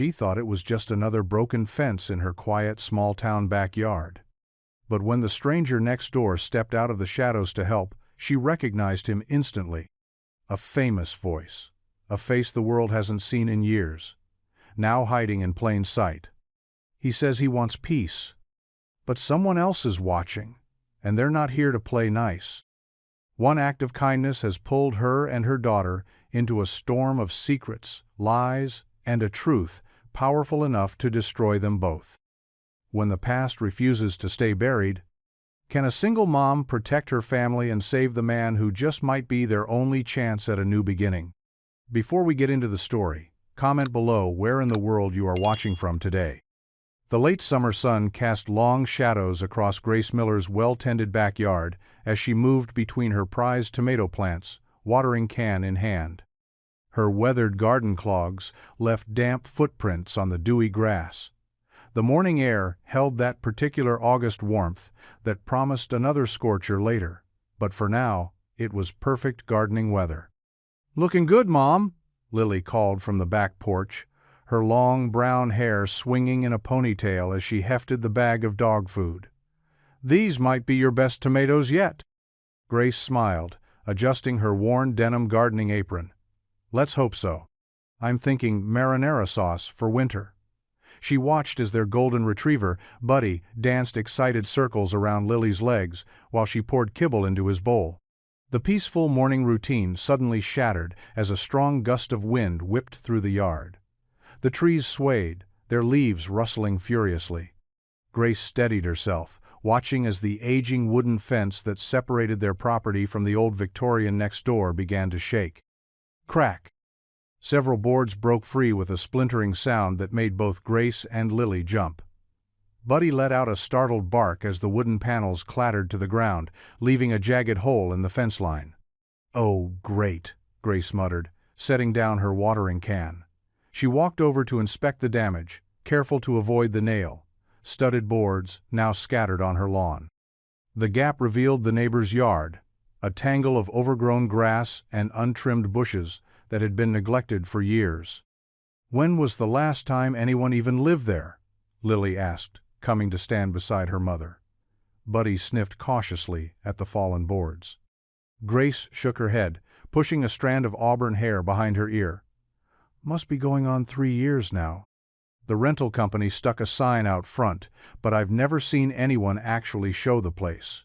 She thought it was just another broken fence in her quiet small-town backyard. But when the stranger next door stepped out of the shadows to help, she recognized him instantly. A famous voice. A face the world hasn't seen in years. Now hiding in plain sight. He says he wants peace. But someone else is watching, and they're not here to play nice. One act of kindness has pulled her and her daughter into a storm of secrets, lies, and a truth powerful enough to destroy them both. When the past refuses to stay buried, can a single mom protect her family and save the man who just might be their only chance at a new beginning? Before we get into the story, comment below where in the world you are watching from today. The late summer sun cast long shadows across Grace Miller's well-tended backyard as she moved between her prized tomato plants, watering can in hand. Her weathered garden clogs left damp footprints on the dewy grass. The morning air held that particular August warmth that promised another scorcher later, but for now, it was perfect gardening weather. "Looking good, Mom," Lily called from the back porch, her long brown hair swinging in a ponytail as she hefted the bag of dog food. "These might be your best tomatoes yet." Grace smiled, adjusting her worn denim gardening apron. "Let's hope so. I'm thinking marinara sauce for winter." She watched as their golden retriever, Buddy, danced excited circles around Lily's legs while she poured kibble into his bowl. The peaceful morning routine suddenly shattered as a strong gust of wind whipped through the yard. The trees swayed, their leaves rustling furiously. Grace steadied herself, watching as the aging wooden fence that separated their property from the old Victorian next door began to shake. Crack! Several boards broke free with a splintering sound that made both Grace and Lily jump. Buddy let out a startled bark as the wooden panels clattered to the ground, leaving a jagged hole in the fence line. "Oh, great," Grace muttered, setting down her watering can. She walked over to inspect the damage, careful to avoid the nail-studded boards now scattered on her lawn. The gap revealed the neighbor's yard, a tangle of overgrown grass and untrimmed bushes that had been neglected for years. "When was the last time anyone even lived there?" Lily asked, coming to stand beside her mother. Buddy sniffed cautiously at the fallen boards. Grace shook her head, pushing a strand of auburn hair behind her ear. "Must be going on 3 years now. The rental company stuck a sign out front, but I've never seen anyone actually show the place."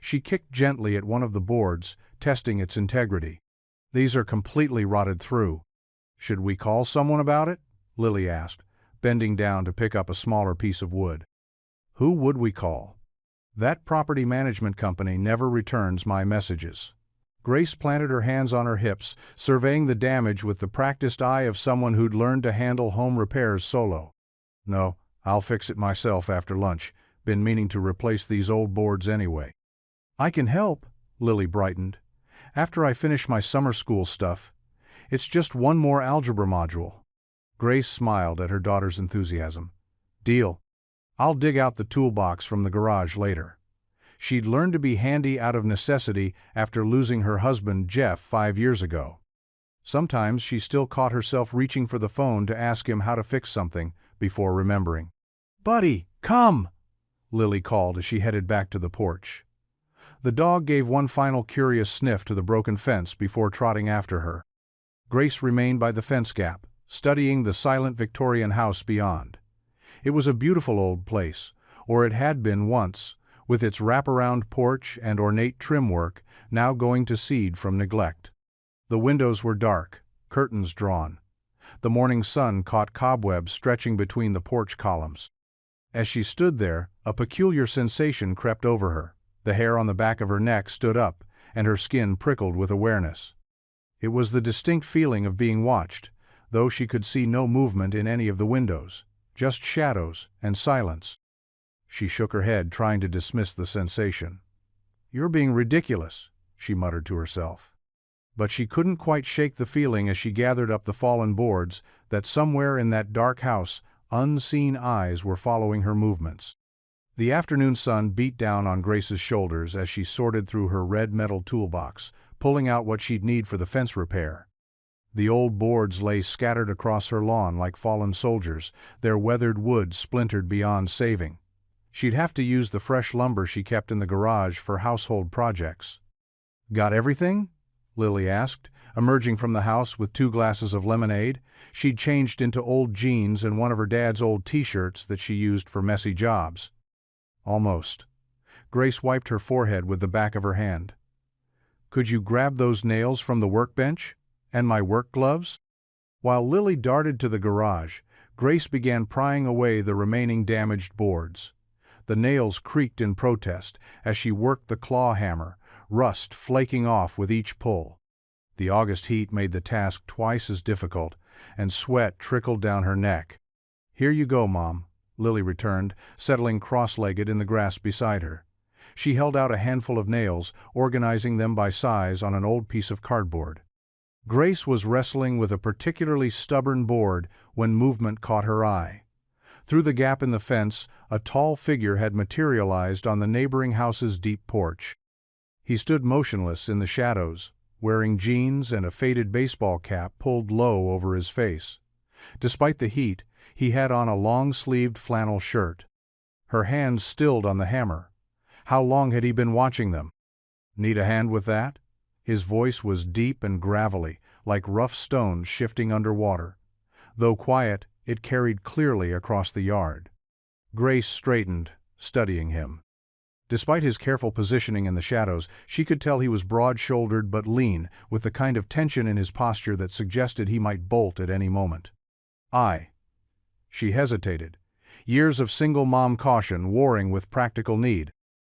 She kicked gently at one of the boards, testing its integrity. "These are completely rotted through. Should we call someone about it?" Lily asked, bending down to pick up a smaller piece of wood. "Who would we call? That property management company never returns my messages." Grace planted her hands on her hips, surveying the damage with the practiced eye of someone who'd learned to handle home repairs solo. "No, I'll fix it myself after lunch. Been meaning to replace these old boards anyway." "I can help," Lily brightened. "After I finish my summer school stuff. It's just one more algebra module." Grace smiled at her daughter's enthusiasm. "Deal. I'll dig out the toolbox from the garage later." She'd learned to be handy out of necessity after losing her husband, Jeff, 5 years ago. Sometimes she still caught herself reaching for the phone to ask him how to fix something before remembering. "Buddy, come!" Lily called as she headed back to the porch. The dog gave one final curious sniff to the broken fence before trotting after her. Grace remained by the fence gap, studying the silent Victorian house beyond. It was a beautiful old place, or it had been once, with its wraparound porch and ornate trim work now going to seed from neglect. The windows were dark, curtains drawn. The morning sun caught cobwebs stretching between the porch columns. As she stood there, a peculiar sensation crept over her. The hair on the back of her neck stood up, and her skin prickled with awareness. It was the distinct feeling of being watched, though she could see no movement in any of the windows, just shadows and silence. She shook her head, trying to dismiss the sensation. "You're being ridiculous," she muttered to herself. But she couldn't quite shake the feeling as she gathered up the fallen boards that somewhere in that dark house, unseen eyes were following her movements. The afternoon sun beat down on Grace's shoulders as she sorted through her red metal toolbox, pulling out what she'd need for the fence repair. The old boards lay scattered across her lawn like fallen soldiers, their weathered wood splintered beyond saving. She'd have to use the fresh lumber she kept in the garage for household projects. "Got everything?" Lily asked, emerging from the house with 2 glasses of lemonade. She'd changed into old jeans and one of her dad's old t-shirts that she used for messy jobs. "Almost." Grace wiped her forehead with the back of her hand. "Could you grab those nails from the workbench? And my work gloves?" While Lily darted to the garage, Grace began prying away the remaining damaged boards. The nails creaked in protest as she worked the claw hammer, rust flaking off with each pull. The August heat made the task twice as difficult, and sweat trickled down her neck. "Here you go, Mom," Lily returned, settling cross-legged in the grass beside her. She held out a handful of nails, organizing them by size on an old piece of cardboard. Grace was wrestling with a particularly stubborn board when movement caught her eye. Through the gap in the fence, a tall figure had materialized on the neighboring house's deep porch. He stood motionless in the shadows, wearing jeans and a faded baseball cap pulled low over his face. Despite the heat, he had on a long-sleeved flannel shirt. Her hands stilled on the hammer. How long had he been watching them? "Need a hand with that?" His voice was deep and gravelly, like rough stones shifting underwater. Though quiet, it carried clearly across the yard. Grace straightened, studying him. Despite his careful positioning in the shadows, she could tell he was broad-shouldered but lean, with the kind of tension in his posture that suggested he might bolt at any moment. She hesitated. Years of single-mom caution warring with practical need.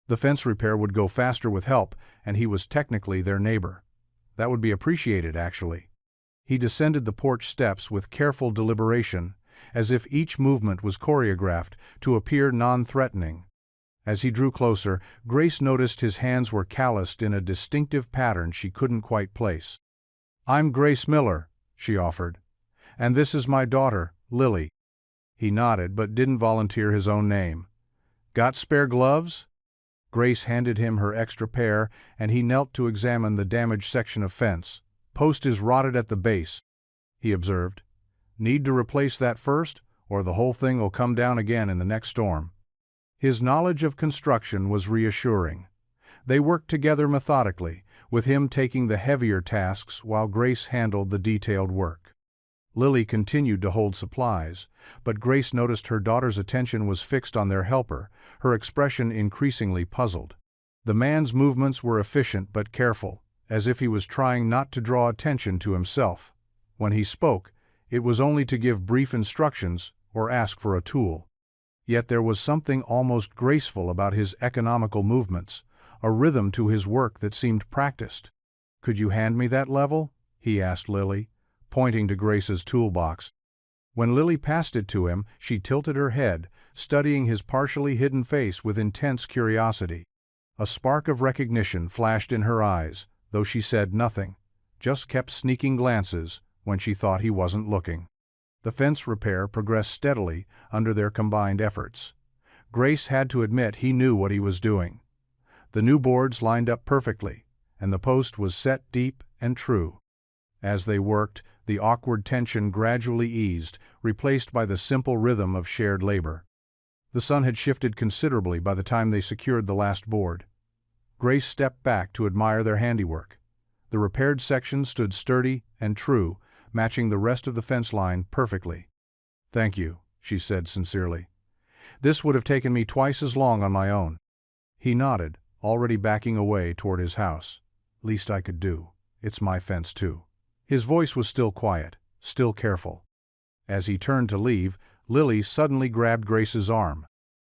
The fence repair would go faster with help, and he was technically their neighbor. That would be appreciated, actually. He descended the porch steps with careful deliberation, as if each movement was choreographed to appear non-threatening. As he drew closer, Grace noticed his hands were calloused in a distinctive pattern she couldn't quite place. "I'm Grace Miller," she offered. "And this is my daughter, Lily." He nodded but didn't volunteer his own name. "Got spare gloves?" Grace handed him her extra pair, and he knelt to examine the damaged section of fence. "Post is rotted at the base," he observed. "Need to replace that first, or the whole thing will come down again in the next storm." His knowledge of construction was reassuring. They worked together methodically, with him taking the heavier tasks while Grace handled the detailed work. Lily continued to hold supplies, but Grace noticed her daughter's attention was fixed on their helper, her expression increasingly puzzled. The man's movements were efficient but careful, as if he was trying not to draw attention to himself. When he spoke, it was only to give brief instructions or ask for a tool. Yet there was something almost graceful about his economical movements, a rhythm to his work that seemed practiced. "Could you hand me that level?" he asked Lily, pointing to Grace's toolbox. When Lily passed it to him, she tilted her head, studying his partially hidden face with intense curiosity. A spark of recognition flashed in her eyes, though she said nothing, just kept sneaking glances when she thought he wasn't looking. The fence repair progressed steadily under their combined efforts. Grace had to admit he knew what he was doing. The new boards lined up perfectly, and the post was set deep and true. As they worked, the awkward tension gradually eased, replaced by the simple rhythm of shared labor. The sun had shifted considerably by the time they secured the last board. Grace stepped back to admire their handiwork. The repaired section stood sturdy and true, matching the rest of the fence line perfectly. "Thank you," she said sincerely. "This would have taken me twice as long on my own." He nodded, already backing away toward his house. "Least I could do. It's my fence too." His voice was still quiet, still careful. As he turned to leave, Lily suddenly grabbed Grace's arm.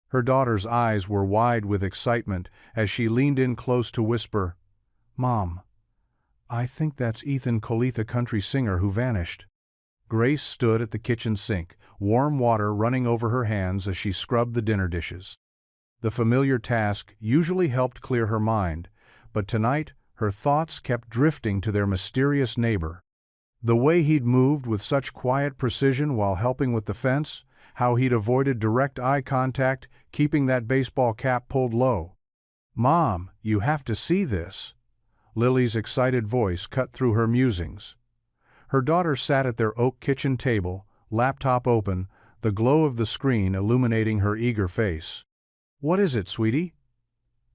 Her daughter's eyes were wide with excitement as she leaned in close to whisper, "Mom, I think that's Ethan Colitha country singer who vanished." Grace stood at the kitchen sink, warm water running over her hands as she scrubbed the dinner dishes. The familiar task usually helped clear her mind, but tonight her thoughts kept drifting to their mysterious neighbor. The way he'd moved with such quiet precision while helping with the fence, how he'd avoided direct eye contact, keeping that baseball cap pulled low. "Mom, you have to see this." Lily's excited voice cut through her musings. Her daughter sat at their oak kitchen table, laptop open, the glow of the screen illuminating her eager face. "What is it, sweetie?"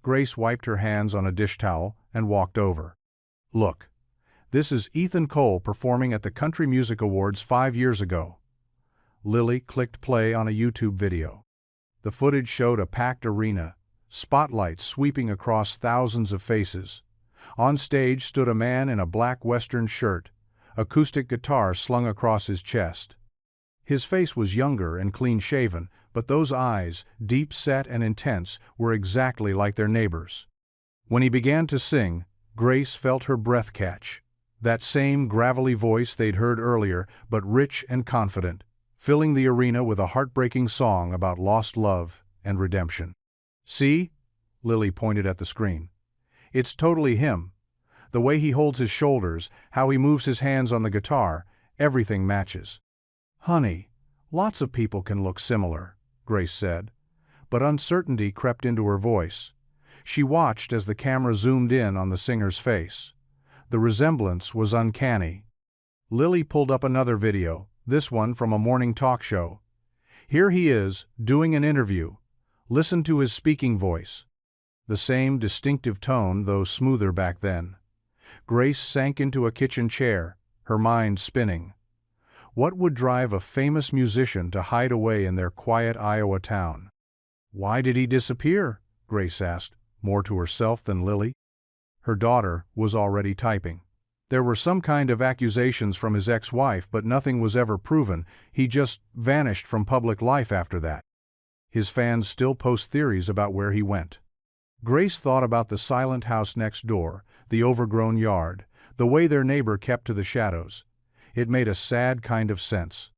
Grace wiped her hands on a dish towel and walked over. "Look. This is Ethan Cole performing at the Country Music Awards 5 years ago." Lily clicked play on a YouTube video. The footage showed a packed arena, spotlights sweeping across thousands of faces. On stage stood a man in a black Western shirt, acoustic guitar slung across his chest. His face was younger and clean-shaven, but those eyes, deep-set and intense, were exactly like their neighbors. When he began to sing, Grace felt her breath catch. That same gravelly voice they'd heard earlier, but rich and confident, filling the arena with a heartbreaking song about lost love and redemption. "See?" Lily pointed at the screen. "It's totally him. The way he holds his shoulders, how he moves his hands on the guitar, everything matches." "Honey, lots of people can look similar," Grace said, but uncertainty crept into her voice. She watched as the camera zoomed in on the singer's face. The resemblance was uncanny. Lily pulled up another video, this one from a morning talk show. Here he is, doing an interview. Listen to his speaking voice. The same distinctive tone, though smoother back then. Grace sank into a kitchen chair, her mind spinning. What would drive a famous musician to hide away in their quiet Iowa town? "Why did he disappear?" Grace asked, more to herself than Lily. Her daughter was already typing. There were some kind of accusations from his ex-wife, but nothing was ever proven. He just vanished from public life after that. His fans still post theories about where he went. Grace thought about the silent house next door, the overgrown yard, the way their neighbor kept to the shadows. It made a sad kind of sense.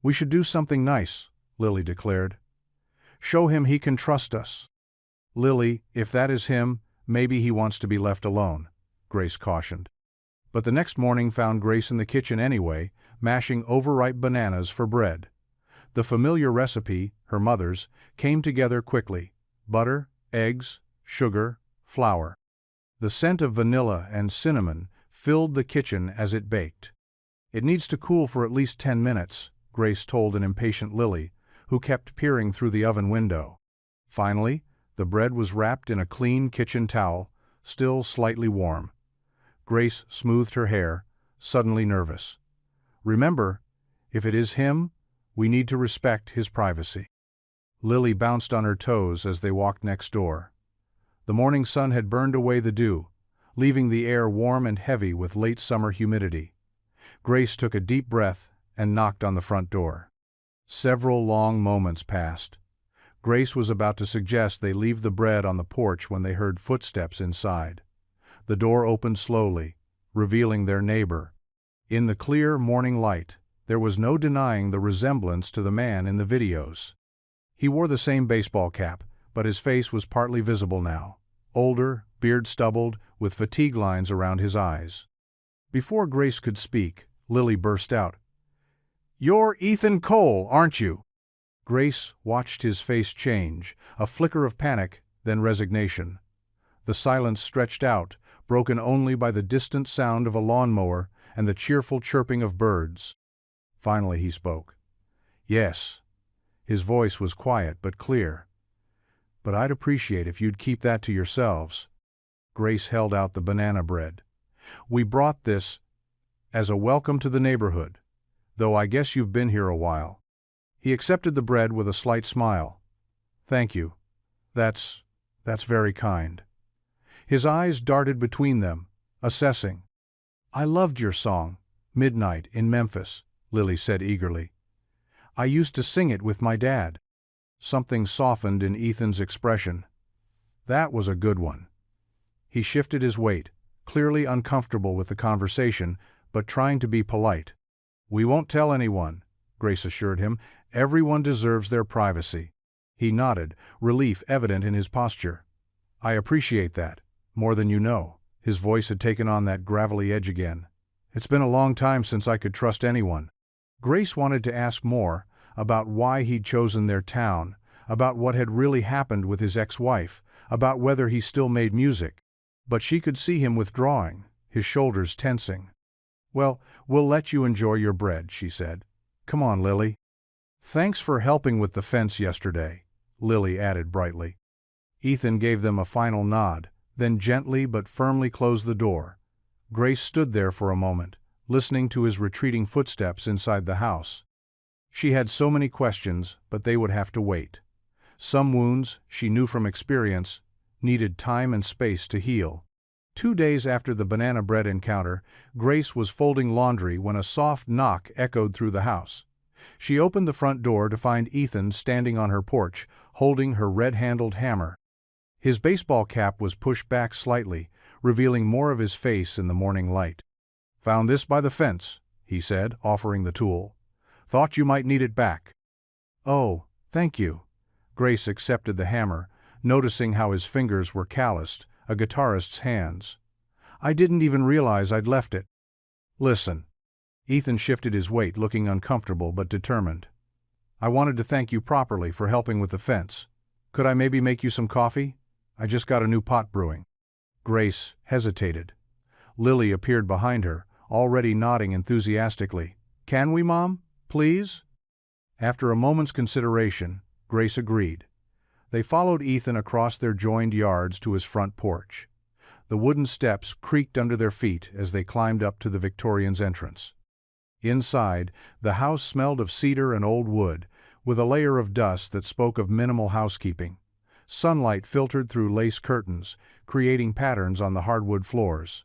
"We should do something nice," Lily declared. "Show him he can trust us." "Lily, if that is him, maybe he wants to be left alone," Grace cautioned. But the next morning found Grace in the kitchen anyway, mashing overripe bananas for bread. The familiar recipe, her mother's, came together quickly: butter, eggs, sugar, flour. The scent of vanilla and cinnamon filled the kitchen as it baked. "It needs to cool for at least 10 minutes, Grace told an impatient Lily, who kept peering through the oven window. Finally, the bread was wrapped in a clean kitchen towel, still slightly warm. Grace smoothed her hair, suddenly nervous. "Remember, if it is him, we need to respect his privacy." Lily bounced on her toes as they walked next door. The morning sun had burned away the dew, leaving the air warm and heavy with late summer humidity. Grace took a deep breath and knocked on the front door. Several long moments passed. Grace was about to suggest they leave the bread on the porch when they heard footsteps inside. The door opened slowly, revealing their neighbor. In the clear morning light, there was no denying the resemblance to the man in the videos. He wore the same baseball cap, but his face was partly visible now. Older, beard stubbled, with fatigue lines around his eyes. Before Grace could speak, Lily burst out, "You're Ethan Cole, aren't you?" Grace watched his face change, a flicker of panic, then resignation. The silence stretched out, broken only by the distant sound of a lawnmower and the cheerful chirping of birds. Finally he spoke. "Yes." His voice was quiet but clear. "But I'd appreciate if you'd keep that to yourselves." Grace held out the banana bread. "We brought this as a welcome to the neighborhood, though I guess you've been here a while." He accepted the bread with a slight smile. "Thank you. That's very kind." His eyes darted between them, assessing. "I loved your song, Midnight in Memphis," Lily said eagerly. "I used to sing it with my dad." Something softened in Ethan's expression. "That was a good one." He shifted his weight, clearly uncomfortable with the conversation, but trying to be polite. "We won't tell anyone," Grace assured him. "Everyone deserves their privacy." He nodded, relief evident in his posture. "I appreciate that, more than you know." His voice had taken on that gravelly edge again. "It's been a long time since I could trust anyone." Grace wanted to ask more, about why he'd chosen their town, about what had really happened with his ex-wife, about whether he still made music. But she could see him withdrawing, his shoulders tensing. Well, we'll let you enjoy your bread, she said. Come on, Lily. Thanks for helping with the fence yesterday, Lily added brightly. Ethan gave them a final nod, then gently but firmly closed the door. Grace stood there for a moment, listening to his retreating footsteps inside the house. She had so many questions, but they would have to wait. Some wounds, she knew from experience, needed time and space to heal. 2 days after the banana bread encounter, Grace was folding laundry when a soft knock echoed through the house. She opened the front door to find Ethan standing on her porch, holding her red-handled hammer. His baseball cap was pushed back slightly, revealing more of his face in the morning light. "Found this by the fence," he said, offering the tool. "Thought you might need it back." "Oh, thank you." Grace accepted the hammer, noticing how his fingers were calloused, a guitarist's hands. "I didn't even realize I'd left it." "Listen." Ethan shifted his weight, looking uncomfortable but determined. "I wanted to thank you properly for helping with the fence. Could I maybe make you some coffee? I just got a new pot brewing." Grace hesitated. Lily appeared behind her, already nodding enthusiastically. "Can we, Mom? Please?" After a moment's consideration, Grace agreed. They followed Ethan across their joined yards to his front porch. The wooden steps creaked under their feet as they climbed up to the Victorian's entrance. Inside, the house smelled of cedar and old wood, with a layer of dust that spoke of minimal housekeeping. Sunlight filtered through lace curtains, creating patterns on the hardwood floors.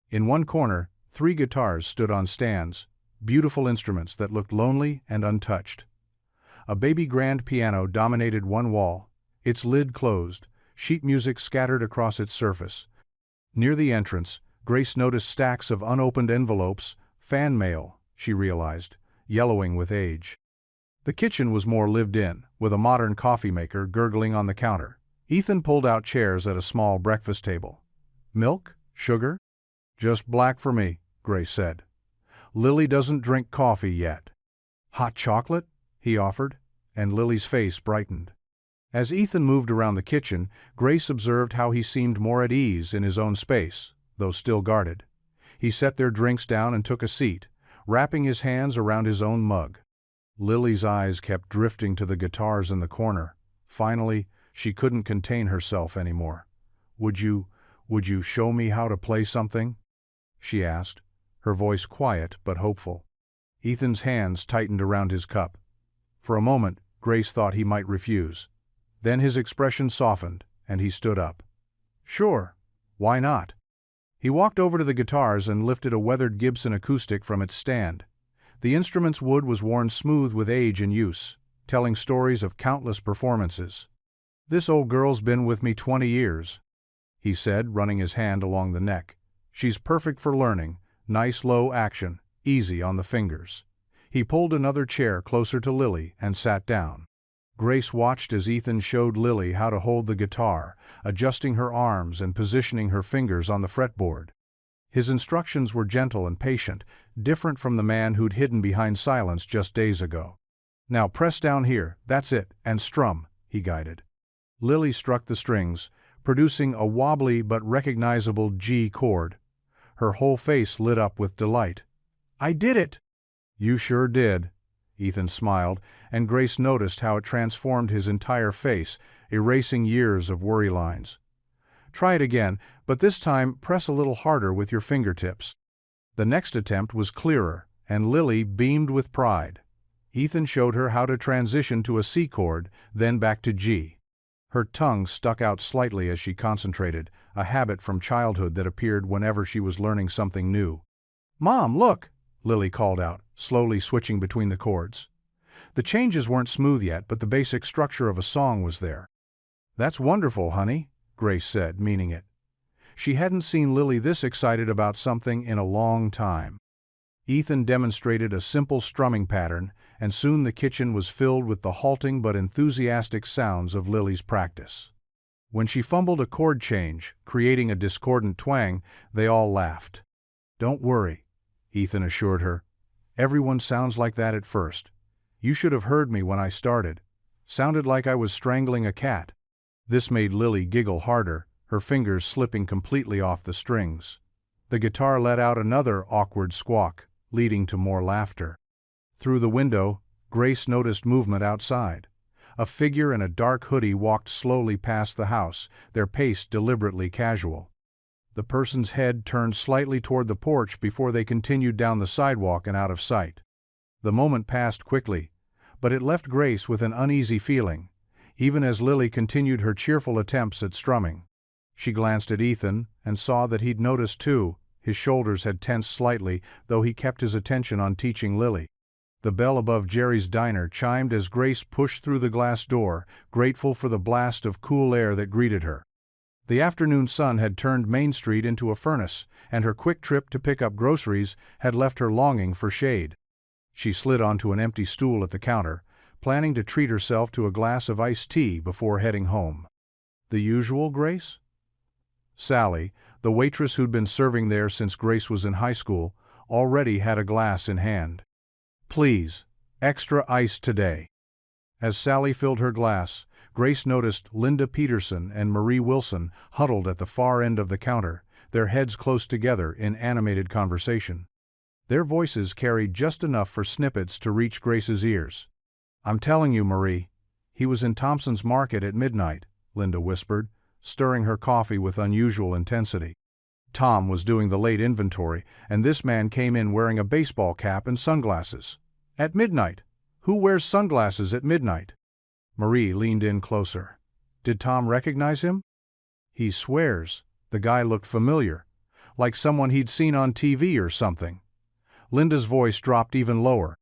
In one corner, 3 guitars stood on stands, beautiful instruments that looked lonely and untouched. A baby grand piano dominated one wall, its lid closed, sheet music scattered across its surface. Near the entrance, Grace noticed stacks of unopened envelopes, fan mail, she realized, yellowing with age. The kitchen was more lived in, with a modern coffee maker gurgling on the counter. Ethan pulled out chairs at a small breakfast table. "Milk? Sugar?" "Just black for me," Grace said. "Lily doesn't drink coffee yet." "Hot chocolate?" he offered, and Lily's face brightened. As Ethan moved around the kitchen, Grace observed how he seemed more at ease in his own space, though still guarded. He set their drinks down and took a seat, wrapping his hands around his own mug. Lily's eyes kept drifting to the guitars in the corner. Finally, she couldn't contain herself anymore. Would you show me how to play something?" she asked, her voice quiet but hopeful. Ethan's hands tightened around his cup. For a moment, Grace thought he might refuse. Then his expression softened, and he stood up. "Sure. Why not?" He walked over to the guitars and lifted a weathered Gibson acoustic from its stand. The instrument's wood was worn smooth with age and use, telling stories of countless performances. "This old girl's been with me 20 years, he said, running his hand along the neck. "She's perfect for learning, nice low action, easy on the fingers." He pulled another chair closer to Lily and sat down. Grace watched as Ethan showed Lily how to hold the guitar, adjusting her arms and positioning her fingers on the fretboard. His instructions were gentle and patient, different from the man who'd hidden behind silence just days ago. "Now press down here, that's it, and strum," he guided. Lily struck the strings, producing a wobbly but recognizable G chord. Her whole face lit up with delight. "I did it!" "You sure did." Ethan smiled, and Grace noticed how it transformed his entire face, erasing years of worry lines. "Try it again, but this time press a little harder with your fingertips." The next attempt was clearer, and Lily beamed with pride. Ethan showed her how to transition to a C chord, then back to G. Her tongue stuck out slightly as she concentrated, a habit from childhood that appeared whenever she was learning something new. "Mom, look!" Lily called out, slowly switching between the chords. The changes weren't smooth yet, but the basic structure of a song was there. "That's wonderful, honey," Grace said, meaning it. She hadn't seen Lily this excited about something in a long time. Ethan demonstrated a simple strumming pattern, and soon the kitchen was filled with the halting but enthusiastic sounds of Lily's practice. When she fumbled a chord change, creating a discordant twang, they all laughed. "Don't worry," Ethan assured her. "Everyone sounds like that at first. You should have heard me when I started. Sounded like I was strangling a cat." This made Lily giggle harder, her fingers slipping completely off the strings. The guitar let out another awkward squawk, leading to more laughter. Through the window, Grace noticed movement outside. A figure in a dark hoodie walked slowly past the house, their pace deliberately casual. The person's head turned slightly toward the porch before they continued down the sidewalk and out of sight. The moment passed quickly, but it left Grace with an uneasy feeling, even as Lily continued her cheerful attempts at strumming. She glanced at Ethan and saw that he'd noticed too. His shoulders had tensed slightly, though he kept his attention on teaching Lily. The bell above Jerry's diner chimed as Grace pushed through the glass door, grateful for the blast of cool air that greeted her. The afternoon sun had turned Main Street into a furnace, and her quick trip to pick up groceries had left her longing for shade. She slid onto an empty stool at the counter, planning to treat herself to a glass of iced tea before heading home. The usual Grace? Sally, the waitress who'd been serving there since Grace was in high school, already had a glass in hand. "Please, extra ice today." As Sally filled her glass, Grace noticed Linda Peterson and Marie Wilson huddled at the far end of the counter, their heads close together in animated conversation. Their voices carried just enough for snippets to reach Grace's ears. "I'm telling you, Marie, he was in Thompson's Market at midnight," Linda whispered, stirring her coffee with unusual intensity. "Tom was doing the late inventory, and this man came in wearing a baseball cap and sunglasses. At midnight? Who wears sunglasses at midnight?" Marie leaned in closer. "Did Tom recognize him?" "He swears the guy looked familiar, like someone he'd seen on TV or something." Linda's voice dropped even lower.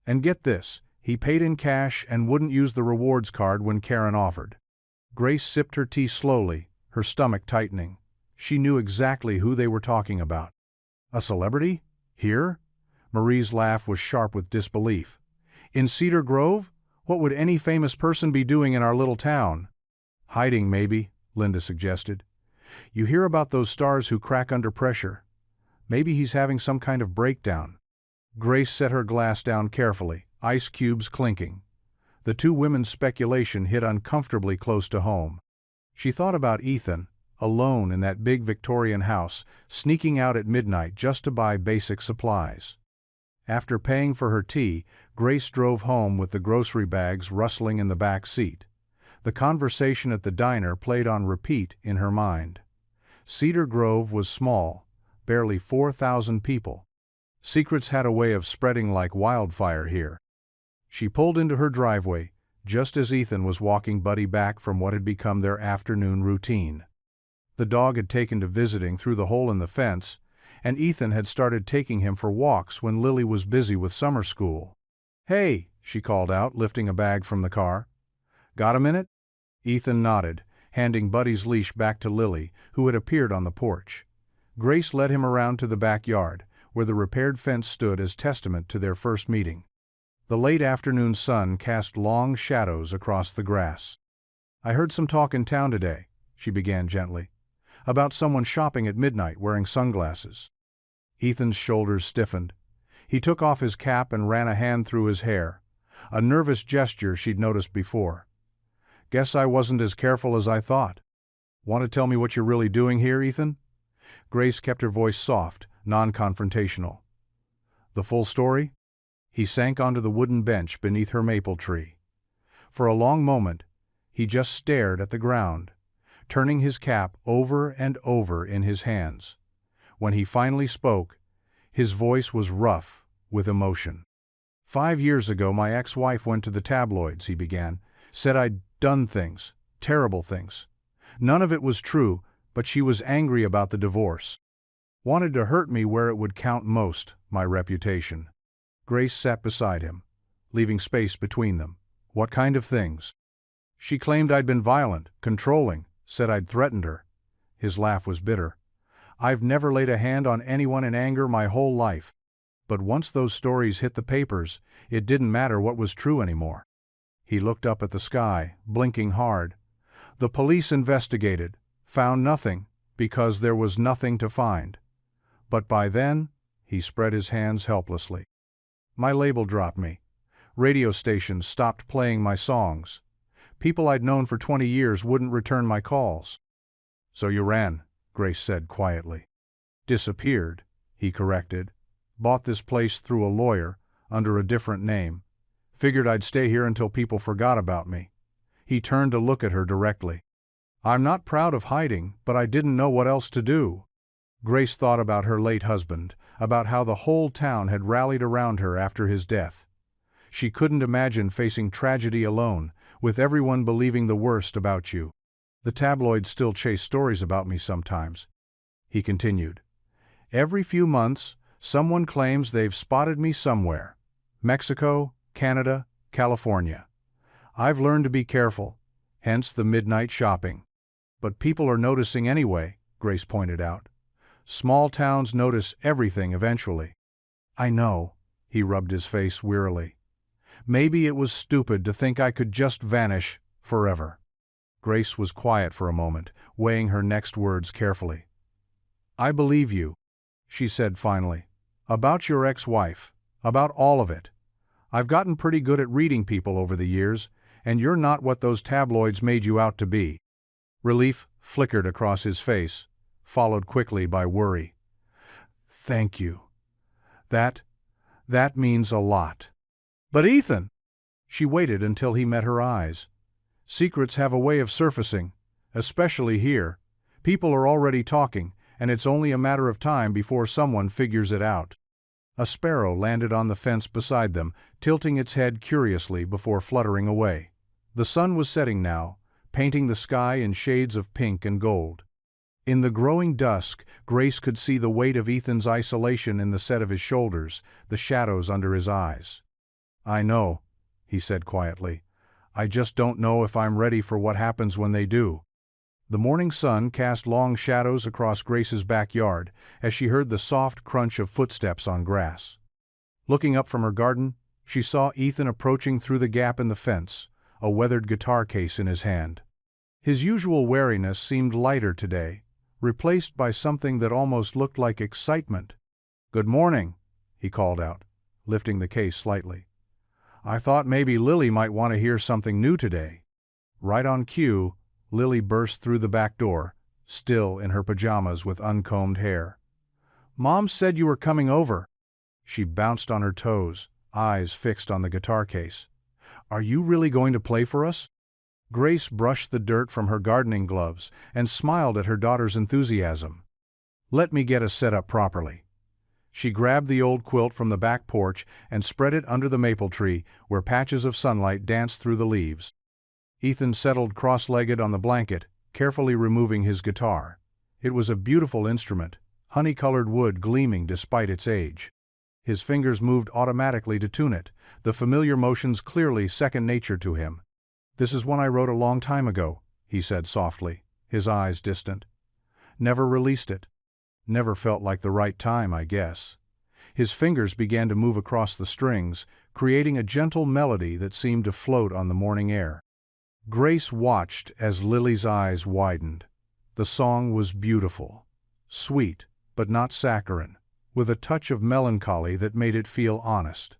"And get this, he paid in cash and wouldn't use the rewards card when Karen offered." Grace sipped her tea slowly, her stomach tightening. She knew exactly who they were talking about. "A celebrity? Here?" Marie's laugh was sharp with disbelief. "In Cedar Grove? What would any famous person be doing in our little town?" "Hiding, maybe," Linda suggested. "You hear about those stars who crack under pressure. Maybe he's having some kind of breakdown." Grace set her glass down carefully, ice cubes clinking. The two women's speculation hit uncomfortably close to home. She thought about Ethan, alone in that big Victorian house, sneaking out at midnight just to buy basic supplies. After paying for her tea, Grace drove home with the grocery bags rustling in the back seat. The conversation at the diner played on repeat in her mind. Cedar Grove was small, barely 4,000 people. Secrets had a way of spreading like wildfire here. She pulled into her driveway, just as Ethan was walking Buddy back from what had become their afternoon routine. The dog had taken to visiting through the hole in the fence, and Ethan had started taking him for walks when Lily was busy with summer school. "Hey," she called out, lifting a bag from the car. "Got a minute?" Ethan nodded, handing Buddy's leash back to Lily, who had appeared on the porch. Grace led him around to the backyard, where the repaired fence stood as testament to their first meeting. The late afternoon sun cast long shadows across the grass. "I heard some talk in town today," she began gently, "about someone shopping at midnight wearing sunglasses." Ethan's shoulders stiffened. He took off his cap and ran a hand through his hair, a nervous gesture she'd noticed before. "Guess I wasn't as careful as I thought. Want to tell me what you're really doing here, Ethan?" Grace kept her voice soft, non-confrontational. "The full story?" He sank onto the wooden bench beneath her maple tree. For a long moment, he just stared at the ground, turning his cap over and over in his hands. When he finally spoke, his voice was rough with emotion. "5 years ago my ex-wife went to the tabloids," he began, "said I'd done things, terrible things. None of it was true, but she was angry about the divorce. Wanted to hurt me where it would count most, my reputation." Grace sat beside him, leaving space between them. "What kind of things?" "She claimed I'd been violent, controlling, said I'd threatened her." His laugh was bitter. "I've never laid a hand on anyone in anger my whole life. But once those stories hit the papers, it didn't matter what was true anymore." He looked up at the sky, blinking hard. "The police investigated, found nothing, because there was nothing to find. But by then," he spread his hands helplessly, "my label dropped me. Radio stations stopped playing my songs. People I'd known for 20 years wouldn't return my calls." "So you ran," Grace said quietly. Disappeared, he corrected. Bought this place through a lawyer, under a different name. Figured I'd stay here until people forgot about me. He turned to look at her directly. I'm not proud of hiding, but I didn't know what else to do. Grace thought about her late husband, about how the whole town had rallied around her after his death. She couldn't imagine facing tragedy alone, with everyone believing the worst about you. The tabloids still chase stories about me sometimes. He continued. Every few months, someone claims they've spotted me somewhere. Mexico, Canada, California. I've learned to be careful, hence the midnight shopping. But people are noticing anyway, Grace pointed out. Small towns notice everything eventually. I know, he rubbed his face wearily. Maybe it was stupid to think I could just vanish forever. Grace was quiet for a moment, weighing her next words carefully. I believe you, she said finally. About your ex-wife, about all of it. I've gotten pretty good at reading people over the years, and you're not what those tabloids made you out to be. Relief flickered across his face, followed quickly by worry. Thank you. That means a lot. But Ethan! She waited until he met her eyes. Secrets have a way of surfacing, especially here. People are already talking, and it's only a matter of time before someone figures it out. A sparrow landed on the fence beside them, tilting its head curiously before fluttering away. The sun was setting now, painting the sky in shades of pink and gold. In the growing dusk, Grace could see the weight of Ethan's isolation in the set of his shoulders, the shadows under his eyes. I know, he said quietly. I just don't know if I'm ready for what happens when they do. The morning sun cast long shadows across Grace's backyard as she heard the soft crunch of footsteps on grass. Looking up from her garden, she saw Ethan approaching through the gap in the fence, a weathered guitar case in his hand. His usual wariness seemed lighter today, replaced by something that almost looked like excitement. Good morning, he called out, lifting the case slightly. I thought maybe Lily might want to hear something new today. Right on cue, Lily burst through the back door, still in her pajamas with uncombed hair. Mom said you were coming over. She bounced on her toes, eyes fixed on the guitar case. Are you really going to play for us? Grace brushed the dirt from her gardening gloves and smiled at her daughter's enthusiasm. Let me get us set up properly. She grabbed the old quilt from the back porch and spread it under the maple tree, where patches of sunlight danced through the leaves. Ethan settled cross-legged on the blanket, carefully removing his guitar. It was a beautiful instrument, honey-colored wood gleaming despite its age. His fingers moved automatically to tune it, the familiar motions clearly second nature to him. This is one I wrote a long time ago, he said softly, his eyes distant. Never released it. Never felt like the right time, I guess. His fingers began to move across the strings, creating a gentle melody that seemed to float on the morning air. Grace watched as Lily's eyes widened. The song was beautiful, sweet, but not saccharine, with a touch of melancholy that made it feel honest.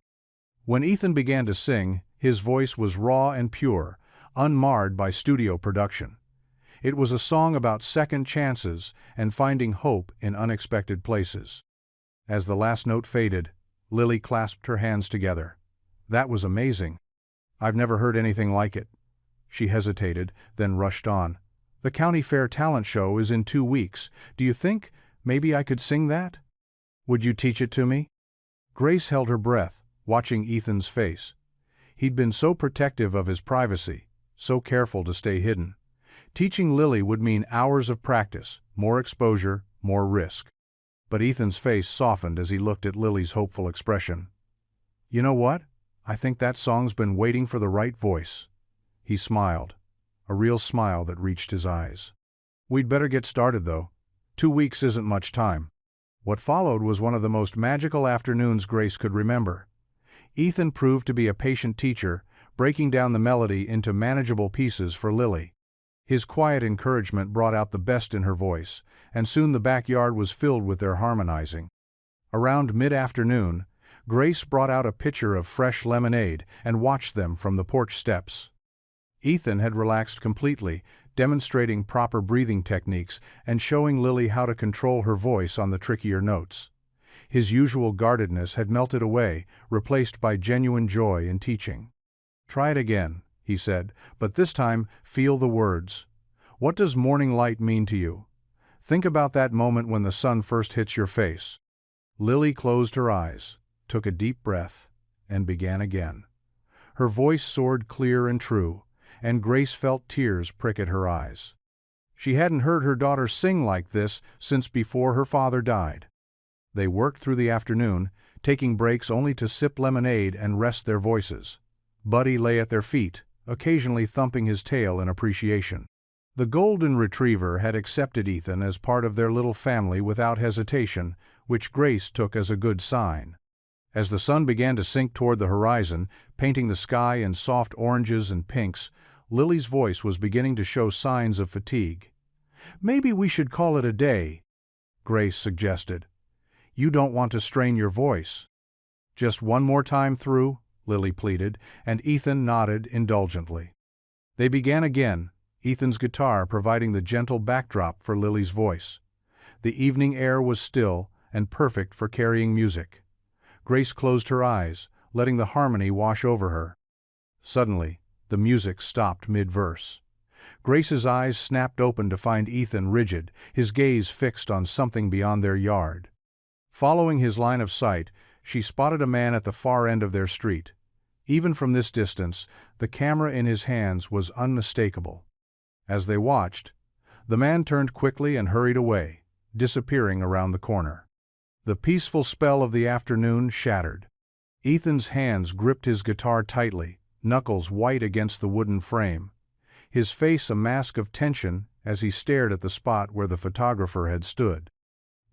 When Ethan began to sing, his voice was raw and pure, unmarred by studio production. It was a song about second chances and finding hope in unexpected places. As the last note faded, Lily clasped her hands together. That was amazing. I've never heard anything like it. She hesitated, then rushed on. The County Fair talent show is in 2 weeks. Do you think maybe I could sing that? Would you teach it to me? Grace held her breath, watching Ethan's face. He'd been so protective of his privacy, so careful to stay hidden. Teaching Lily would mean hours of practice, more exposure, more risk. But Ethan's face softened as he looked at Lily's hopeful expression. You know what? I think that song's been waiting for the right voice. He smiled, a real smile that reached his eyes. We'd better get started, though. 2 weeks isn't much time. What followed was one of the most magical afternoons Grace could remember. Ethan proved to be a patient teacher, breaking down the melody into manageable pieces for Lily. His quiet encouragement brought out the best in her voice, and soon the backyard was filled with their harmonizing. Around mid-afternoon, Grace brought out a pitcher of fresh lemonade and watched them from the porch steps. Ethan had relaxed completely, demonstrating proper breathing techniques and showing Lily how to control her voice on the trickier notes. His usual guardedness had melted away, replaced by genuine joy in teaching. "Try it again," he said, "but this time feel the words. What does morning light mean to you? Think about that moment when the sun first hits your face." Lily closed her eyes, took a deep breath, and began again. Her voice soared clear and true, and Grace felt tears prick at her eyes. She hadn't heard her daughter sing like this since before her father died. They worked through the afternoon, taking breaks only to sip lemonade and rest their voices. Buddy lay at their feet, occasionally thumping his tail in appreciation. The golden retriever had accepted Ethan as part of their little family without hesitation, which Grace took as a good sign. As the sun began to sink toward the horizon, painting the sky in soft oranges and pinks, Lily's voice was beginning to show signs of fatigue. "Maybe we should call it a day," Grace suggested. "You don't want to strain your voice." "Just one more time through," Lily pleaded, and Ethan nodded indulgently. They began again, Ethan's guitar providing the gentle backdrop for Lily's voice. The evening air was still and perfect for carrying music. Grace closed her eyes, letting the harmony wash over her. Suddenly, the music stopped mid-verse. Grace's eyes snapped open to find Ethan rigid, his gaze fixed on something beyond their yard. Following his line of sight, she spotted a man at the far end of their street. Even from this distance, the camera in his hands was unmistakable. As they watched, the man turned quickly and hurried away, disappearing around the corner. The peaceful spell of the afternoon shattered. Ethan's hands gripped his guitar tightly, knuckles white against the wooden frame. His face a mask of tension as he stared at the spot where the photographer had stood.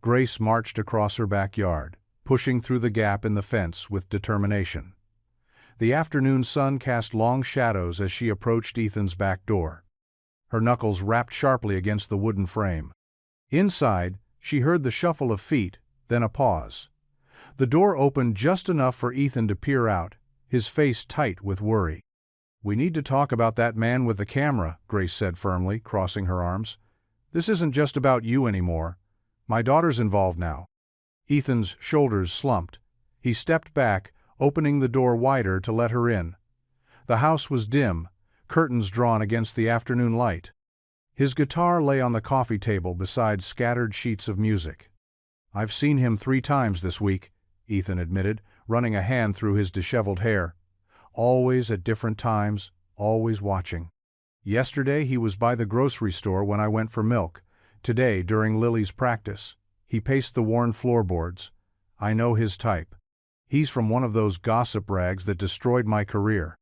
Grace marched across her backyard, pushing through the gap in the fence with determination. The afternoon sun cast long shadows as she approached Ethan's back door. Her knuckles rapped sharply against the wooden frame. Inside, she heard the shuffle of feet, then a pause. The door opened just enough for Ethan to peer out, his face tight with worry. "We need to talk about that man with the camera," Grace said firmly, crossing her arms. "This isn't just about you anymore. My daughter's involved now." Ethan's shoulders slumped. He stepped back, opening the door wider to let her in. The house was dim, curtains drawn against the afternoon light. His guitar lay on the coffee table beside scattered sheets of music. "I've seen him 3 times this week," Ethan admitted, running a hand through his disheveled hair. "Always at different times, always watching. Yesterday he was by the grocery store when I went for milk. Today, during Lily's practice, he paced the worn floorboards. I know his type. He's from one of those gossip rags that destroyed my career."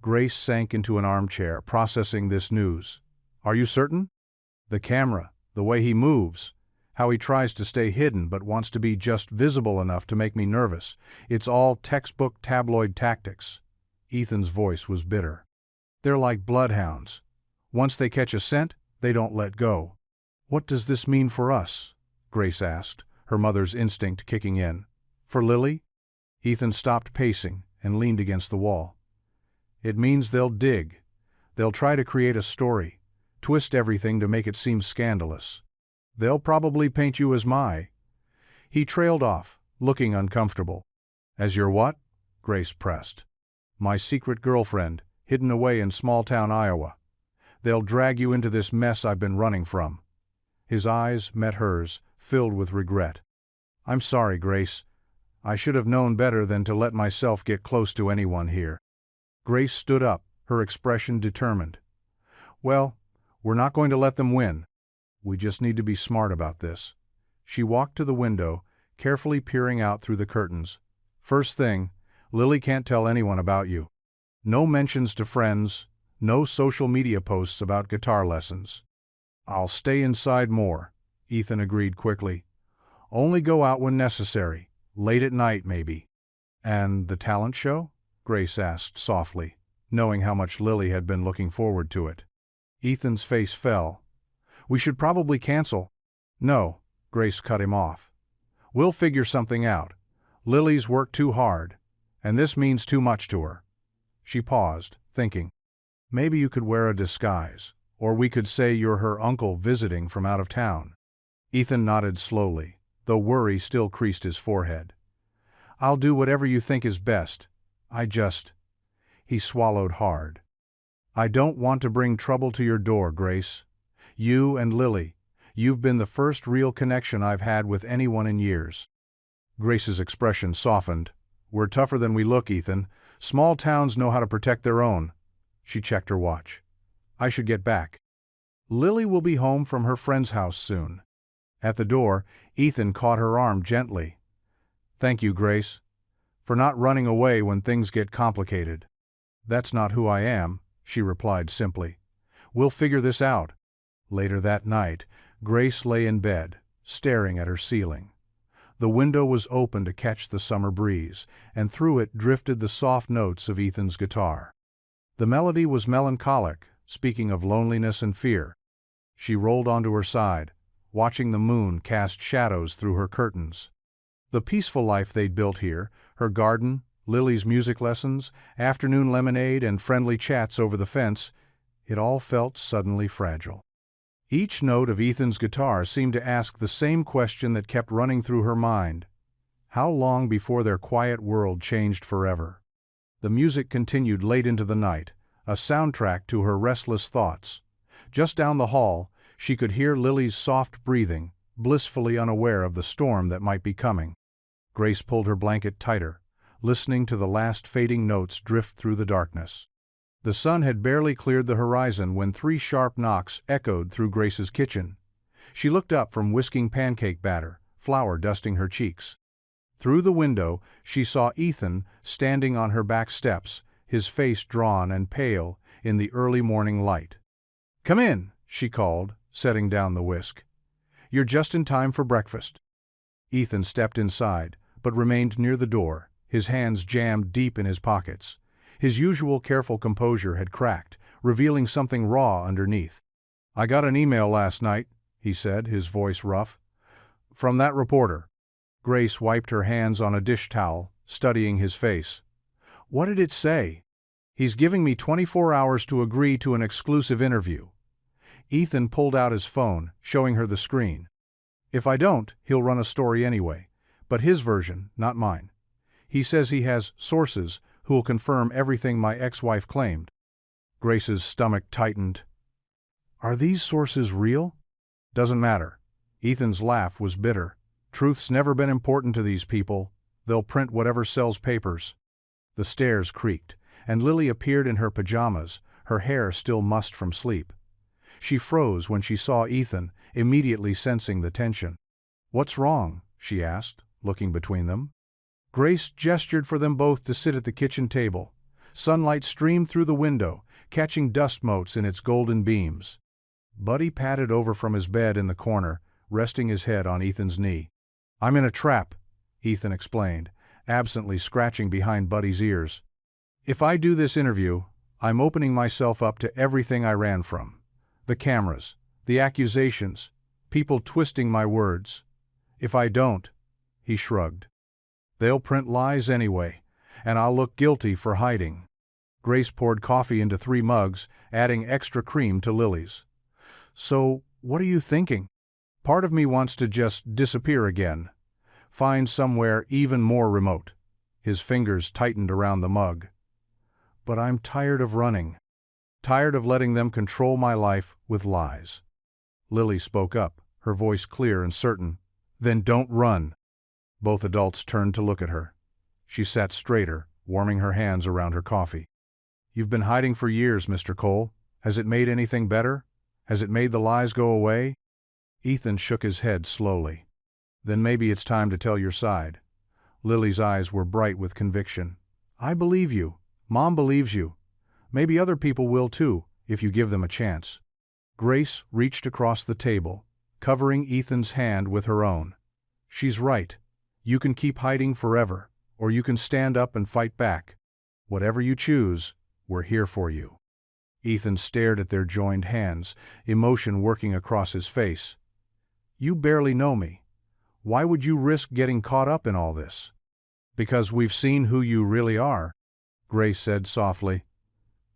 Grace sank into an armchair, processing this news. "Are you certain?" "The camera, the way he moves, how he tries to stay hidden but wants to be just visible enough to make me nervous. It's all textbook tabloid tactics." Ethan's voice was bitter. "They're like bloodhounds. Once they catch a scent, they don't let go." "What does this mean for us?" Grace asked, her mother's instinct kicking in. "For Lily?" Ethan stopped pacing and leaned against the wall. "It means they'll dig. They'll try to create a story, twist everything to make it seem scandalous. They'll probably paint you as my—" He trailed off, looking uncomfortable. "As your what?" Grace pressed. "My secret girlfriend, hidden away in small-town Iowa. They'll drag you into this mess I've been running from." His eyes met hers, filled with regret. "I'm sorry, Grace. I should have known better than to let myself get close to anyone here." Grace stood up, her expression determined. "Well, we're not going to let them win. We just need to be smart about this." She walked to the window, carefully peering out through the curtains. "First thing, Lily can't tell anyone about you. No mentions to friends, no social media posts about guitar lessons." "I'll stay inside more," Ethan agreed quickly. "Only go out when necessary, late at night maybe." "And the talent show?" Grace asked softly, knowing how much Lily had been looking forward to it. Ethan's face fell. "We should probably cancel." "No," Grace cut him off. "We'll figure something out. Lily's worked too hard, and this means too much to her." She paused, thinking. "Maybe you could wear a disguise, Or we could say you're her uncle visiting from out of town." Ethan nodded slowly, though worry still creased his forehead. "I'll do whatever you think is best. He swallowed hard. "I don't want to bring trouble to your door, Grace. You and Lily, you've been the first real connection I've had with anyone in years." Grace's expression softened. "We're tougher than we look, Ethan. Small towns know how to protect their own." She checked her watch. "I should get back. Lily will be home from her friend's house soon." At the door, Ethan caught her arm gently. "Thank you, Grace, for not running away when things get complicated." "That's not who I am," she replied simply. "We'll figure this out." Later that night, Grace lay in bed, staring at her ceiling. The window was open to catch the summer breeze, and through it drifted the soft notes of Ethan's guitar. The melody was melancholic, speaking of loneliness and fear. She rolled onto her side, watching the moon cast shadows through her curtains. The peaceful life they'd built here, her garden, Lily's music lessons, afternoon lemonade, and friendly chats over the fence, it all felt suddenly fragile. Each note of Ethan's guitar seemed to ask the same question that kept running through her mind: how long before their quiet world changed forever? The music continued late into the night, a soundtrack to her restless thoughts. Just down the hall, she could hear Lily's soft breathing, blissfully unaware of the storm that might be coming. Grace pulled her blanket tighter, listening to the last fading notes drift through the darkness. The sun had barely cleared the horizon when 3 sharp knocks echoed through Grace's kitchen. She looked up from whisking pancake batter, flour dusting her cheeks. Through the window, she saw Ethan standing on her back steps, his face drawn and pale in the early morning light. "Come in," she called, setting down the whisk. "You're just in time for breakfast." Ethan stepped inside, but remained near the door, his hands jammed deep in his pockets. His usual careful composure had cracked, revealing something raw underneath. "I got an email last night," he said, his voice rough. "From that reporter." Grace wiped her hands on a dish towel, studying his face. "What did it say?" "He's giving me 24 hours to agree to an exclusive interview." Ethan pulled out his phone, showing her the screen. "If I don't, he'll run a story anyway, but his version, not mine. He says he has sources who'll confirm everything my ex-wife claimed." Grace's stomach tightened. "Are these sources real?" "Doesn't matter." Ethan's laugh was bitter. "Truth's never been important to these people. They'll print whatever sells papers." The stairs creaked, and Lily appeared in her pajamas, her hair still mussed from sleep. She froze when she saw Ethan, immediately sensing the tension. "What's wrong?" she asked, looking between them. Grace gestured for them both to sit at the kitchen table. Sunlight streamed through the window, catching dust motes in its golden beams. Buddy padded over from his bed in the corner, resting his head on Ethan's knee. "I'm in a trap," Ethan explained, absently scratching behind Buddy's ears. "If I do this interview, I'm opening myself up to everything I ran from. The cameras, the accusations, people twisting my words. If I don't," he shrugged, "they'll print lies anyway, and I'll look guilty for hiding." Grace poured coffee into 3 mugs, adding extra cream to Lily's. "So, what are you thinking?" "Part of me wants to just disappear again. Find somewhere even more remote." His fingers tightened around the mug. "But I'm tired of running. Tired of letting them control my life with lies." Lily spoke up, her voice clear and certain. "Then don't run." Both adults turned to look at her. She sat straighter, warming her hands around her coffee. "You've been hiding for years, Mr. Cole. Has it made anything better? Has it made the lies go away?" Ethan shook his head slowly. "Then maybe it's time to tell your side." Lily's eyes were bright with conviction. "I believe you. Mom believes you. Maybe other people will too, if you give them a chance." Grace reached across the table, covering Ethan's hand with her own. "She's right. You can keep hiding forever, or you can stand up and fight back. Whatever you choose, we're here for you." Ethan stared at their joined hands, emotion working across his face. "You barely know me. Why would you risk getting caught up in all this?" "Because we've seen who you really are," Grace said softly.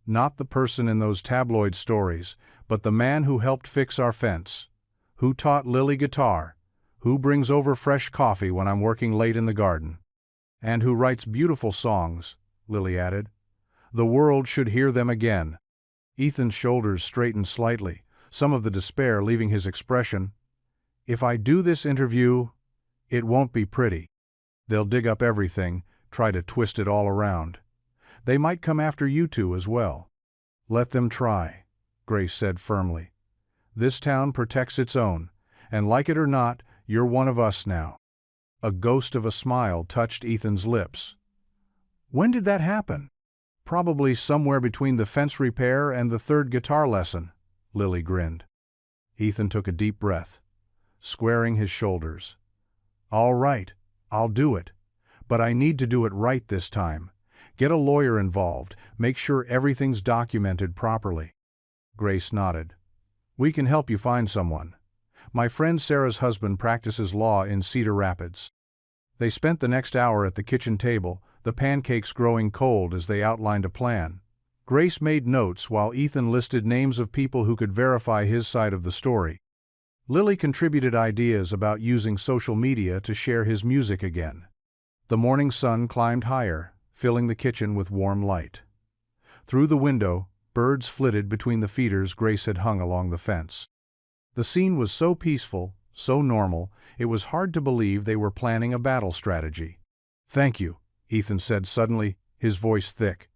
Not the person in those tabloid stories, but the man who helped fix our fence, who taught Lily guitar, who brings over fresh coffee when I'm working late in the garden, and who writes beautiful songs," Lily added. "The world should hear them again." Ethan's shoulders straightened slightly, some of the despair leaving his expression. "If I do this interview, it won't be pretty. They'll dig up everything, try to twist it all around. They might come after you two as well." "Let them try," Grace said firmly. "This town protects its own, and like it or not, you're one of us now." A ghost of a smile touched Ethan's lips. "When did that happen?" "Probably somewhere between the fence repair and the third guitar lesson," Lily grinned. Ethan took a deep breath, squaring his shoulders. "All right, I'll do it. But I need to do it right this time. Get a lawyer involved, make sure everything's documented properly." Grace nodded. "We can help you find someone. My friend Sarah's husband practices law in Cedar Rapids." They spent the next hour at the kitchen table, the pancakes growing cold as they outlined a plan. Grace made notes while Ethan listed names of people who could verify his side of the story. Lily contributed ideas about using social media to share his music again. The morning sun climbed higher, filling the kitchen with warm light. Through the window, birds flitted between the feeders Grace had hung along the fence. The scene was so peaceful, so normal, it was hard to believe they were planning a battle strategy. "Thank you," Ethan said suddenly, his voice thick.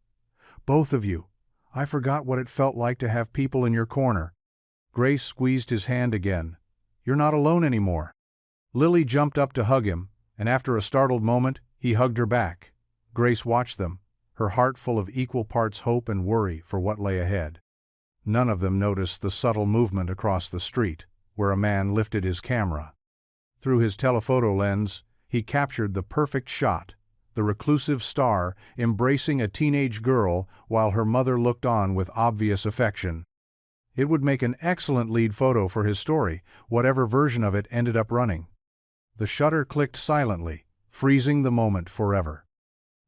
"Both of you. I forgot what it felt like to have people in your corner." Grace squeezed his hand again. "You're not alone anymore." Lily jumped up to hug him, and after a startled moment, he hugged her back. Grace watched them, her heart full of equal parts hope and worry for what lay ahead. None of them noticed the subtle movement across the street, where a man lifted his camera. Through his telephoto lens, he captured the perfect shot, the reclusive star embracing a teenage girl while her mother looked on with obvious affection. It would make an excellent lead photo for his story, whatever version of it ended up running. The shutter clicked silently, freezing the moment forever.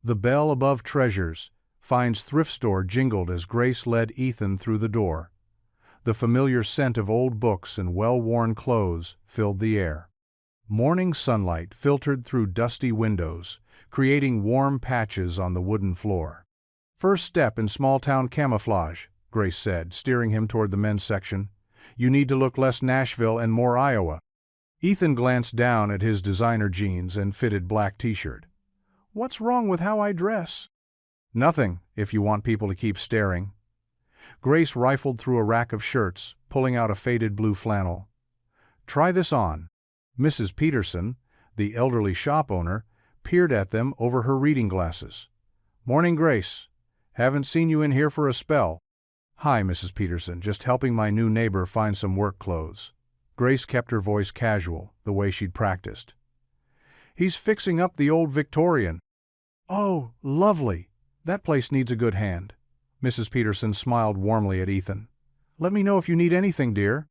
The bell above Treasures, Fine's thrift store jingled as Grace led Ethan through the door. The familiar scent of old books and well-worn clothes filled the air. Morning sunlight filtered through dusty windows, creating warm patches on the wooden floor. "First step in small-town camouflage," Grace said, steering him toward the men's section. "You need to look less Nashville and more Iowa." Ethan glanced down at his designer jeans and fitted black t-shirt. "What's wrong with how I dress?" "Nothing, if you want people to keep staring." Grace rifled through a rack of shirts, pulling out a faded blue flannel. "Try this on." Mrs. Peterson, the elderly shop owner, peered at them over her reading glasses. "Morning, Grace. Haven't seen you in here for a spell." "Hi, Mrs. Peterson, just helping my new neighbor find some work clothes." Grace kept her voice casual, the way she'd practiced. "He's fixing up the old Victorian." "Oh, lovely. That place needs a good hand." Mrs. Peterson smiled warmly at Ethan. "Let me know if you need anything, dear."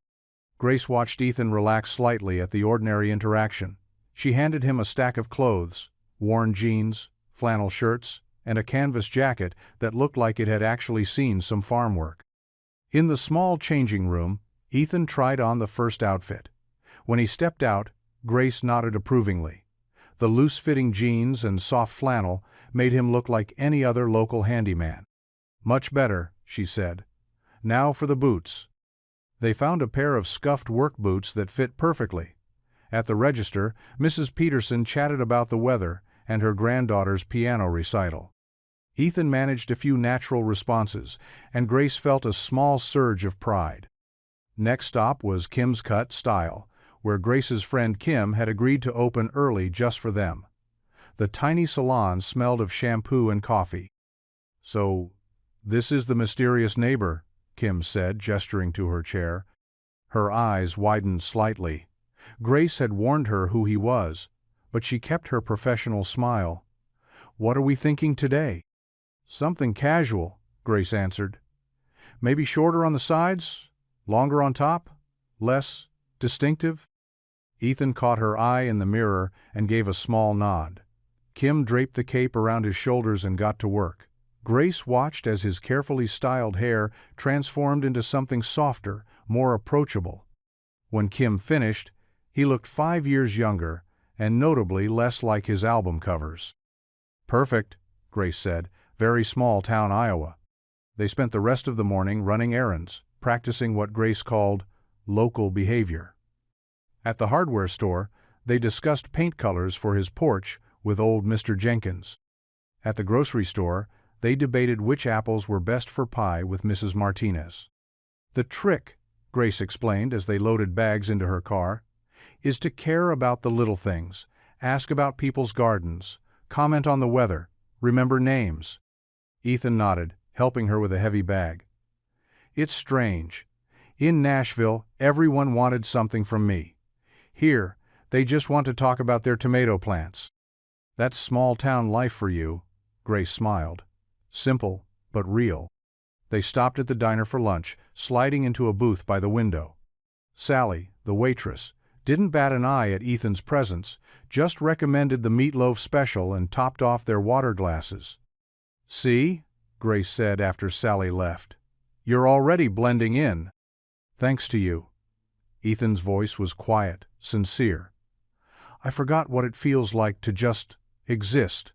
Grace watched Ethan relax slightly at the ordinary interaction. She handed him a stack of clothes, worn jeans, flannel shirts, and a canvas jacket that looked like it had actually seen some farm work. In the small changing room, Ethan tried on the first outfit. When he stepped out, Grace nodded approvingly. The loose-fitting jeans and soft flannel made him look like any other local handyman. "Much better," she said. "Now for the boots." They found a pair of scuffed work boots that fit perfectly. At the register, Mrs. Peterson chatted about the weather and her granddaughter's piano recital. Ethan managed a few natural responses, and Grace felt a small surge of pride. Next stop was Kim's Cut Style, where Grace's friend Kim had agreed to open early just for them. The tiny salon smelled of shampoo and coffee. "So, this is the mysterious neighbor," Kim said, gesturing to her chair. Her eyes widened slightly. Grace had warned her who he was, but she kept her professional smile. "What are we thinking today?" "Something casual," Grace answered. "Maybe shorter on the sides, longer on top, less distinctive?" Ethan caught her eye in the mirror and gave a small nod. Kim draped the cape around his shoulders and got to work. Grace watched as his carefully styled hair transformed into something softer, more approachable. When Kim finished, he looked 5 years younger, and notably less like his album covers. "Perfect," Grace said. "Very small town, Iowa." They spent the rest of the morning running errands, practicing what Grace called local behavior. At the hardware store, they discussed paint colors for his porch with old Mr. Jenkins. At the grocery store, they debated which apples were best for pie with Mrs. Martinez. "The trick," Grace explained as they loaded bags into her car, "is to care about the little things, ask about people's gardens, comment on the weather, remember names." Ethan nodded, helping her with a heavy bag. "It's strange. In Nashville, everyone wanted something from me. Here, they just want to talk about their tomato plants." "That's small-town life for you," Grace smiled. "Simple, but real." They stopped at the diner for lunch, sliding into a booth by the window. Sally, the waitress, didn't bat an eye at Ethan's presence, just recommended the meatloaf special and topped off their water glasses. "See?" Grace said after Sally left. "You're already blending in." "Thanks to you." Ethan's voice was quiet, sincere. "I forgot what it feels like to just exist,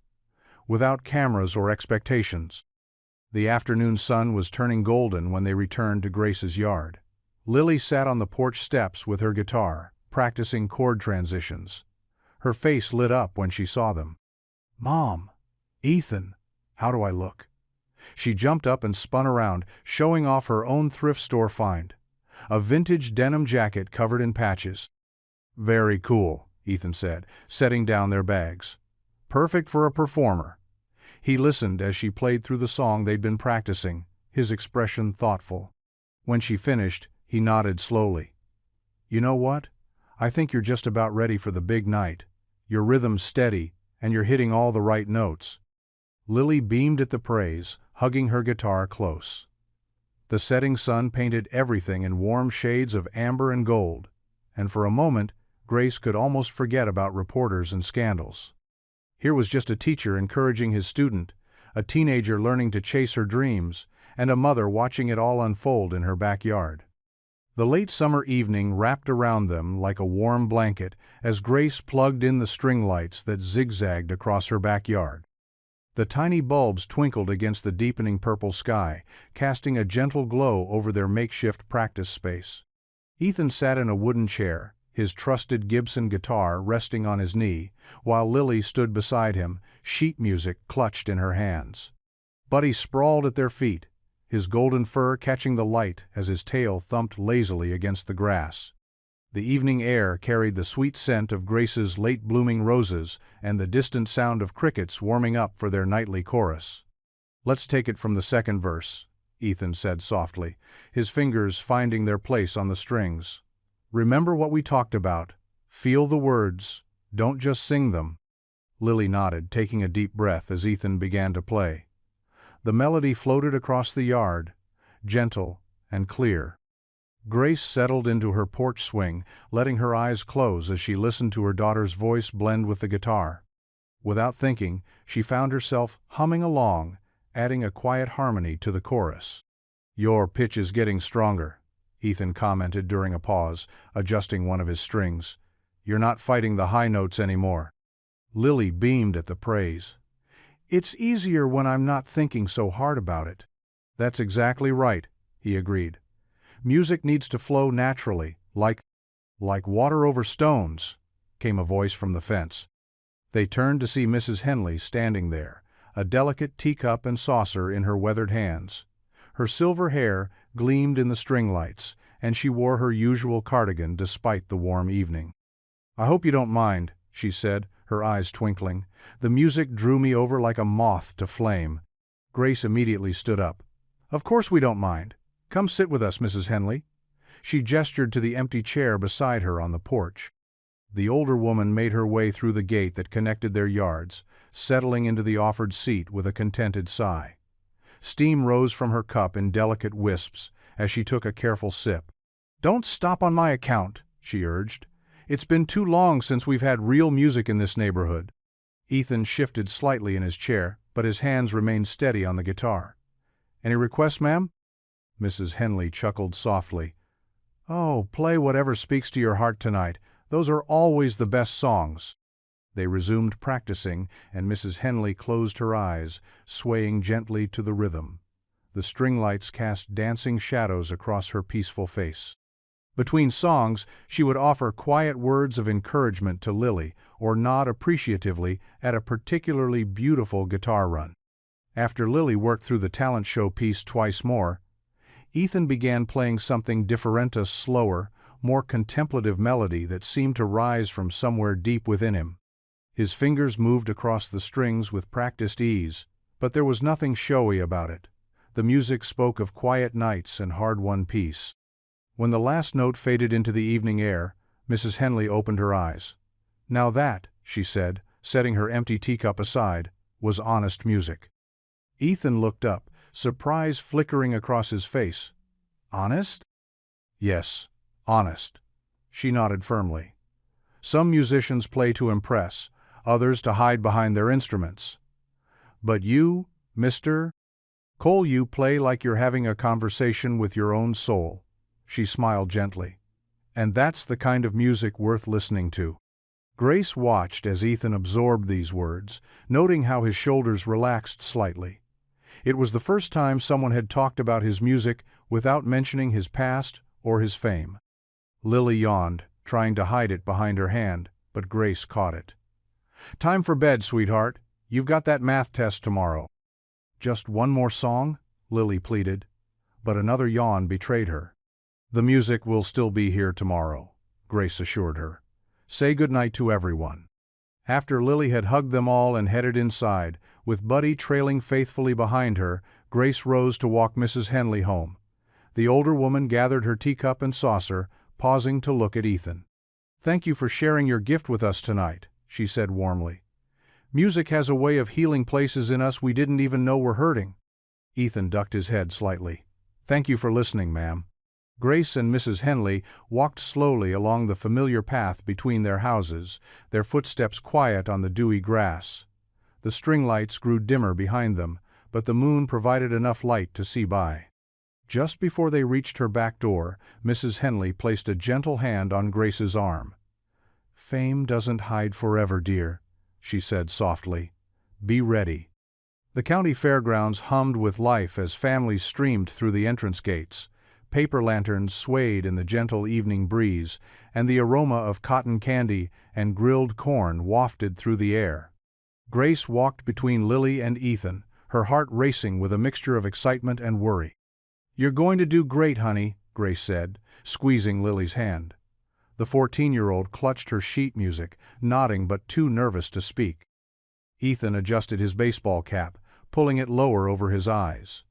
without cameras or expectations." The afternoon sun was turning golden when they returned to Grace's yard. Lily sat on the porch steps with her guitar, practicing chord transitions. Her face lit up when she saw them. "Mom! Ethan! How do I look?" She jumped up and spun around, showing off her own thrift store find. A vintage denim jacket covered in patches. "Very cool," Ethan said, setting down their bags. "Perfect for a performer." He listened as she played through the song they'd been practicing, his expression thoughtful. When she finished, he nodded slowly. "You know what? I think you're just about ready for the big night. Your rhythm's steady, and you're hitting all the right notes." Lily beamed at the praise, hugging her guitar close. The setting sun painted everything in warm shades of amber and gold, and for a moment, Grace could almost forget about reporters and scandals. Here was just a teacher encouraging his student, a teenager learning to chase her dreams, and a mother watching it all unfold in her backyard. The late summer evening wrapped around them like a warm blanket as Grace plugged in the string lights that zigzagged across her backyard. The tiny bulbs twinkled against the deepening purple sky, casting a gentle glow over their makeshift practice space. Ethan sat in a wooden chair, his trusted Gibson guitar resting on his knee, while Lily stood beside him, sheet music clutched in her hands. Buddy sprawled at their feet, his golden fur catching the light as his tail thumped lazily against the grass. The evening air carried the sweet scent of Grace's late-blooming roses and the distant sound of crickets warming up for their nightly chorus. "Let's take it from the second verse," Ethan said softly, his fingers finding their place on the strings. "Remember what we talked about. Feel the words. Don't just sing them." Lily nodded, taking a deep breath as Ethan began to play. The melody floated across the yard, gentle and clear. Grace settled into her porch swing, letting her eyes close as she listened to her daughter's voice blend with the guitar. Without thinking, she found herself humming along, adding a quiet harmony to the chorus. "Your pitch is getting stronger," Ethan commented during a pause, adjusting one of his strings. "You're not fighting the high notes anymore." Lily beamed at the praise. "It's easier when I'm not thinking so hard about it." "That's exactly right," he agreed. "Music needs to flow naturally, like water over stones," came a voice from the fence. They turned to see Mrs. Henley standing there, a delicate teacup and saucer in her weathered hands. Her silver hair gleamed in the string lights, and she wore her usual cardigan despite the warm evening. "I hope you don't mind," she said, her eyes twinkling. "The music drew me over like a moth to flame." Grace immediately stood up. "Of course we don't mind. Come sit with us, Mrs. Henley." She gestured to the empty chair beside her on the porch. The older woman made her way through the gate that connected their yards, settling into the offered seat with a contented sigh. Steam rose from her cup in delicate wisps as she took a careful sip. "Don't stop on my account," she urged. "It's been too long since we've had real music in this neighborhood." Ethan shifted slightly in his chair, but his hands remained steady on the guitar. "Any requests, ma'am?" Mrs. Henley chuckled softly. "Oh, play whatever speaks to your heart tonight. Those are always the best songs." They resumed practicing, and Mrs. Henley closed her eyes, swaying gently to the rhythm. The string lights cast dancing shadows across her peaceful face. Between songs, she would offer quiet words of encouragement to Lily or nod appreciatively at a particularly beautiful guitar run. After Lily worked through the talent show piece twice more, Ethan began playing something different, a slower, more contemplative melody that seemed to rise from somewhere deep within him. His fingers moved across the strings with practiced ease, but there was nothing showy about it. The music spoke of quiet nights and hard-won peace. When the last note faded into the evening air, Mrs. Henley opened her eyes. "Now that," she said, setting her empty teacup aside, "was honest music." Ethan looked up, surprise flickering across his face. "Honest?" "Yes, honest." She nodded firmly. "Some musicians play to impress, others to hide behind their instruments. But you, Mr. Cole, you play like you're having a conversation with your own soul." She smiled gently. "And that's the kind of music worth listening to." Grace watched as Ethan absorbed these words, noting how his shoulders relaxed slightly. It was the first time someone had talked about his music without mentioning his past or his fame. Lily yawned, trying to hide it behind her hand, but Grace caught it. "Time for bed, sweetheart. You've got that math test tomorrow." "Just one more song?" Lily pleaded, but another yawn betrayed her. "The music will still be here tomorrow," Grace assured her. "Say goodnight to everyone." After Lily had hugged them all and headed inside, with Buddy trailing faithfully behind her, Grace rose to walk Mrs. Henley home. The older woman gathered her teacup and saucer, pausing to look at Ethan. "Thank you for sharing your gift with us tonight," she said warmly. "Music has a way of healing places in us we didn't even know were hurting." Ethan ducked his head slightly. "Thank you for listening, ma'am." Grace and Mrs. Henley walked slowly along the familiar path between their houses, their footsteps quiet on the dewy grass. The string lights grew dimmer behind them, but the moon provided enough light to see by. Just before they reached her back door, Mrs. Henley placed a gentle hand on Grace's arm. "Fame doesn't hide forever, dear," she said softly. "Be ready." The county fairgrounds hummed with life as families streamed through the entrance gates. Paper lanterns swayed in the gentle evening breeze, and the aroma of cotton candy and grilled corn wafted through the air. Grace walked between Lily and Ethan, her heart racing with a mixture of excitement and worry. "You're going to do great, honey," Grace said, squeezing Lily's hand. The 14-year-old clutched her sheet music, nodding but too nervous to speak. Ethan adjusted his baseball cap, pulling it lower over his eyes.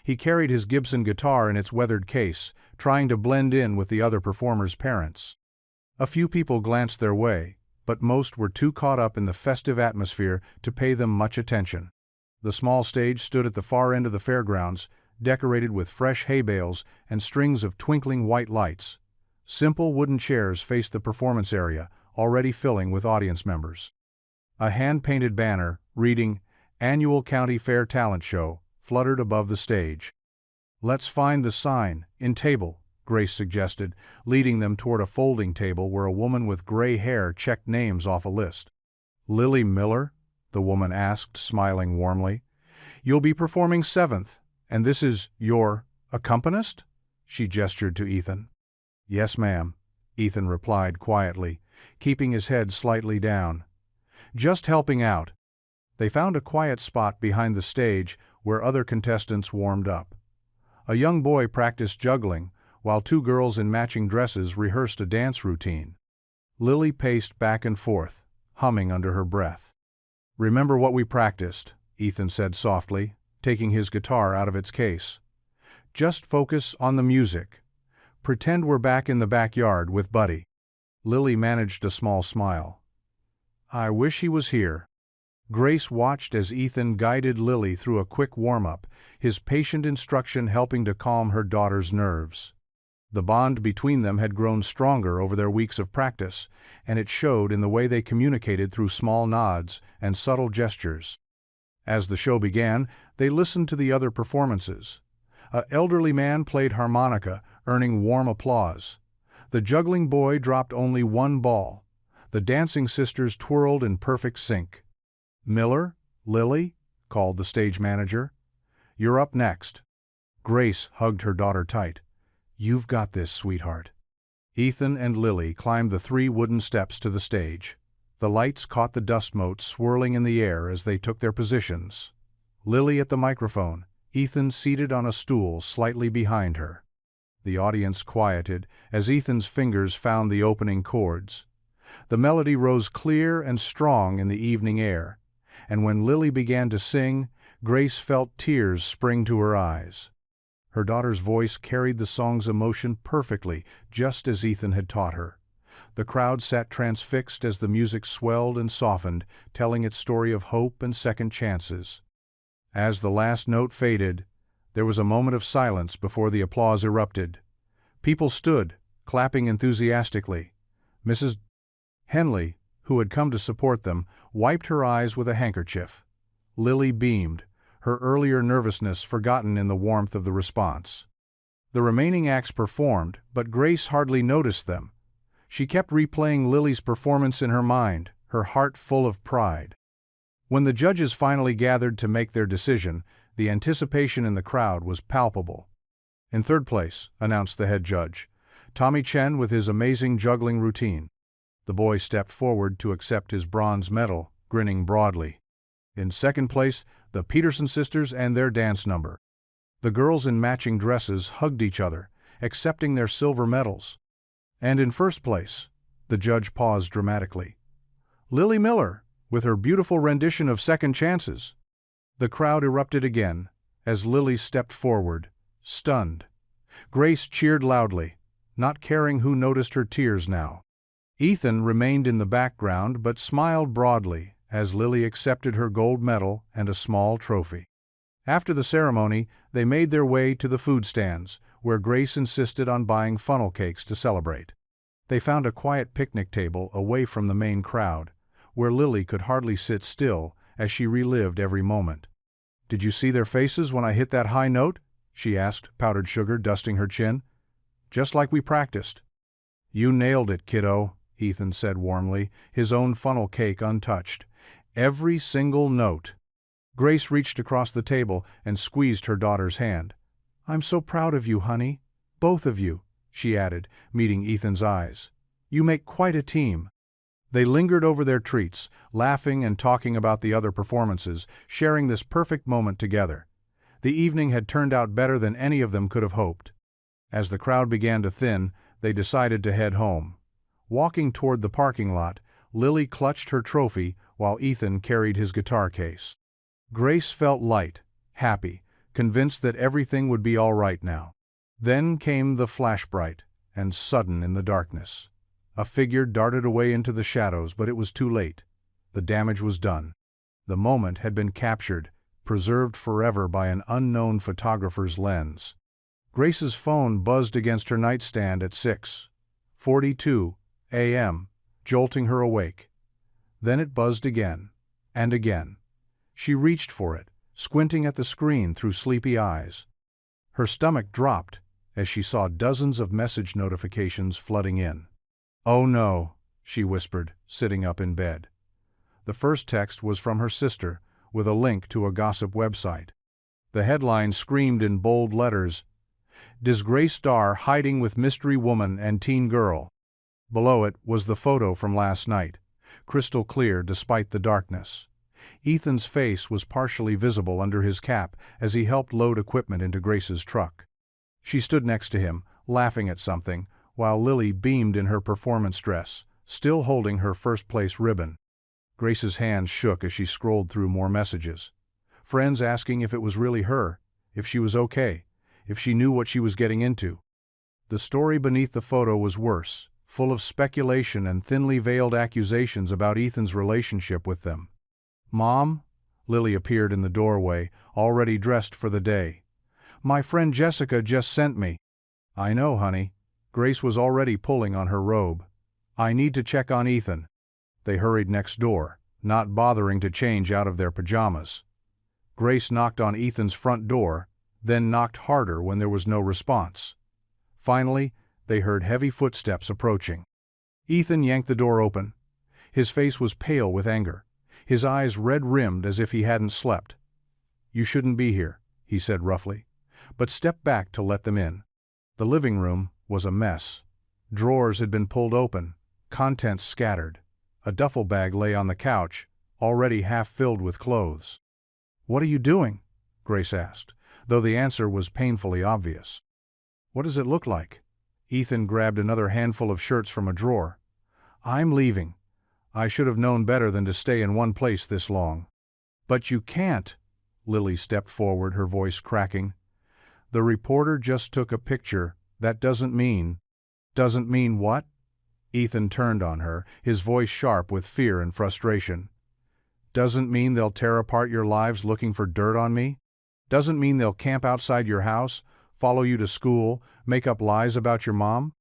He carried his Gibson guitar in its weathered case, trying to blend in with the other performers' parents. A few people glanced their way, but most were too caught up in the festive atmosphere to pay them much attention. The small stage stood at the far end of the fairgrounds, decorated with fresh hay bales and strings of twinkling white lights. Simple wooden chairs faced the performance area, already filling with audience members. A hand-painted banner, reading, "Annual County Fair Talent Show," fluttered above the stage. "Let's find the sign, in table," Grace suggested, leading them toward a folding table where a woman with gray hair checked names off a list. "Lily Miller?" the woman asked, smiling warmly. "You'll be performing 7th, and this is your accompanist?" She gestured to Ethan. "Yes, ma'am," Ethan replied quietly, keeping his head slightly down. "Just helping out." They found a quiet spot behind the stage where other contestants warmed up. A young boy practiced juggling, while 2 girls in matching dresses rehearsed a dance routine. Lily paced back and forth, humming under her breath. "Remember what we practiced," Ethan said softly, taking his guitar out of its case. "Just focus on the music. Pretend we're back in the backyard with Buddy." Lily managed a small smile. "I wish he was here." Grace watched as Ethan guided Lily through a quick warm-up, his patient instruction helping to calm her daughter's nerves. The bond between them had grown stronger over their weeks of practice, and it showed in the way they communicated through small nods and subtle gestures. As the show began, they listened to the other performances. An elderly man played harmonica, earning warm applause. The juggling boy dropped only one ball. The dancing sisters twirled in perfect sync. "Miller, Lily," called the stage manager. "You're up next." Grace hugged her daughter tight. "You've got this, sweetheart." Ethan and Lily climbed the 3 wooden steps to the stage. The lights caught the dust motes swirling in the air as they took their positions. Lily at the microphone, Ethan seated on a stool slightly behind her. The audience quieted as Ethan's fingers found the opening chords. The melody rose clear and strong in the evening air, and when Lily began to sing, Grace felt tears spring to her eyes. Her daughter's voice carried the song's emotion perfectly, just as Ethan had taught her. The crowd sat transfixed as the music swelled and softened, telling its story of hope and second chances. As the last note faded, there was a moment of silence before the applause erupted. People stood, clapping enthusiastically. Mrs. Henley, who had come to support them, wiped her eyes with a handkerchief. Lily beamed, her earlier nervousness forgotten in the warmth of the response. The remaining acts performed, but Grace hardly noticed them. She kept replaying Lily's performance in her mind, her heart full of pride. When the judges finally gathered to make their decision, the anticipation in the crowd was palpable. "In third place," announced the head judge, "Tommy Chen with his amazing juggling routine." The boy stepped forward to accept his bronze medal, grinning broadly. In second place, the Peterson sisters and their dance number. The girls in matching dresses hugged each other, accepting their silver medals. And in first place, the judge paused dramatically, Lily Miller, with her beautiful rendition of Second Chances. The crowd erupted again, as Lily stepped forward, stunned. Grace cheered loudly, not caring who noticed her tears now. Ethan remained in the background but smiled broadly as Lily accepted her gold medal and a small trophy. After the ceremony, they made their way to the food stands, where Grace insisted on buying funnel cakes to celebrate. They found a quiet picnic table away from the main crowd, where Lily could hardly sit still as she relived every moment. "Did you see their faces when I hit that high note?" she asked, powdered sugar dusting her chin. "Just like we practiced." "You nailed it, kiddo," Ethan said warmly, his own funnel cake untouched. "Every single note." Grace reached across the table and squeezed her daughter's hand. "I'm so proud of you, honey. Both of you," she added, meeting Ethan's eyes. "You make quite a team." They lingered over their treats, laughing and talking about the other performances, sharing this perfect moment together. The evening had turned out better than any of them could have hoped. As the crowd began to thin, they decided to head home. Walking toward the parking lot, Lily clutched her trophy while Ethan carried his guitar case. Grace felt light, happy, convinced that everything would be all right now. Then came the flash bright and sudden in the darkness. A figure darted away into the shadows, but it was too late. The damage was done. The moment had been captured, preserved forever by an unknown photographer's lens. Grace's phone buzzed against her nightstand at 6:42 a.m., jolting her awake. Then it buzzed again, and again. She reached for it, squinting at the screen through sleepy eyes. Her stomach dropped as she saw dozens of message notifications flooding in. "Oh no," she whispered, sitting up in bed. The first text was from her sister, with a link to a gossip website. The headline screamed in bold letters, "Disgraced star hiding with mystery woman and teen girl." Below it was the photo from last night, crystal clear despite the darkness. Ethan's face was partially visible under his cap as he helped load equipment into Grace's truck. She stood next to him, laughing at something, while Lily beamed in her performance dress, still holding her first-place ribbon. Grace's hands shook as she scrolled through more messages. Friends asking if it was really her, if she was okay, if she knew what she was getting into. The story beneath the photo was worse, full of speculation and thinly veiled accusations about Ethan's relationship with them. "Mom?" Lily appeared in the doorway, already dressed for the day. "My friend Jessica just sent me." "I know, honey." Grace was already pulling on her robe. "I need to check on Ethan." They hurried next door, not bothering to change out of their pajamas. Grace knocked on Ethan's front door, then knocked harder when there was no response. Finally, they heard heavy footsteps approaching. Ethan yanked the door open. His face was pale with anger, his eyes red-rimmed as if he hadn't slept. "You shouldn't be here," he said roughly, but stepped back to let them in. The living room was a mess. Drawers had been pulled open, contents scattered. A duffel bag lay on the couch, already half filled with clothes. "What are you doing?" Grace asked, though the answer was painfully obvious. "What does it look like?" Ethan grabbed another handful of shirts from a drawer. "I'm leaving. I should have known better than to stay in one place this long." "But you can't." Lily stepped forward, her voice cracking. "The reporter just took a picture. That doesn't mean..." "Doesn't mean what?" Ethan turned on her, his voice sharp with fear and frustration. "Doesn't mean they'll tear apart your lives looking for dirt on me? Doesn't mean they'll camp outside your house, follow you to school, make up lies about your mom?"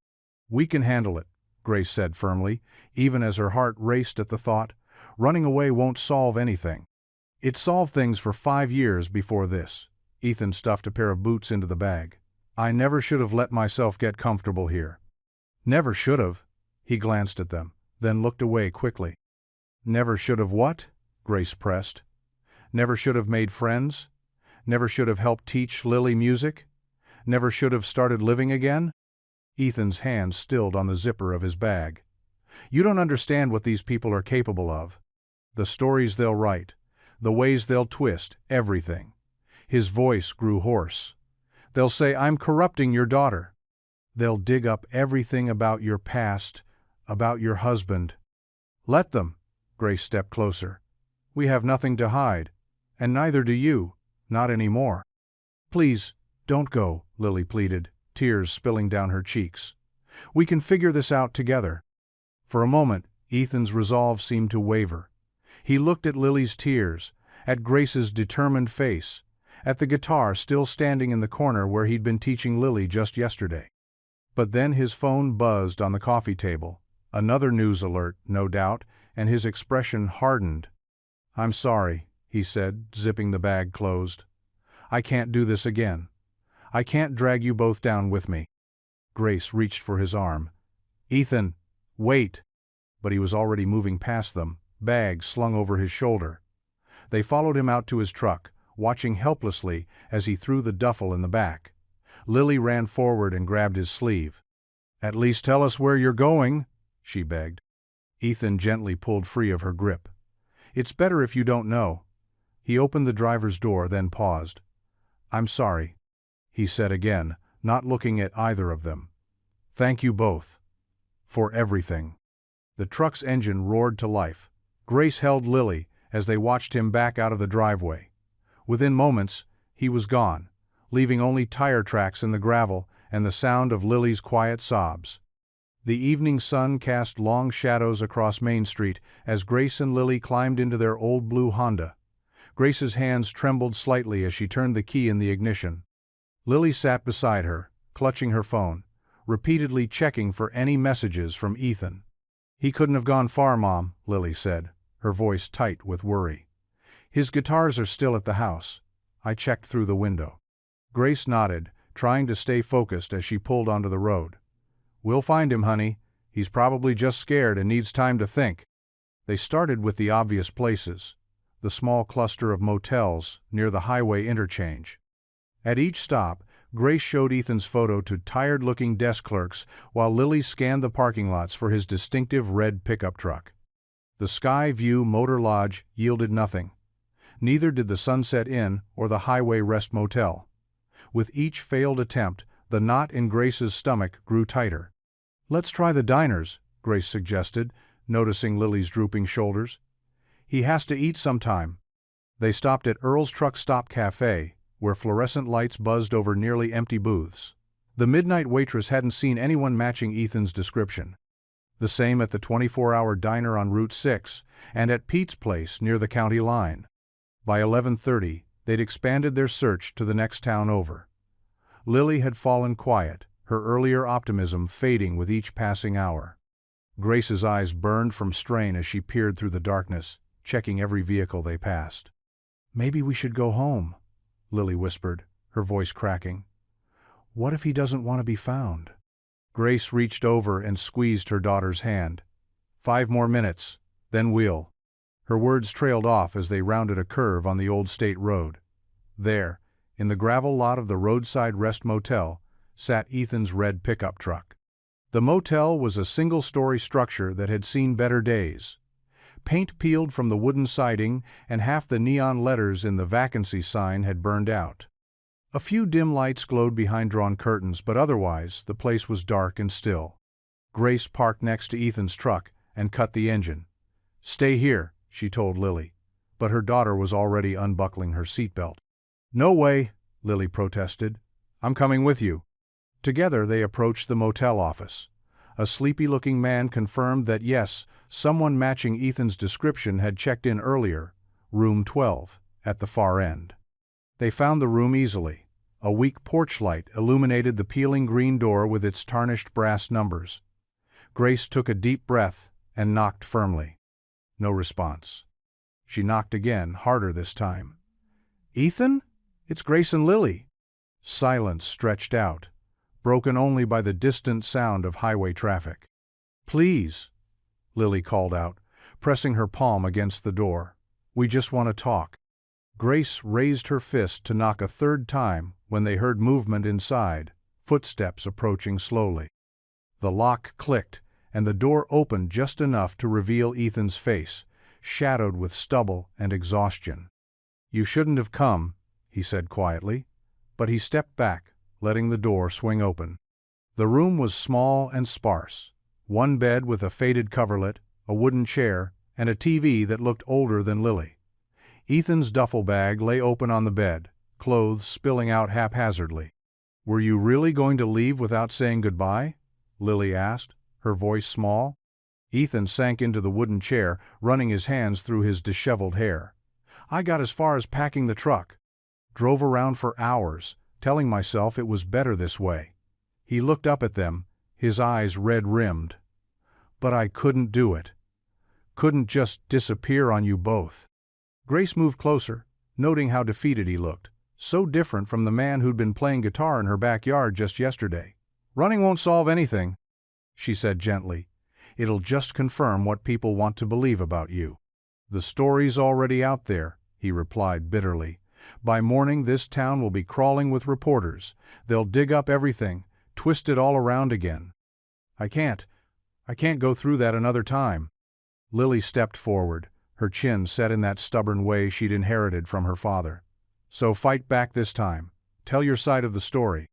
"We can handle it," Grace said firmly, even as her heart raced at the thought. "Running away won't solve anything." "It solved things for 5 years before this." Ethan stuffed a pair of boots into the bag. "I never should have let myself get comfortable here." "Never should have." He glanced at them, then looked away quickly. "Never should have what?" Grace pressed. "Never should have made friends? Never should have helped teach Lily music? Never should have started living again?" Ethan's hand stilled on the zipper of his bag. "You don't understand what these people are capable of. The stories they'll write, the ways they'll twist, everything." His voice grew hoarse. "They'll say I'm corrupting your daughter. They'll dig up everything about your past, about your husband." "Let them." Grace stepped closer. "We have nothing to hide, and neither do you, not anymore." "Please, don't go," Lily pleaded, tears spilling down her cheeks. "We can figure this out together." For a moment, Ethan's resolve seemed to waver. He looked at Lily's tears, at Grace's determined face, at the guitar still standing in the corner where he'd been teaching Lily just yesterday. But then his phone buzzed on the coffee table, another news alert, no doubt, and his expression hardened. "I'm sorry," he said, zipping the bag closed. "I can't do this again. I can't drag you both down with me." Grace reached for his arm. "Ethan, wait!" But he was already moving past them, bag slung over his shoulder. They followed him out to his truck, watching helplessly as he threw the duffel in the back. Lily ran forward and grabbed his sleeve. "At least tell us where you're going," she begged. Ethan gently pulled free of her grip. "It's better if you don't know." He opened the driver's door, then paused. "I'm sorry," he said again, not looking at either of them. "Thank you both. For everything." The truck's engine roared to life. Grace held Lily as they watched him back out of the driveway. Within moments, he was gone, leaving only tire tracks in the gravel and the sound of Lily's quiet sobs. The evening sun cast long shadows across Main Street as Grace and Lily climbed into their old blue Honda. Grace's hands trembled slightly as she turned the key in the ignition. Lily sat beside her, clutching her phone, repeatedly checking for any messages from Ethan. "He couldn't have gone far, Mom," Lily said, her voice tight with worry. "His guitars are still at the house. I checked through the window." Grace nodded, trying to stay focused as she pulled onto the road. "We'll find him, honey. He's probably just scared and needs time to think." They started with the obvious places, the small cluster of motels near the highway interchange. At each stop, Grace showed Ethan's photo to tired-looking desk clerks while Lily scanned the parking lots for his distinctive red pickup truck. The Sky View Motor Lodge yielded nothing. Neither did the Sunset Inn or the Highway Rest Motel. With each failed attempt, the knot in Grace's stomach grew tighter. "Let's try the diners," Grace suggested, noticing Lily's drooping shoulders. "He has to eat sometime." They stopped at Earl's Truck Stop Cafe, where fluorescent lights buzzed over nearly empty booths. The midnight waitress hadn't seen anyone matching Ethan's description. The same at the 24-hour diner on Route 6 and at Pete's Place near the county line. By 11:30, they'd expanded their search to the next town over. Lily had fallen quiet, her earlier optimism fading with each passing hour. Grace's eyes burned from strain as she peered through the darkness, checking every vehicle they passed. Maybe we should go home, Lily whispered, her voice cracking. What if he doesn't want to be found? Grace reached over and squeezed her daughter's hand. 5 more minutes, then we'll. Her words trailed off as they rounded a curve on the old state road. There, in the gravel lot of the roadside rest motel, sat Ethan's red pickup truck. The motel was a single-story structure that had seen better days. Paint peeled from the wooden siding, and half the neon letters in the vacancy sign had burned out. A few dim lights glowed behind drawn curtains, but otherwise the place was dark and still. Grace parked next to Ethan's truck and cut the engine. "Stay here," she told Lily, but her daughter was already unbuckling her seatbelt. "No way," Lily protested. "I'm coming with you." Together they approached the motel office. A sleepy-looking man confirmed that yes, someone matching Ethan's description had checked in earlier, room 12, at the far end. They found the room easily. A weak porch light illuminated the peeling green door with its tarnished brass numbers. Grace took a deep breath and knocked firmly. No response. She knocked again, harder this time. "Ethan? It's Grace and Lily." Silence stretched out, broken only by the distant sound of highway traffic. "Please," Lily called out, pressing her palm against the door. "We just want to talk." Grace raised her fist to knock a third time when they heard movement inside, footsteps approaching slowly. The lock clicked, and the door opened just enough to reveal Ethan's face, shadowed with stubble and exhaustion. "You shouldn't have come," he said quietly, but he stepped back, letting the door swing open. The room was small and sparse. One bed with a faded coverlet, a wooden chair, and a TV that looked older than Lily. Ethan's duffel bag lay open on the bed, clothes spilling out haphazardly. "Were you really going to leave without saying goodbye?" Lily asked, her voice small. Ethan sank into the wooden chair, running his hands through his disheveled hair. "I got as far as packing the truck. Drove around for hours, telling myself it was better this way." He looked up at them, his eyes red-rimmed. "But I couldn't do it. Couldn't just disappear on you both." Grace moved closer, noting how defeated he looked, so different from the man who'd been playing guitar in her backyard just yesterday. "Running won't solve anything," she said gently. "It'll just confirm what people want to believe about you." "The story's already out there," he replied bitterly. "By morning this town will be crawling with reporters. They'll dig up everything, twist it all around again. I can't go through that another time." Lily stepped forward, her chin set in that stubborn way she'd inherited from her father. "So fight back this time. Tell your side of the story."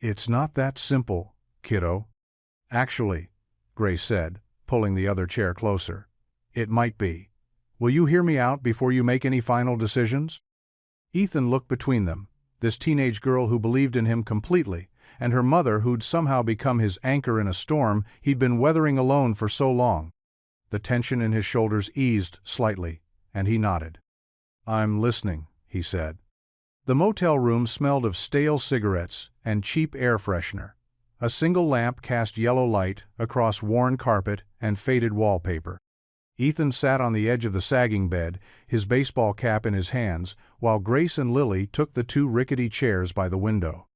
"It's not that simple, kiddo." "Actually," Grace said, pulling the other chair closer, "it might be. Will you hear me out before you make any final decisions?" Ethan looked between them, this teenage girl who believed in him completely, and her mother who'd somehow become his anchor in a storm he'd been weathering alone for so long. The tension in his shoulders eased slightly, and he nodded. "I'm listening," he said. The motel room smelled of stale cigarettes and cheap air freshener. A single lamp cast yellow light across worn carpet and faded wallpaper. Ethan sat on the edge of the sagging bed, his baseball cap in his hands, while Grace and Lily took the 2 rickety chairs by the window.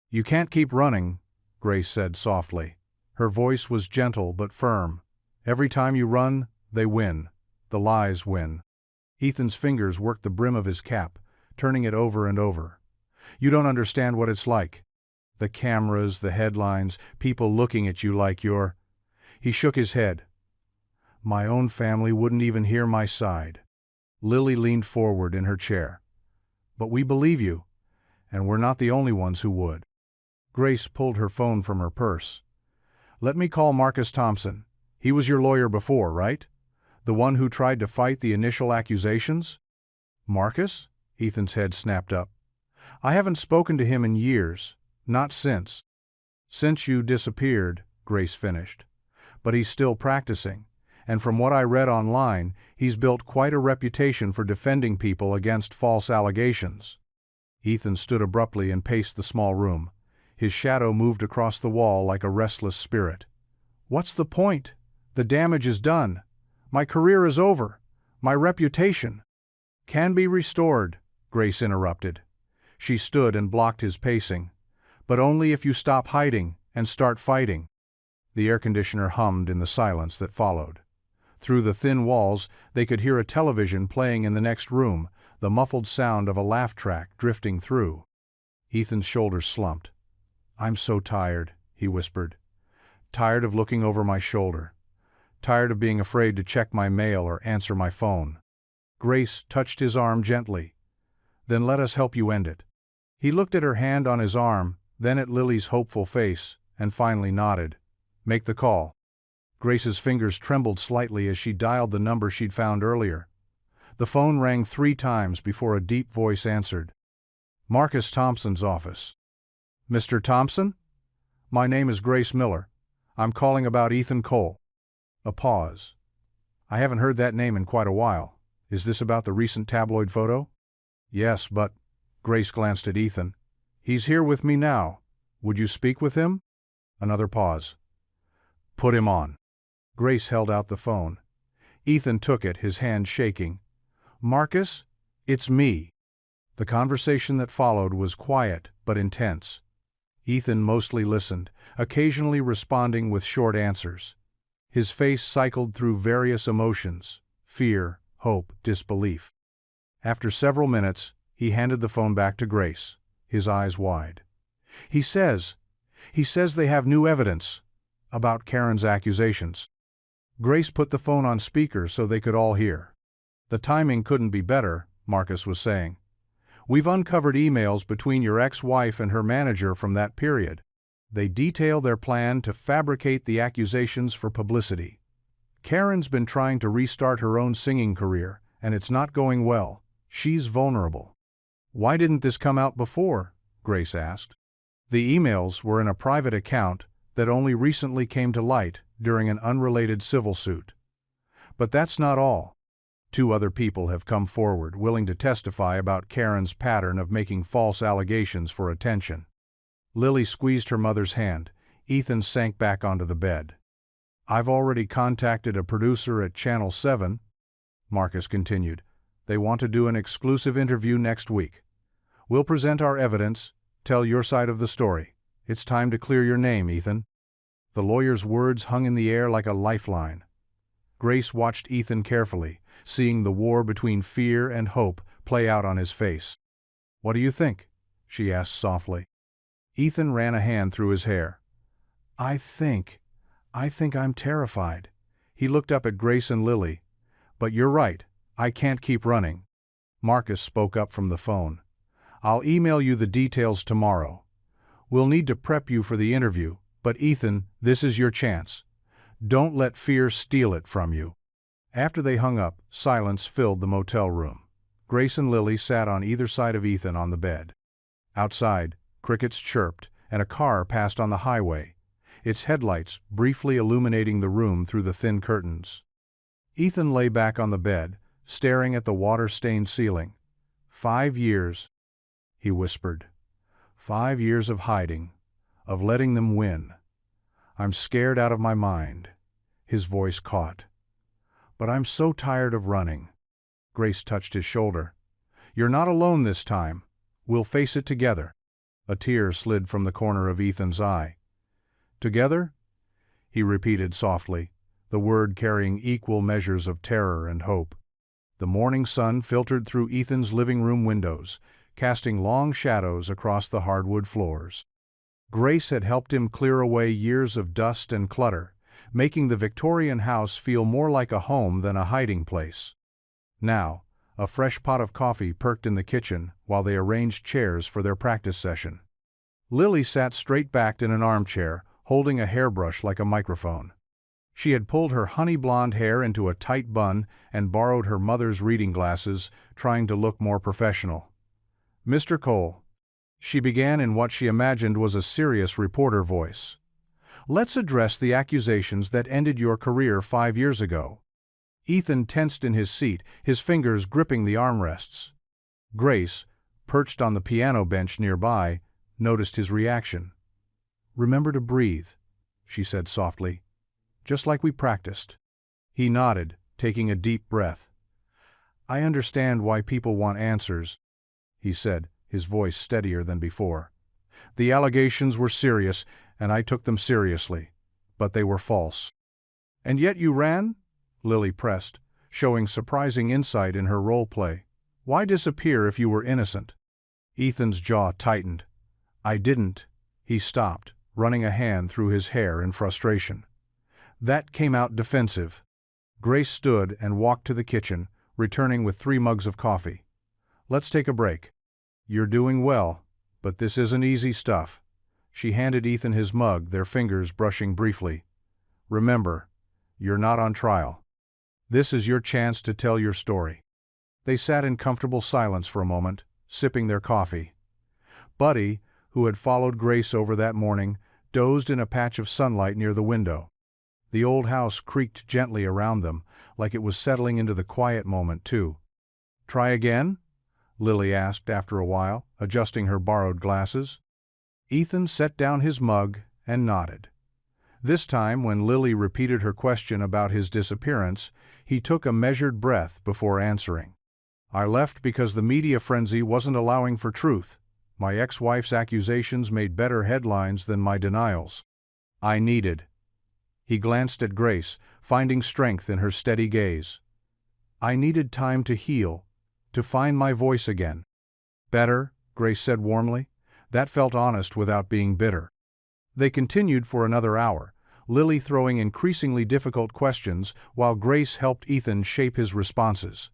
"You can't keep running," Grace said softly. Her voice was gentle but firm. "Every time you run, they win. The lies win." Ethan's fingers worked the brim of his cap, turning it over and over. "You don't understand what it's like. The cameras, the headlines, people looking at you like you're—" He shook his head. "My own family wouldn't even hear my side." Lily leaned forward in her chair. "But we believe you, and we're not the only ones who would." Grace pulled her phone from her purse. "Let me call Marcus Thompson. He was your lawyer before, right? The one who tried to fight the initial accusations?" "Marcus?" Ethan's head snapped up. "I haven't spoken to him in years. Not since." "Since you disappeared," Grace finished. "But he's still practicing, and from what I read online, he's built quite a reputation for defending people against false allegations." Ethan stood abruptly and paced the small room. His shadow moved across the wall like a restless spirit. "What's the point? The damage is done. My career is over. My reputation." "Can be restored," Grace interrupted. She stood and blocked his pacing. "But only if you stop hiding and start fighting." The air conditioner hummed in the silence that followed. Through the thin walls, they could hear a television playing in the next room, the muffled sound of a laugh track drifting through. Ethan's shoulders slumped. "I'm so tired," he whispered. "Tired of looking over my shoulder. Tired of being afraid to check my mail or answer my phone." Grace touched his arm gently. "Then let us help you end it." He looked at her hand on his arm, then at Lily's hopeful face, and finally nodded. "Make the call." Grace's fingers trembled slightly as she dialed the number she'd found earlier. The phone rang 3 times before a deep voice answered. Marcus Thompson's office. "Mr. Thompson? My name is Grace Miller. I'm calling about Ethan Cole." A pause. "I haven't heard that name in quite a while. Is this about the recent tabloid photo?" "Yes, but—" Grace glanced at Ethan. "He's here with me now. Would you speak with him?" Another pause. "Put him on." Grace held out the phone. Ethan took it, his hand shaking. "Marcus, it's me." The conversation that followed was quiet but intense. Ethan mostly listened, occasionally responding with short answers. His face cycled through various emotions: fear, hope, disbelief. After several minutes, he handed the phone back to Grace, his eyes wide. He says they have new evidence about Karen's accusations." Grace put the phone on speaker so they could all hear. "The timing couldn't be better," Marcus was saying. "We've uncovered emails between your ex-wife and her manager from that period. They detail their plan to fabricate the accusations for publicity. Karen's been trying to restart her own singing career, and it's not going well. She's vulnerable." "Why didn't this come out before?" Grace asked. "The emails were in a private account that only recently came to light during an unrelated civil suit. But that's not all. 2 other people have come forward willing to testify about Karen's pattern of making false allegations for attention." Lily squeezed her mother's hand. Ethan sank back onto the bed. "I've already contacted a producer at Channel 7, Marcus continued. "They want to do an exclusive interview next week. We'll present our evidence, tell your side of the story. It's time to clear your name, Ethan." The lawyer's words hung in the air like a lifeline. Grace watched Ethan carefully, seeing the war between fear and hope play out on his face. "What do you think?" she asked softly. Ethan ran a hand through his hair. I think I'm terrified." He looked up at Grace and Lily. "But you're right, I can't keep running." Marcus spoke up from the phone. "I'll email you the details tomorrow. We'll need to prep you for the interview, but Ethan, this is your chance. Don't let fear steal it from you." After they hung up, silence filled the motel room. Grace and Lily sat on either side of Ethan on the bed. Outside, crickets chirped, and a car passed on the highway, its headlights briefly illuminating the room through the thin curtains. Ethan lay back on the bed, staring at the water-stained ceiling. 5 years, he whispered. 5 years of hiding, of letting them win. I'm scared out of my mind. His voice caught. But I'm so tired of running. Grace touched his shoulder. You're not alone this time. We'll face it together. A tear slid from the corner of Ethan's eye. Together? He repeated softly, the word carrying equal measures of terror and hope. The morning sun filtered through Ethan's living room windows, casting long shadows across the hardwood floors. Grace had helped him clear away years of dust and clutter, making the Victorian house feel more like a home than a hiding place. Now, a fresh pot of coffee perked in the kitchen while they arranged chairs for their practice session. Lily sat straight-backed in an armchair, holding a hairbrush like a microphone. She had pulled her honey-blonde hair into a tight bun and borrowed her mother's reading glasses, trying to look more professional. "Mr. Cole," she began in what she imagined was a serious reporter voice. "Let's address the accusations that ended your career 5 years ago." Ethan tensed in his seat, his fingers gripping the armrests. Grace, perched on the piano bench nearby, noticed his reaction. "Remember to breathe," she said softly. "Just like we practiced." He nodded, taking a deep breath. "I understand why people want answers," he said, his voice steadier than before. "The allegations were serious, and I took them seriously. But they were false." "And yet you ran?" Lily pressed, showing surprising insight in her role play. "Why disappear if you were innocent?" Ethan's jaw tightened. "I didn't." He stopped, running a hand through his hair in frustration. That came out defensive. Grace stood and walked to the kitchen, returning with 3 mugs of coffee. "Let's take a break." "You're doing well, but this isn't easy stuff." She handed Ethan his mug, their fingers brushing briefly. "Remember, you're not on trial. This is your chance to tell your story." They sat in comfortable silence for a moment, sipping their coffee. Buddy, who had followed Grace over that morning, dozed in a patch of sunlight near the window. The old house creaked gently around them, like it was settling into the quiet moment, too. "Try again?" Lily asked after a while, adjusting her borrowed glasses. Ethan set down his mug and nodded. This time, when Lily repeated her question about his disappearance, he took a measured breath before answering. "I left because the media frenzy wasn't allowing for truth. My ex-wife's accusations made better headlines than my denials. I needed." He glanced at Grace, finding strength in her steady gaze. "I needed time to heal, to find my voice again." "Better," Grace said warmly. That felt honest without being bitter. They continued for another hour, Lily throwing increasingly difficult questions while Grace helped Ethan shape his responses.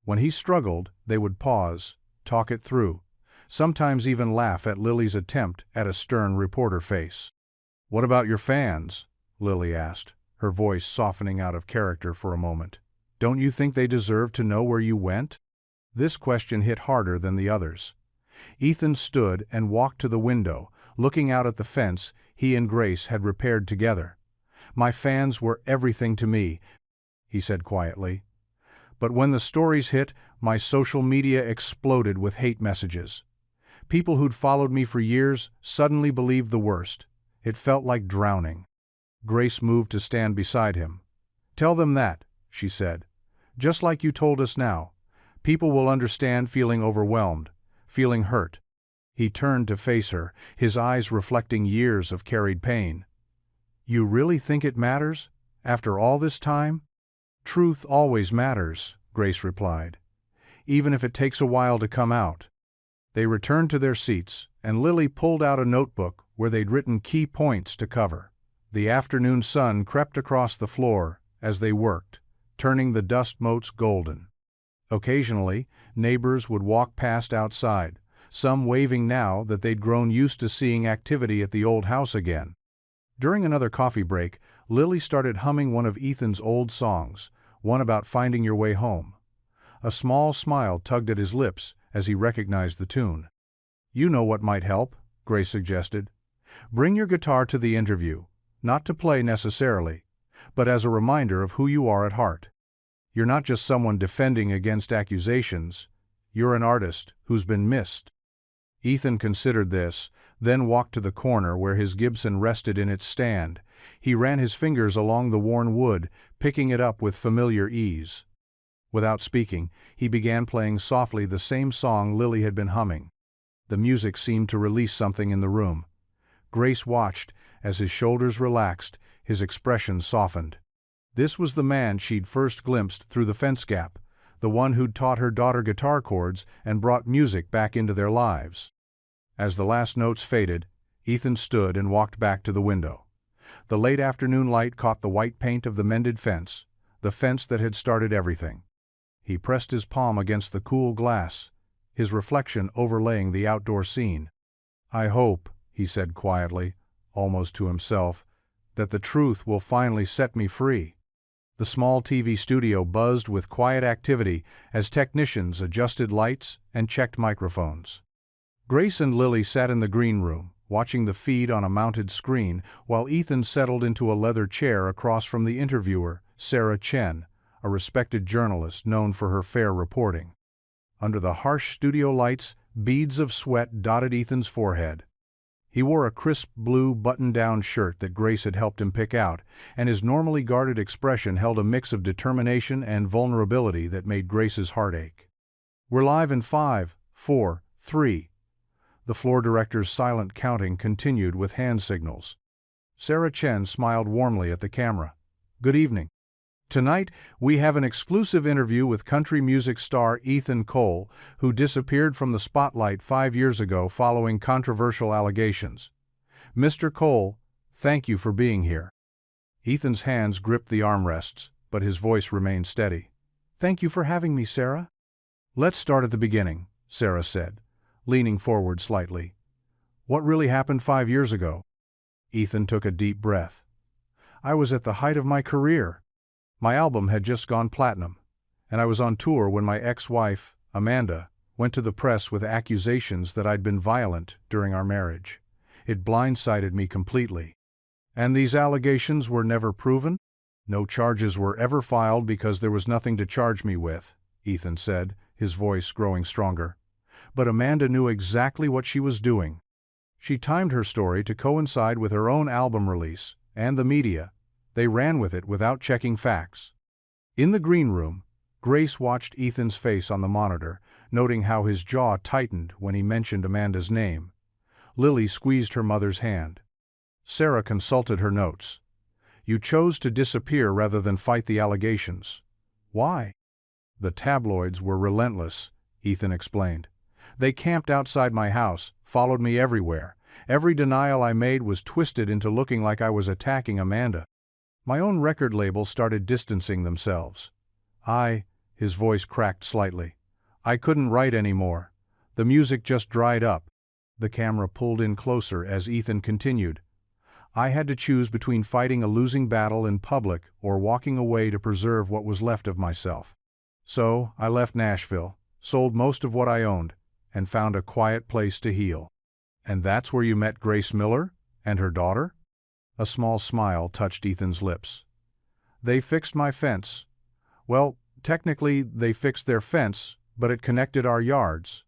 When he struggled, they would pause, talk it through, sometimes even laugh at Lily's attempt at a stern reporter face. "What about your fans?" Lily asked, her voice softening out of character for a moment. "Don't you think they deserve to know where you went?" This question hit harder than the others. Ethan stood and walked to the window, looking out at the fence he and Grace had repaired together. "My fans were everything to me," he said quietly. "But when the stories hit, my social media exploded with hate messages. People who'd followed me for years suddenly believed the worst. It felt like drowning." Grace moved to stand beside him. "Tell them that," she said. "Just like you told us now. People will understand feeling overwhelmed, feeling hurt." He turned to face her, his eyes reflecting years of carried pain. "You really think it matters? After all this time?" "Truth always matters," Grace replied, "even if it takes a while to come out." They returned to their seats, and Lily pulled out a notebook where they'd written key points to cover. The afternoon sun crept across the floor as they worked, turning the dust motes golden. Occasionally, neighbors would walk past outside, some waving now that they'd grown used to seeing activity at the old house again. During another coffee break, Lily started humming one of Ethan's old songs, one about finding your way home. A small smile tugged at his lips as he recognized the tune. "You know what might help," Grace suggested. "Bring your guitar to the interview, not to play necessarily, but as a reminder of who you are at heart. You're not just someone defending against accusations, you're an artist who's been missed." Ethan considered this, then walked to the corner where his Gibson rested in its stand. He ran his fingers along the worn wood, picking it up with familiar ease. Without speaking, he began playing softly the same song Lily had been humming. The music seemed to release something in the room. Grace watched as his shoulders relaxed, his expression softened. This was the man she'd first glimpsed through the fence gap, the one who'd taught her daughter guitar chords and brought music back into their lives. As the last notes faded, Ethan stood and walked back to the window. The late afternoon light caught the white paint of the mended fence, the fence that had started everything. He pressed his palm against the cool glass, his reflection overlaying the outdoor scene. "I hope," he said quietly, almost to himself, "that the truth will finally set me free." The small TV studio buzzed with quiet activity as technicians adjusted lights and checked microphones. Grace and Lily sat in the green room, watching the feed on a mounted screen, while Ethan settled into a leather chair across from the interviewer, Sarah Chen, a respected journalist known for her fair reporting. Under the harsh studio lights, beads of sweat dotted Ethan's forehead. He wore a crisp blue button-down shirt that Grace had helped him pick out, and his normally guarded expression held a mix of determination and vulnerability that made Grace's heart ache. "We're live in 5, 4, 3. The floor director's silent counting continued with hand signals. Sarah Chen smiled warmly at the camera. "Good evening. Tonight, we have an exclusive interview with country music star Ethan Cole, who disappeared from the spotlight 5 years ago following controversial allegations. Mr. Cole, thank you for being here." Ethan's hands gripped the armrests, but his voice remained steady. "Thank you for having me, Sarah." "Let's start at the beginning," Sarah said, leaning forward slightly. "What really happened 5 years ago?" Ethan took a deep breath. "I was at the height of my career. My album had just gone platinum, and I was on tour when my ex-wife, Amanda, went to the press with accusations that I'd been violent during our marriage. It blindsided me completely." "And these allegations were never proven?" "No charges were ever filed because there was nothing to charge me with," Ethan said, his voice growing stronger. "But Amanda knew exactly what she was doing. She timed her story to coincide with her own album release, and the media. They ran with it without checking facts." In the green room, Grace watched Ethan's face on the monitor, noting how his jaw tightened when he mentioned Amanda's name. Lily squeezed her mother's hand. Sarah consulted her notes. "You chose to disappear rather than fight the allegations. Why?" "The tabloids were relentless," Ethan explained. "They camped outside my house, followed me everywhere. Every denial I made was twisted into looking like I was attacking Amanda. My own record label started distancing themselves. His voice cracked slightly. "I couldn't write anymore. The music just dried up." The camera pulled in closer as Ethan continued. "I had to choose between fighting a losing battle in public or walking away to preserve what was left of myself. So, I left Nashville, sold most of what I owned, and found a quiet place to heal." "And that's where you met Grace Miller? And her daughter?" A small smile touched Ethan's lips. "They fixed my fence. Well, technically, they fixed their fence, but it connected our yards.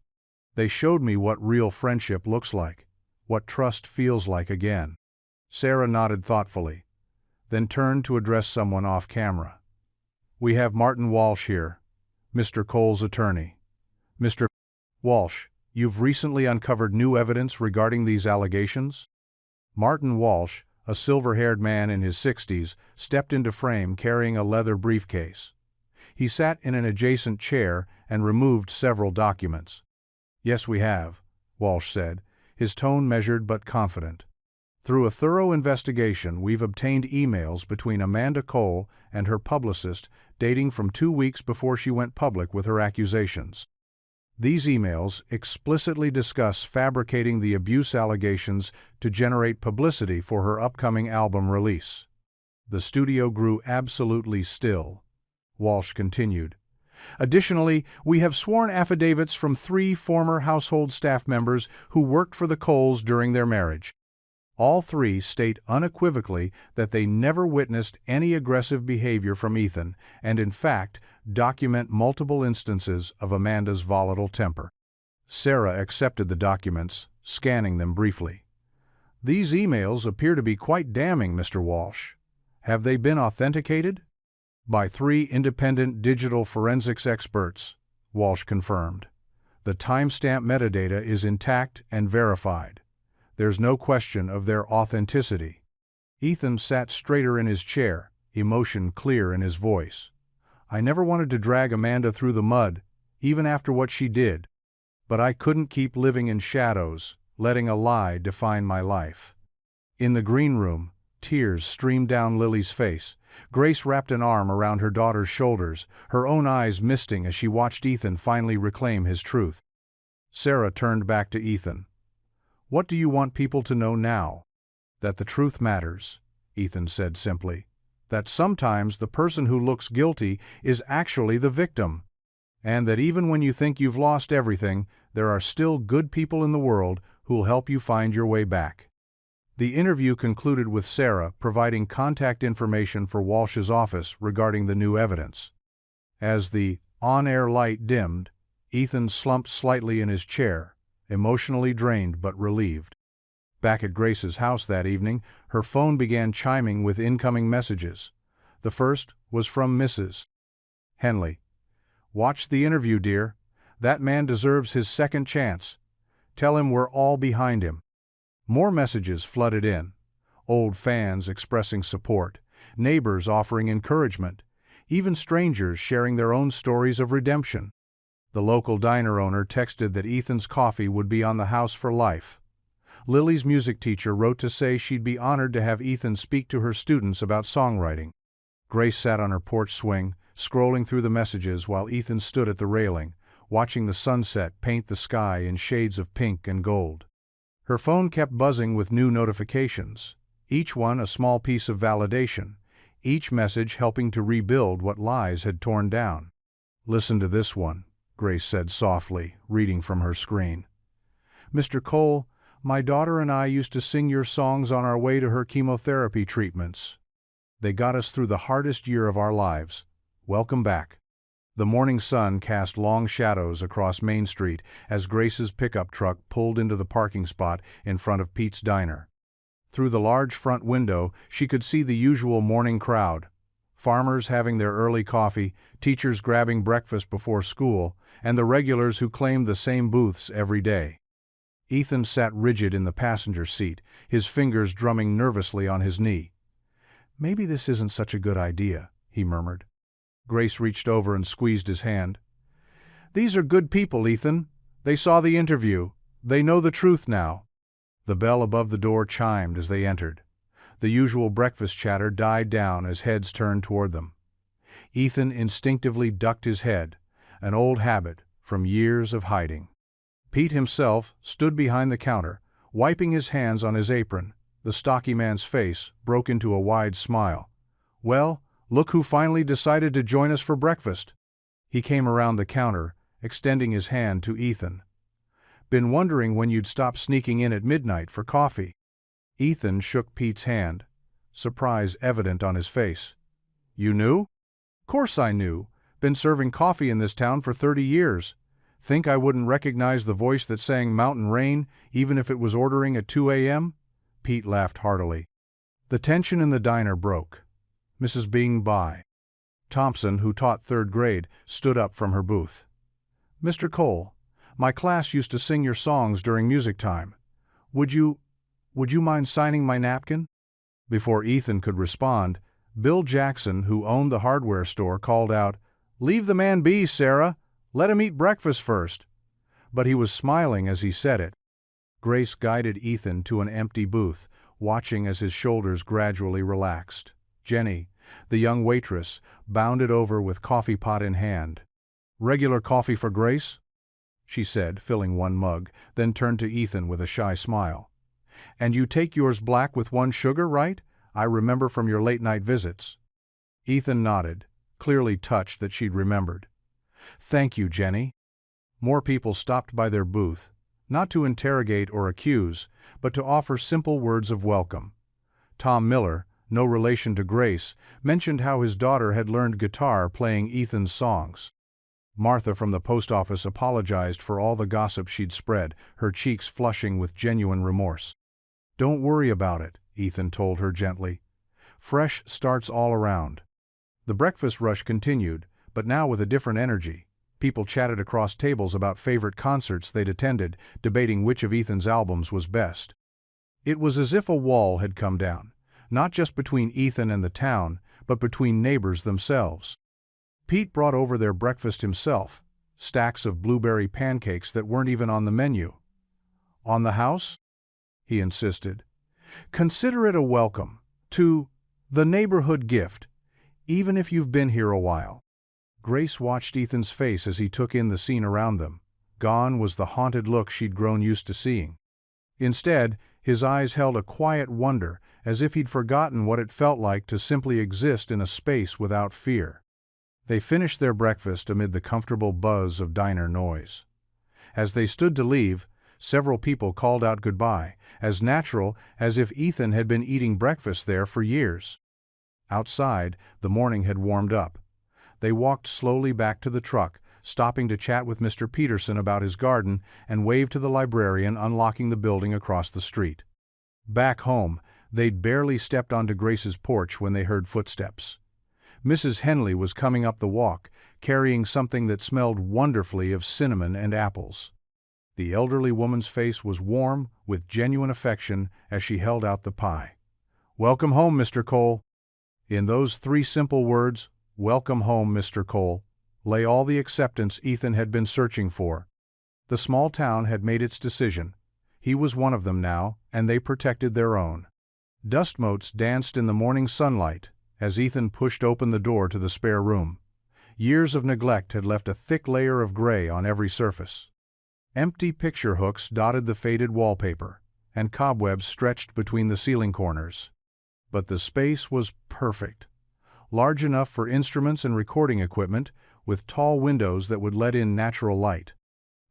They showed me what real friendship looks like, what trust feels like again." Sarah nodded thoughtfully, then turned to address someone off camera. "We have Martin Walsh here, Mr. Cole's attorney. Mr. Walsh, you've recently uncovered new evidence regarding these allegations?" Martin Walsh, a silver-haired man in his 60s, stepped into frame carrying a leather briefcase. He sat in an adjacent chair and removed several documents. "Yes, we have," Walsh said, his tone measured but confident. "Through a thorough investigation, we've obtained emails between Amanda Cole and her publicist dating from 2 weeks before she went public with her accusations. These emails explicitly discuss fabricating the abuse allegations to generate publicity for her upcoming album release." The studio grew absolutely still. Walsh continued. "Additionally, we have sworn affidavits from 3 former household staff members who worked for the Coles during their marriage. All 3 state unequivocally that they never witnessed any aggressive behavior from Ethan and, in fact, document multiple instances of Amanda's volatile temper." Sarah accepted the documents, scanning them briefly. "These emails appear to be quite damning, Mr. Walsh. Have they been authenticated?" "By 3 independent digital forensics experts," Walsh confirmed. "The timestamp metadata is intact and verified. There's no question of their authenticity." Ethan sat straighter in his chair, emotion clear in his voice. "I never wanted to drag Amanda through the mud, even after what she did. But I couldn't keep living in shadows, letting a lie define my life." In the green room, tears streamed down Lily's face. Grace wrapped an arm around her daughter's shoulders, her own eyes misting as she watched Ethan finally reclaim his truth. Sarah turned back to Ethan. "What do you want people to know now?" "That the truth matters," Ethan said simply. "That sometimes the person who looks guilty is actually the victim. And that even when you think you've lost everything, there are still good people in the world who'll help you find your way back." The interview concluded with Sarah providing contact information for Walsh's office regarding the new evidence. As the on-air light dimmed, Ethan slumped slightly in his chair, emotionally drained but relieved. Back at Grace's house that evening, her phone began chiming with incoming messages. The first was from Mrs. Henley. "Watch the interview, dear. That man deserves his second chance. Tell him we're all behind him." More messages flooded in. Old fans expressing support, neighbors offering encouragement, even strangers sharing their own stories of redemption. The local diner owner texted that Ethan's coffee would be on the house for life. Lily's music teacher wrote to say she'd be honored to have Ethan speak to her students about songwriting. Grace sat on her porch swing, scrolling through the messages while Ethan stood at the railing, watching the sunset paint the sky in shades of pink and gold. Her phone kept buzzing with new notifications, each one a small piece of validation, each message helping to rebuild what lies had torn down. "Listen to this one," Grace said softly, reading from her screen. "Mr. Cole, my daughter and I used to sing your songs on our way to her chemotherapy treatments. They got us through the hardest year of our lives. Welcome back." The morning sun cast long shadows across Main Street as Grace's pickup truck pulled into the parking spot in front of Pete's Diner. Through the large front window, she could see the usual morning crowd. Farmers having their early coffee, teachers grabbing breakfast before school, and the regulars who claimed the same booths every day. Ethan sat rigid in the passenger seat, his fingers drumming nervously on his knee. "Maybe this isn't such a good idea," he murmured. Grace reached over and squeezed his hand. "These are good people, Ethan. They saw the interview. They know the truth now." The bell above the door chimed as they entered. The usual breakfast chatter died down as heads turned toward them. Ethan instinctively ducked his head, an old habit from years of hiding. Pete himself stood behind the counter, wiping his hands on his apron. The stocky man's face broke into a wide smile. "Well, look who finally decided to join us for breakfast." He came around the counter, extending his hand to Ethan. "Been wondering when you'd stop sneaking in at midnight for coffee." Ethan shook Pete's hand, surprise evident on his face. "You knew?" "Course I knew. Been serving coffee in this town for 30 years. Think I wouldn't recognize the voice that sang Mountain Rain, even if it was ordering at 2 a.m.? Pete laughed heartily. The tension in the diner broke. Mrs. Bing by. Thompson, who taught 3rd grade, stood up from her booth. "Mr. Cole, my class used to sing your songs during music time. Would you mind signing my napkin?" Before Ethan could respond, Bill Jackson, who owned the hardware store, called out, "Leave the man be, Sarah. Let him eat breakfast first." But he was smiling as he said it. Grace guided Ethan to an empty booth, watching as his shoulders gradually relaxed. Jenny, the young waitress, bounded over with coffee pot in hand. "Regular coffee for Grace?" she said, filling one mug, then turned to Ethan with a shy smile. "And you take yours black with 1 sugar, right? I remember from your late-night visits." Ethan nodded, clearly touched that she'd remembered. "Thank you, Jenny." More people stopped by their booth, not to interrogate or accuse, but to offer simple words of welcome. Tom Miller, no relation to Grace, mentioned how his daughter had learned guitar playing Ethan's songs. Martha from the post office apologized for all the gossip she'd spread, her cheeks flushing with genuine remorse. "Don't worry about it," Ethan told her gently. "Fresh starts all around." The breakfast rush continued, but now with a different energy. People chatted across tables about favorite concerts they'd attended, debating which of Ethan's albums was best. It was as if a wall had come down, not just between Ethan and the town, but between neighbors themselves. Pete brought over their breakfast himself, stacks of blueberry pancakes that weren't even on the menu. "On the house?" he insisted. "Consider it a welcome to the neighborhood gift, even if you've been here a while." Grace watched Ethan's face as he took in the scene around them. Gone was the haunted look she'd grown used to seeing. Instead, his eyes held a quiet wonder, as if he'd forgotten what it felt like to simply exist in a space without fear. They finished their breakfast amid the comfortable buzz of diner noise. As they stood to leave, several people called out goodbye, as natural as if Ethan had been eating breakfast there for years. Outside, the morning had warmed up. They walked slowly back to the truck, stopping to chat with Mr. Peterson about his garden and waved to the librarian unlocking the building across the street. Back home, they'd barely stepped onto Grace's porch when they heard footsteps. Mrs. Henley was coming up the walk, carrying something that smelled wonderfully of cinnamon and apples. The elderly woman's face was warm with genuine affection as she held out the pie. "Welcome home, Mr. Cole." In those 3 simple words, "Welcome home, Mr. Cole," lay all the acceptance Ethan had been searching for. The small town had made its decision. He was one of them now, and they protected their own. Dust motes danced in the morning sunlight as Ethan pushed open the door to the spare room. Years of neglect had left a thick layer of gray on every surface. Empty picture hooks dotted the faded wallpaper, and cobwebs stretched between the ceiling corners. But the space was perfect. Large enough for instruments and recording equipment, with tall windows that would let in natural light.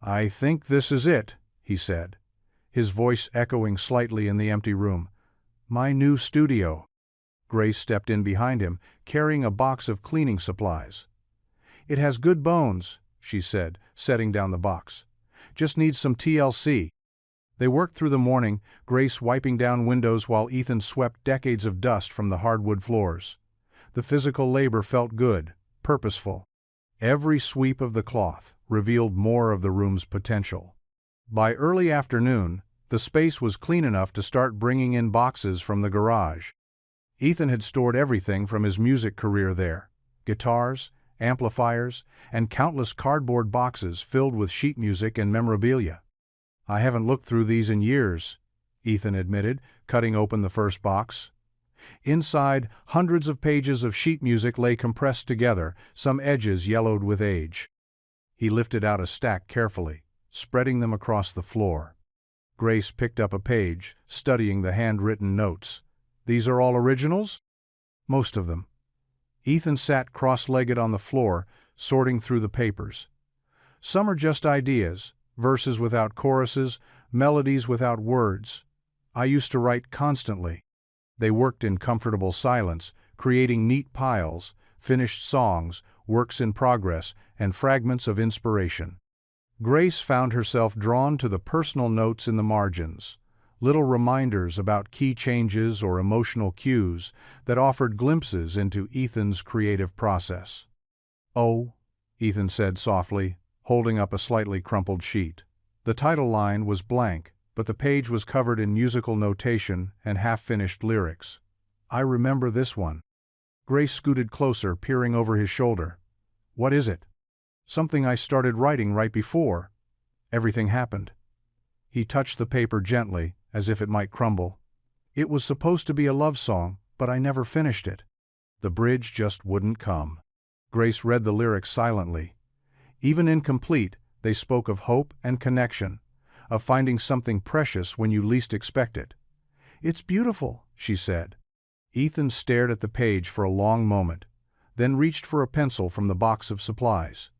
"I think this is it," he said, his voice echoing slightly in the empty room. "My new studio." Grace stepped in behind him, carrying a box of cleaning supplies. "It has good bones," she said, setting down the box. "Just needs some TLC." They worked through the morning, Grace wiping down windows while Ethan swept decades of dust from the hardwood floors. The physical labor felt good, purposeful. Every sweep of the cloth revealed more of the room's potential. By early afternoon, the space was clean enough to start bringing in boxes from the garage. Ethan had stored everything from his music career there: guitars, amplifiers, and countless cardboard boxes filled with sheet music and memorabilia. "I haven't looked through these in years," Ethan admitted, cutting open the first box. Inside, hundreds of pages of sheet music lay compressed together, some edges yellowed with age. He lifted out a stack carefully, spreading them across the floor. Grace picked up a page, studying the handwritten notes. "These are all originals?" "Most of them." Ethan sat cross-legged on the floor, sorting through the papers. "Some are just ideas, verses without choruses, melodies without words. I used to write constantly." They worked in comfortable silence, creating neat piles, finished songs, works in progress, and fragments of inspiration. Grace found herself drawn to the personal notes in the margins, little reminders about key changes or emotional cues that offered glimpses into Ethan's creative process. "Oh," Ethan said softly, holding up a slightly crumpled sheet. The title line was blank, but the page was covered in musical notation and half-finished lyrics. "I remember this one." Grace scooted closer, peering over his shoulder. "What is it?" "Something I started writing right before everything happened." He touched the paper gently, as if it might crumble. "It was supposed to be a love song, but I never finished it. The bridge just wouldn't come." Grace read the lyrics silently. Even incomplete, they spoke of hope and connection, of finding something precious when you least expect it. "It's beautiful," she said. Ethan stared at the page for a long moment, then reached for a pencil from the box of supplies.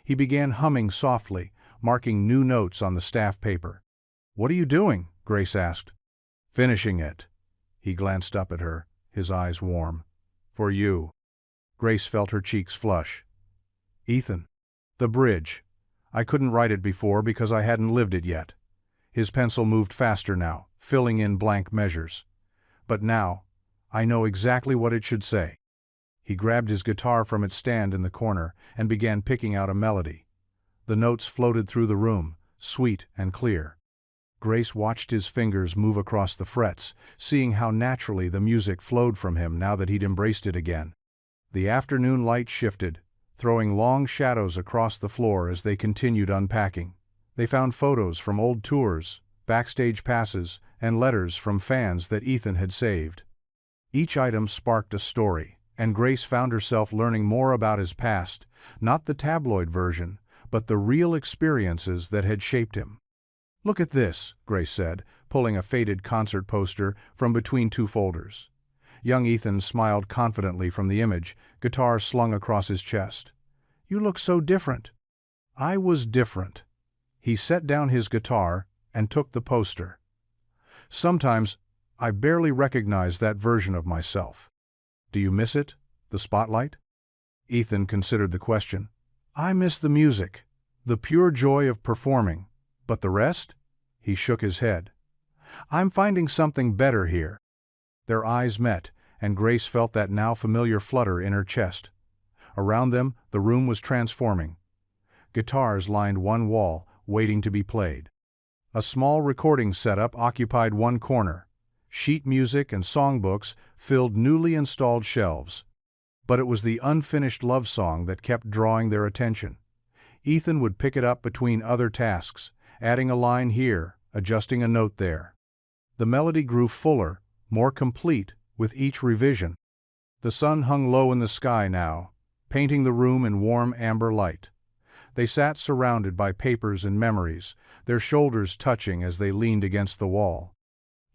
He began humming softly, marking new notes on the staff paper. "What are you doing?" Grace asked. "Finishing it." He glanced up at her, his eyes warm. "For you." Grace felt her cheeks flush. "Ethan." "The bridge. I couldn't write it before because I hadn't lived it yet." His pencil moved faster now, filling in blank measures. "But now, I know exactly what it should say." He grabbed his guitar from its stand in the corner and began picking out a melody. The notes floated through the room, sweet and clear. Grace watched his fingers move across the frets, seeing how naturally the music flowed from him now that he'd embraced it again. The afternoon light shifted, throwing long shadows across the floor as they continued unpacking. They found photos from old tours, backstage passes, and letters from fans that Ethan had saved. Each item sparked a story, and Grace found herself learning more about his past, not the tabloid version, but the real experiences that had shaped him. "Look at this," Grace said, pulling a faded concert poster from between 2 folders. Young Ethan smiled confidently from the image, guitar slung across his chest. "You look so different." "I was different." He set down his guitar and took the poster. "Sometimes, I barely recognize that version of myself." "Do you miss it, the spotlight?" Ethan considered the question. "I miss the music, the pure joy of performing. But the rest?" He shook his head. I'm finding something better here. Their eyes met, and Grace felt that now familiar flutter in her chest. Around them, the room was transforming. Guitars lined one wall, waiting to be played. A small recording setup occupied one corner. Sheet music and songbooks filled newly installed shelves. But it was the unfinished love song that kept drawing their attention. Ethan would pick it up between other tasks, adding a line here, adjusting a note there. The melody grew fuller, more complete, with each revision. The sun hung low in the sky now, painting the room in warm amber light. They sat surrounded by papers and memories, their shoulders touching as they leaned against the wall.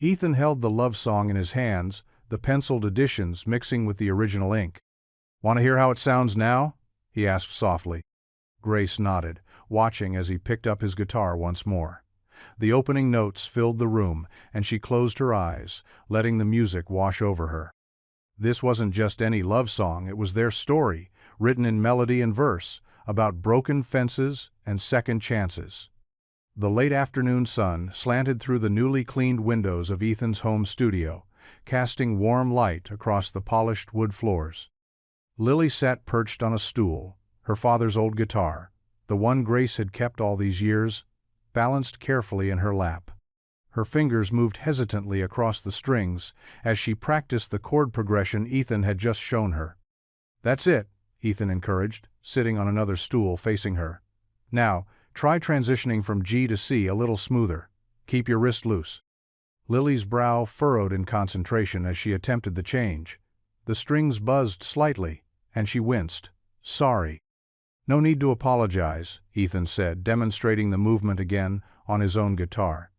Ethan held the love song in his hands, the penciled additions mixing with the original ink. "Want to hear how it sounds now?" he asked softly. Grace nodded, watching as he picked up his guitar once more. The opening notes filled the room, and she closed her eyes, letting the music wash over her. This wasn't just any love song, it was their story, written in melody and verse, about broken fences and second chances. The late afternoon sun slanted through the newly cleaned windows of Ethan's home studio, casting warm light across the polished wood floors. Lily sat perched on a stool, her father's old guitar, the one Grace had kept all these years, balanced carefully in her lap. Her fingers moved hesitantly across the strings as she practiced the chord progression Ethan had just shown her. "That's it," Ethan encouraged, sitting on another stool facing her. "Now, try transitioning from G to C a little smoother. Keep your wrist loose." Lily's brow furrowed in concentration as she attempted the change. The strings buzzed slightly, and she winced. "Sorry." "No need to apologize," Ethan said, demonstrating the movement again on his own guitar.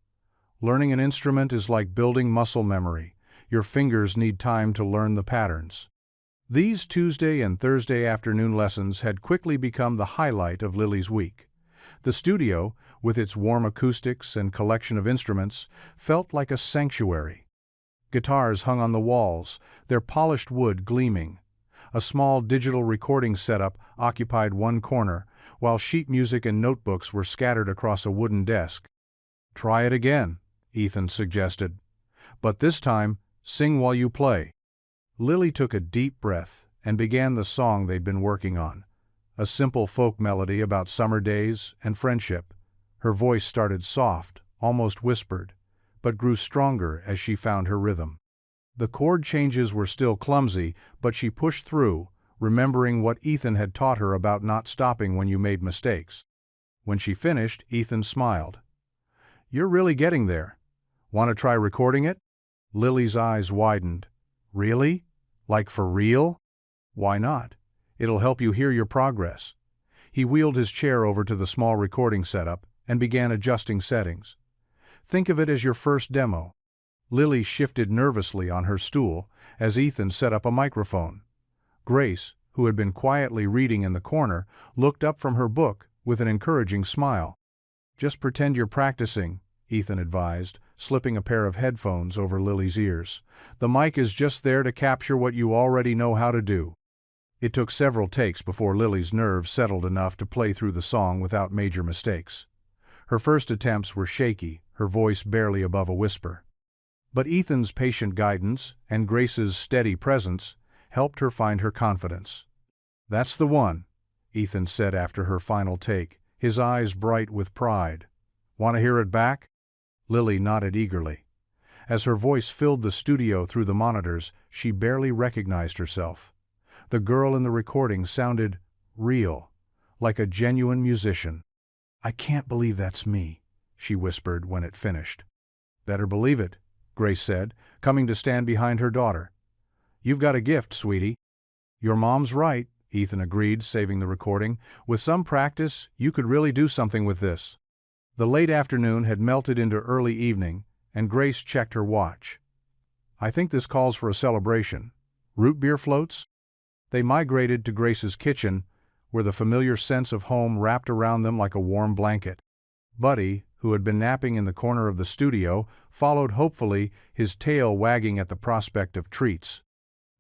"Learning an instrument is like building muscle memory. Your fingers need time to learn the patterns." These Tuesday and Thursday afternoon lessons had quickly become the highlight of Lily's week. The studio, with its warm acoustics and collection of instruments, felt like a sanctuary. Guitars hung on the walls, their polished wood gleaming. A small digital recording setup occupied one corner, while sheet music and notebooks were scattered across a wooden desk. "Try it again," Ethan suggested. "But this time, sing while you play." Lily took a deep breath and began the song they'd been working on, a simple folk melody about summer days and friendship. Her voice started soft, almost whispered, but grew stronger as she found her rhythm. The chord changes were still clumsy, but she pushed through, remembering what Ethan had taught her about not stopping when you made mistakes. When she finished, Ethan smiled. "You're really getting there. Want to try recording it?" Lily's eyes widened. "Really? Like for real?" "Why not? It'll help you hear your progress." He wheeled his chair over to the small recording setup and began adjusting settings. "Think of it as your first demo." Lily shifted nervously on her stool as Ethan set up a microphone. Grace, who had been quietly reading in the corner, looked up from her book with an encouraging smile. "Just pretend you're practicing," Ethan advised, slipping a pair of headphones over Lily's ears. "The mic is just there to capture what you already know how to do." It took several takes before Lily's nerves settled enough to play through the song without major mistakes. Her first attempts were shaky, her voice barely above a whisper. But Ethan's patient guidance and Grace's steady presence helped her find her confidence. "That's the one," Ethan said after her final take, his eyes bright with pride. "Want to hear it back?" Lily nodded eagerly. As her voice filled the studio through the monitors, she barely recognized herself. The girl in the recording sounded real, like a genuine musician. "I can't believe that's me," she whispered when it finished. "Better believe it," Grace said, coming to stand behind her daughter. "You've got a gift, sweetie." "Your mom's right," Ethan agreed, saving the recording. "With some practice, you could really do something with this." The late afternoon had melted into early evening, and Grace checked her watch. "I think this calls for a celebration. Root beer floats?" They migrated to Grace's kitchen, where the familiar sense of home wrapped around them like a warm blanket. Buddy, who had been napping in the corner of the studio, followed hopefully, his tail wagging at the prospect of treats.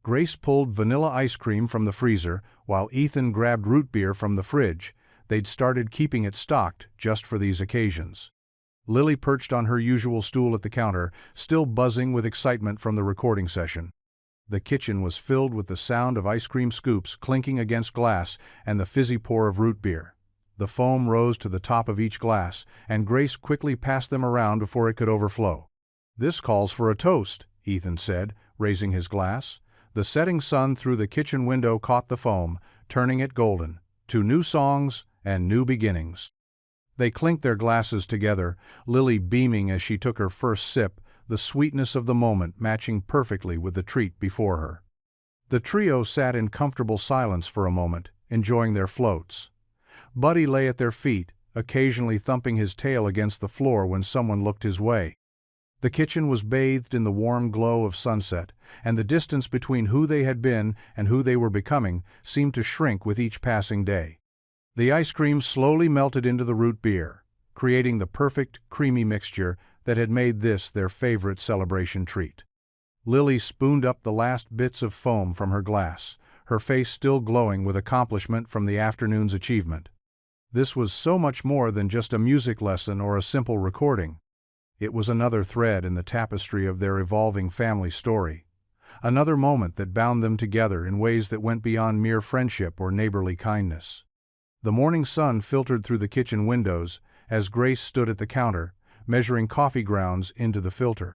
Grace pulled vanilla ice cream from the freezer, while Ethan grabbed root beer from the fridge. They'd started keeping it stocked just for these occasions. Lily perched on her usual stool at the counter, still buzzing with excitement from the recording session. The kitchen was filled with the sound of ice cream scoops clinking against glass and the fizzy pour of root beer. The foam rose to the top of each glass, and Grace quickly passed them around before it could overflow. "This calls for a toast," Ethan said, raising his glass. The setting sun through the kitchen window caught the foam, turning it golden. "To new songs and new beginnings." They clinked their glasses together, Lily beaming as she took her first sip, the sweetness of the moment matching perfectly with the treat before her. The trio sat in comfortable silence for a moment, enjoying their floats. Buddy lay at their feet, occasionally thumping his tail against the floor when someone looked his way. The kitchen was bathed in the warm glow of sunset, and the distance between who they had been and who they were becoming seemed to shrink with each passing day. The ice cream slowly melted into the root beer, creating the perfect, creamy mixture that had made this their favorite celebration treat. Lily spooned up the last bits of foam from her glass, her face still glowing with accomplishment from the afternoon's achievement. This was so much more than just a music lesson or a simple recording. It was another thread in the tapestry of their evolving family story, another moment that bound them together in ways that went beyond mere friendship or neighborly kindness. The morning sun filtered through the kitchen windows as Grace stood at the counter, measuring coffee grounds into the filter.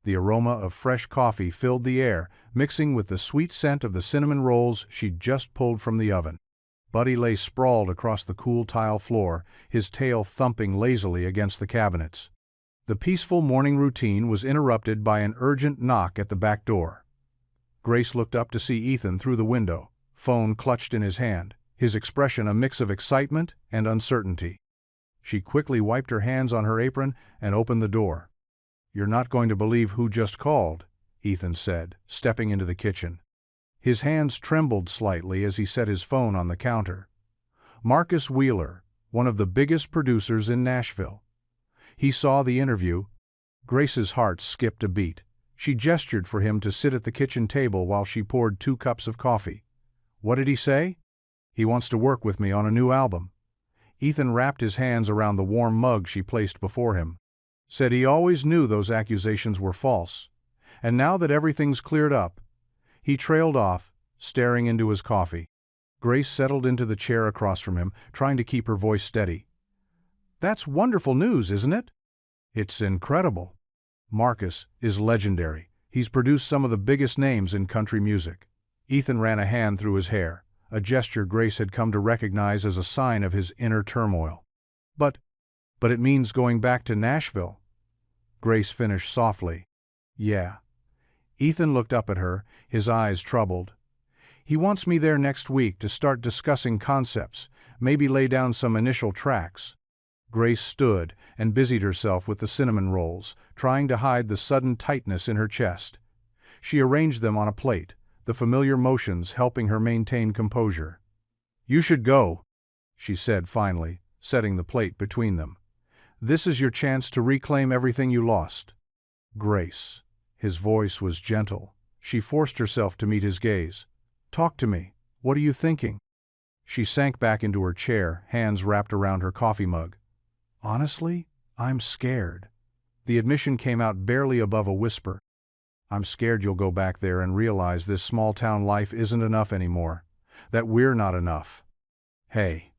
The aroma of fresh coffee filled the air, mixing with the sweet scent of the cinnamon rolls she'd just pulled from the oven. Buddy lay sprawled across the cool tile floor, his tail thumping lazily against the cabinets. The peaceful morning routine was interrupted by an urgent knock at the back door. Grace looked up to see Ethan through the window, phone clutched in his hand, his expression a mix of excitement and uncertainty. She quickly wiped her hands on her apron and opened the door. "You're not going to believe who just called," Ethan said, stepping into the kitchen. His hands trembled slightly as he set his phone on the counter. Marcus Wheeler, one of the biggest producers in Nashville. He saw the interview. Grace's heart skipped a beat. She gestured for him to sit at the kitchen table while she poured 2 cups of coffee. "What did he say?" "He wants to work with me on a new album." Ethan wrapped his hands around the warm mug she placed before him. "Said he always knew those accusations were false. And now that everything's cleared up." He trailed off, staring into his coffee. Grace settled into the chair across from him, trying to keep her voice steady. "That's wonderful news, isn't it?" "It's incredible. Marcus is legendary. He's produced some of the biggest names in country music." Ethan ran a hand through his hair, a gesture Grace had come to recognize as a sign of his inner turmoil. But it means going back to Nashville." Grace finished softly. "Yeah." Ethan looked up at her, his eyes troubled. "He wants me there next week to start discussing concepts, maybe lay down some initial tracks." Grace stood and busied herself with the cinnamon rolls, trying to hide the sudden tightness in her chest. She arranged them on a plate, the familiar motions helping her maintain composure. "You should go," she said finally, setting the plate between them. "This is your chance to reclaim everything you lost." "Grace." His voice was gentle. She forced herself to meet his gaze. "Talk to me. What are you thinking?" She sank back into her chair, hands wrapped around her coffee mug. "Honestly, I'm scared." The admission came out barely above a whisper. "I'm scared you'll go back there and realize this small-town life isn't enough anymore. That we're not enough." "Hey."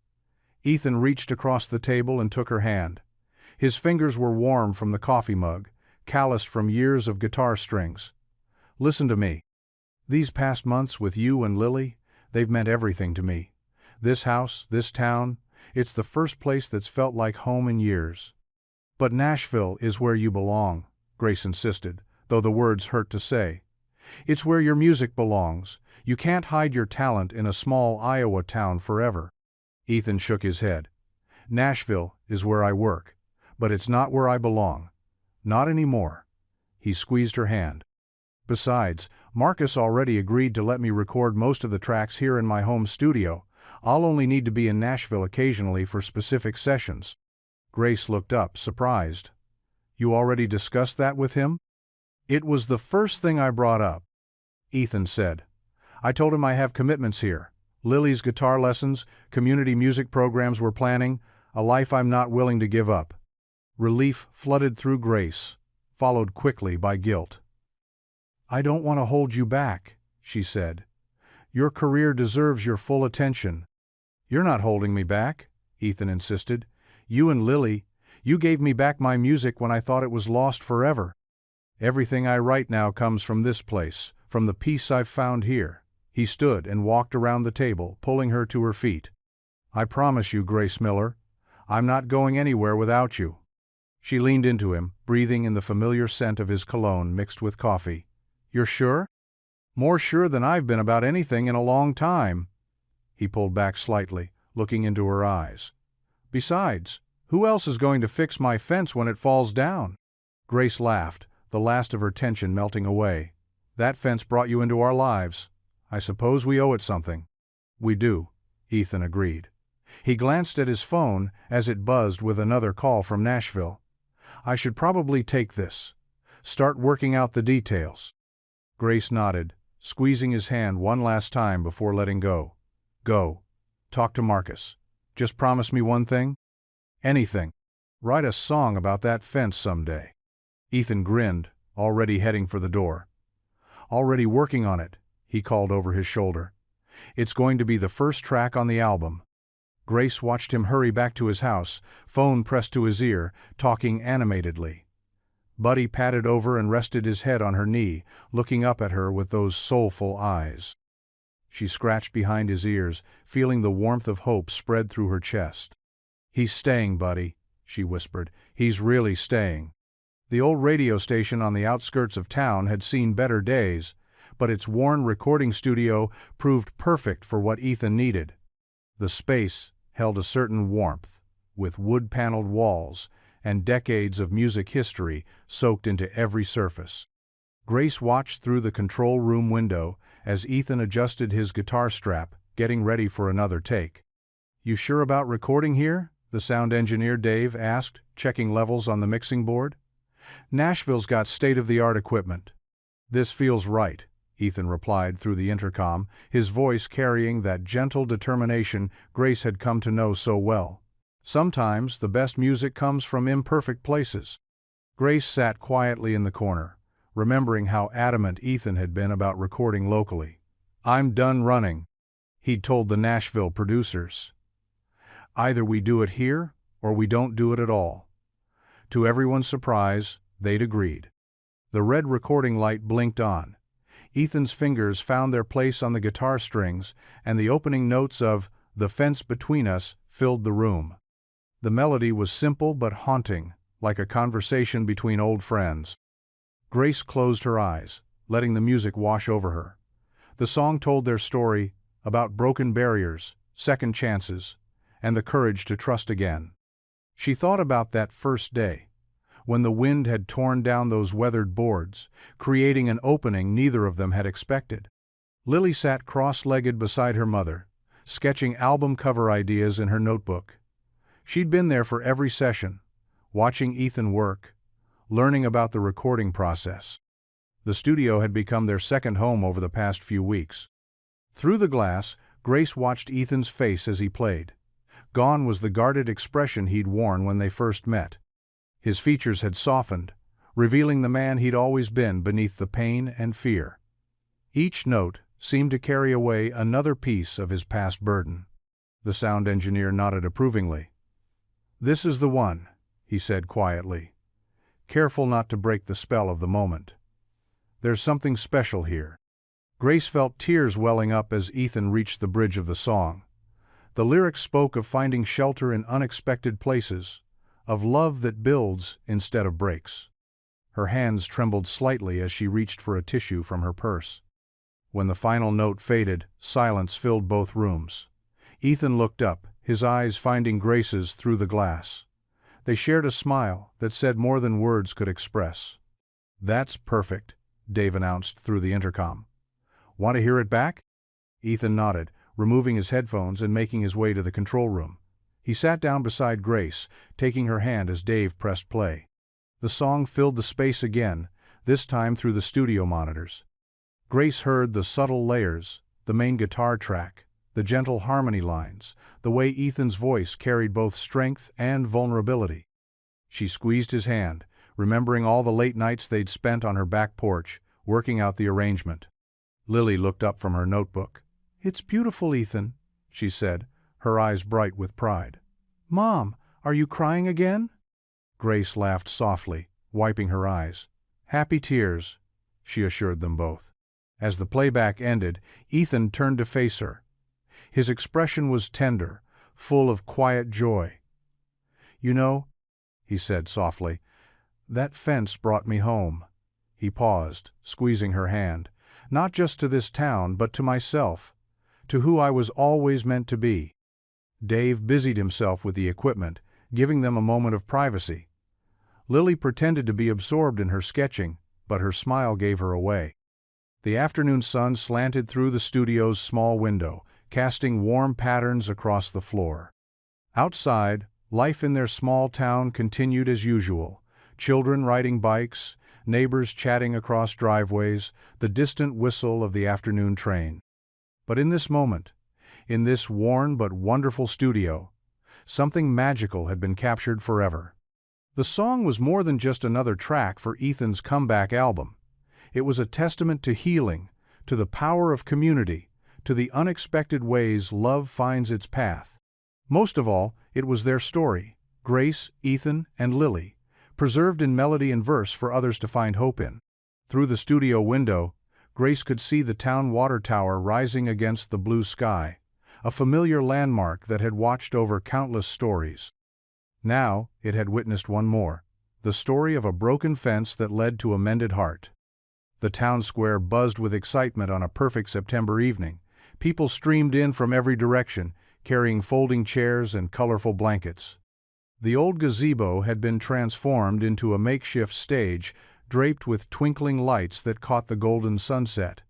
Ethan reached across the table and took her hand. His fingers were warm from the coffee mug, calloused from years of guitar strings. "Listen to me. These past months with you and Lily, they've meant everything to me. This house, this town, it's the first place that's felt like home in years." "But Nashville is where you belong," Grace insisted, though the words hurt to say. "It's where your music belongs. You can't hide your talent in a small Iowa town forever." Ethan shook his head. "Nashville is where I work, but it's not where I belong. Not anymore." He squeezed her hand. "Besides, Marcus already agreed to let me record most of the tracks here in my home studio. I'll only need to be in Nashville occasionally for specific sessions." Grace looked up, surprised. "You already discussed that with him?" "It was the first thing I brought up," Ethan said. "I told him I have commitments here. Lily's guitar lessons, community music programs we're planning, a life I'm not willing to give up." Relief flooded through Grace, followed quickly by guilt. "I don't want to hold you back," she said. "Your career deserves your full attention." "You're not holding me back," Ethan insisted. "You and Lily, you gave me back my music when I thought it was lost forever. Everything I write now comes from this place, from the peace I've found here." He stood and walked around the table, pulling her to her feet. "I promise you, Grace Miller, I'm not going anywhere without you." She leaned into him, breathing in the familiar scent of his cologne mixed with coffee. "You're sure?" "More sure than I've been about anything in a long time." He pulled back slightly, looking into her eyes. "Besides, who else is going to fix my fence when it falls down?" Grace laughed, the last of her tension melting away. "That fence brought you into our lives. I suppose we owe it something." "We do," Ethan agreed. He glanced at his phone as it buzzed with another call from Nashville. "I should probably take this. Start working out the details." Grace nodded, squeezing his hand one last time before letting go. "Go. Talk to Marcus. Just promise me one thing." "Anything. Write a song about that fence someday." Ethan grinned, already heading for the door. "Already working on it," he called over his shoulder. "It's going to be the first track on the album." Grace watched him hurry back to his house, phone pressed to his ear, talking animatedly. Buddy patted over and rested his head on her knee, looking up at her with those soulful eyes. She scratched behind his ears, feeling the warmth of hope spread through her chest. "He's staying, Buddy," she whispered. "He's really staying." The old radio station on the outskirts of town had seen better days, but its worn recording studio proved perfect for what Ethan needed. The space held a certain warmth, with wood-paneled walls and decades of music history soaked into every surface. Grace watched through the control room window as Ethan adjusted his guitar strap, getting ready for another take. "You sure about recording here?" the sound engineer Dave asked, checking levels on the mixing board. "Nashville's got state-of-the-art equipment." "This feels right," Ethan replied through the intercom, his voice carrying that gentle determination Grace had come to know so well. Sometimes the best music comes from imperfect places. Grace sat quietly in the corner, remembering how adamant Ethan had been about recording locally. "I'm done running," he'd told the Nashville producers. "Either we do it here, or we don't do it at all." To everyone's surprise, they'd agreed. The red recording light blinked on. Ethan's fingers found their place on the guitar strings, and the opening notes of "The Fence Between Us" filled the room. The melody was simple but haunting, like a conversation between old friends. Grace closed her eyes, letting the music wash over her. The song told their story, about broken barriers, second chances, and the courage to trust again. She thought about that first day, when the wind had torn down those weathered boards, creating an opening neither of them had expected. Lily sat cross-legged beside her mother, sketching album cover ideas in her notebook. She'd been there for every session, watching Ethan work, learning about the recording process. The studio had become their second home over the past few weeks. Through the glass, Grace watched Ethan's face as he played. Gone was the guarded expression he'd worn when they first met. His features had softened, revealing the man he'd always been beneath the pain and fear. Each note seemed to carry away another piece of his past burden. The sound engineer nodded approvingly. "This is the one," he said quietly, careful not to break the spell of the moment. "There's something special here." Grace felt tears welling up as Ethan reached the bridge of the song. The lyrics spoke of finding shelter in unexpected places, of love that builds instead of breaks. Her hands trembled slightly as she reached for a tissue from her purse. When the final note faded, silence filled both rooms. Ethan looked up, his eyes finding Grace's through the glass. They shared a smile that said more than words could express. "That's perfect," Dave announced through the intercom. "Want to hear it back?" Ethan nodded, removing his headphones and making his way to the control room. He sat down beside Grace, taking her hand as Dave pressed play. The song filled the space again, this time through the studio monitors. Grace heard the subtle layers, the main guitar track, the gentle harmony lines, the way Ethan's voice carried both strength and vulnerability. She squeezed his hand, remembering all the late nights they'd spent on her back porch, working out the arrangement. Lily looked up from her notebook. "It's beautiful, Ethan," she said, her eyes bright with pride. "Mom, are you crying again?" Grace laughed softly, wiping her eyes. "Happy tears," she assured them both. As the playback ended, Ethan turned to face her. His expression was tender, full of quiet joy. "You know," he said softly, "that fence brought me home." He paused, squeezing her hand. "Not just to this town, but to myself, to who I was always meant to be." Dave busied himself with the equipment, giving them a moment of privacy. Lily pretended to be absorbed in her sketching, but her smile gave her away. The afternoon sun slanted through the studio's small window, casting warm patterns across the floor. Outside, life in their small town continued as usual. Children riding bikes, neighbors chatting across driveways, the distant whistle of the afternoon train. But in this moment, in this worn but wonderful studio, something magical had been captured forever. The song was more than just another track for Ethan's comeback album. It was a testament to healing, to the power of community, to the unexpected ways love finds its path. Most of all, it was their story, Grace, Ethan, and Lily, preserved in melody and verse for others to find hope in. Through the studio window, Grace could see the town water tower rising against the blue sky, a familiar landmark that had watched over countless stories. Now, it had witnessed one more, the story of a broken fence that led to a mended heart. The town square buzzed with excitement on a perfect September evening. People streamed in from every direction, carrying folding chairs and colorful blankets. The old gazebo had been transformed into a makeshift stage, draped with twinkling lights that caught the golden sunset.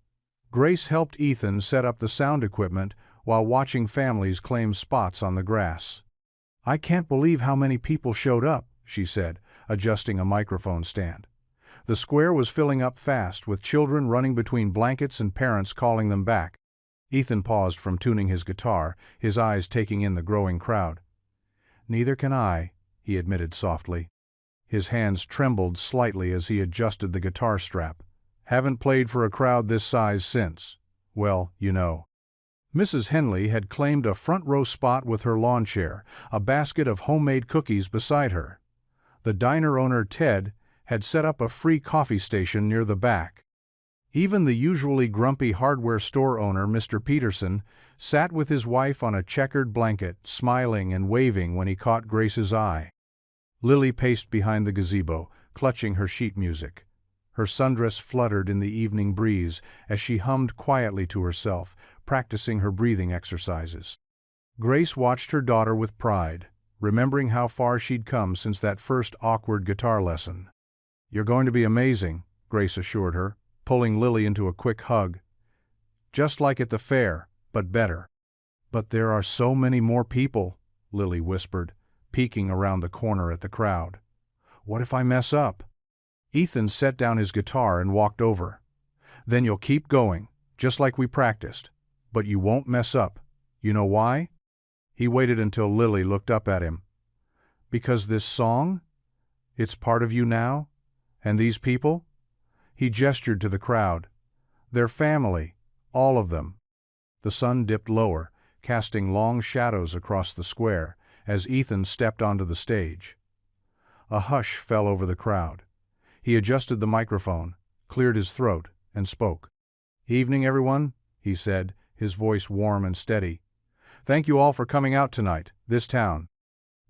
Grace helped Ethan set up the sound equipment while watching families claim spots on the grass. "I can't believe how many people showed up," she said, adjusting a microphone stand. The square was filling up fast, with children running between blankets and parents calling them back. Ethan paused from tuning his guitar, his eyes taking in the growing crowd. "Neither can I," he admitted softly. His hands trembled slightly as he adjusted the guitar strap. "Haven't played for a crowd this size since, well, you know." Mrs. Henley had claimed a front-row spot with her lawn chair, a basket of homemade cookies beside her. The diner owner, Ted, had set up a free coffee station near the back. Even the usually grumpy hardware store owner, Mr. Peterson, sat with his wife on a checkered blanket, smiling and waving when he caught Grace's eye. Lily paced behind the gazebo, clutching her sheet music. Her sundress fluttered in the evening breeze as she hummed quietly to herself, practicing her breathing exercises. Grace watched her daughter with pride, remembering how far she'd come since that first awkward guitar lesson. "You're going to be amazing," Grace assured her, pulling Lily into a quick hug. "Just like at the fair, but better." "But there are so many more people," Lily whispered, peeking around the corner at the crowd. "What if I mess up?" Ethan set down his guitar and walked over. "Then you'll keep going, just like we practiced. But you won't mess up. You know why?" He waited until Lily looked up at him. "Because this song? It's part of you now? And these people?" He gestured to the crowd. "They're family, all of them." The sun dipped lower, casting long shadows across the square, as Ethan stepped onto the stage. A hush fell over the crowd. He adjusted the microphone, cleared his throat, and spoke. "Evening, everyone," he said, his voice warm and steady. "Thank you all for coming out tonight, this town.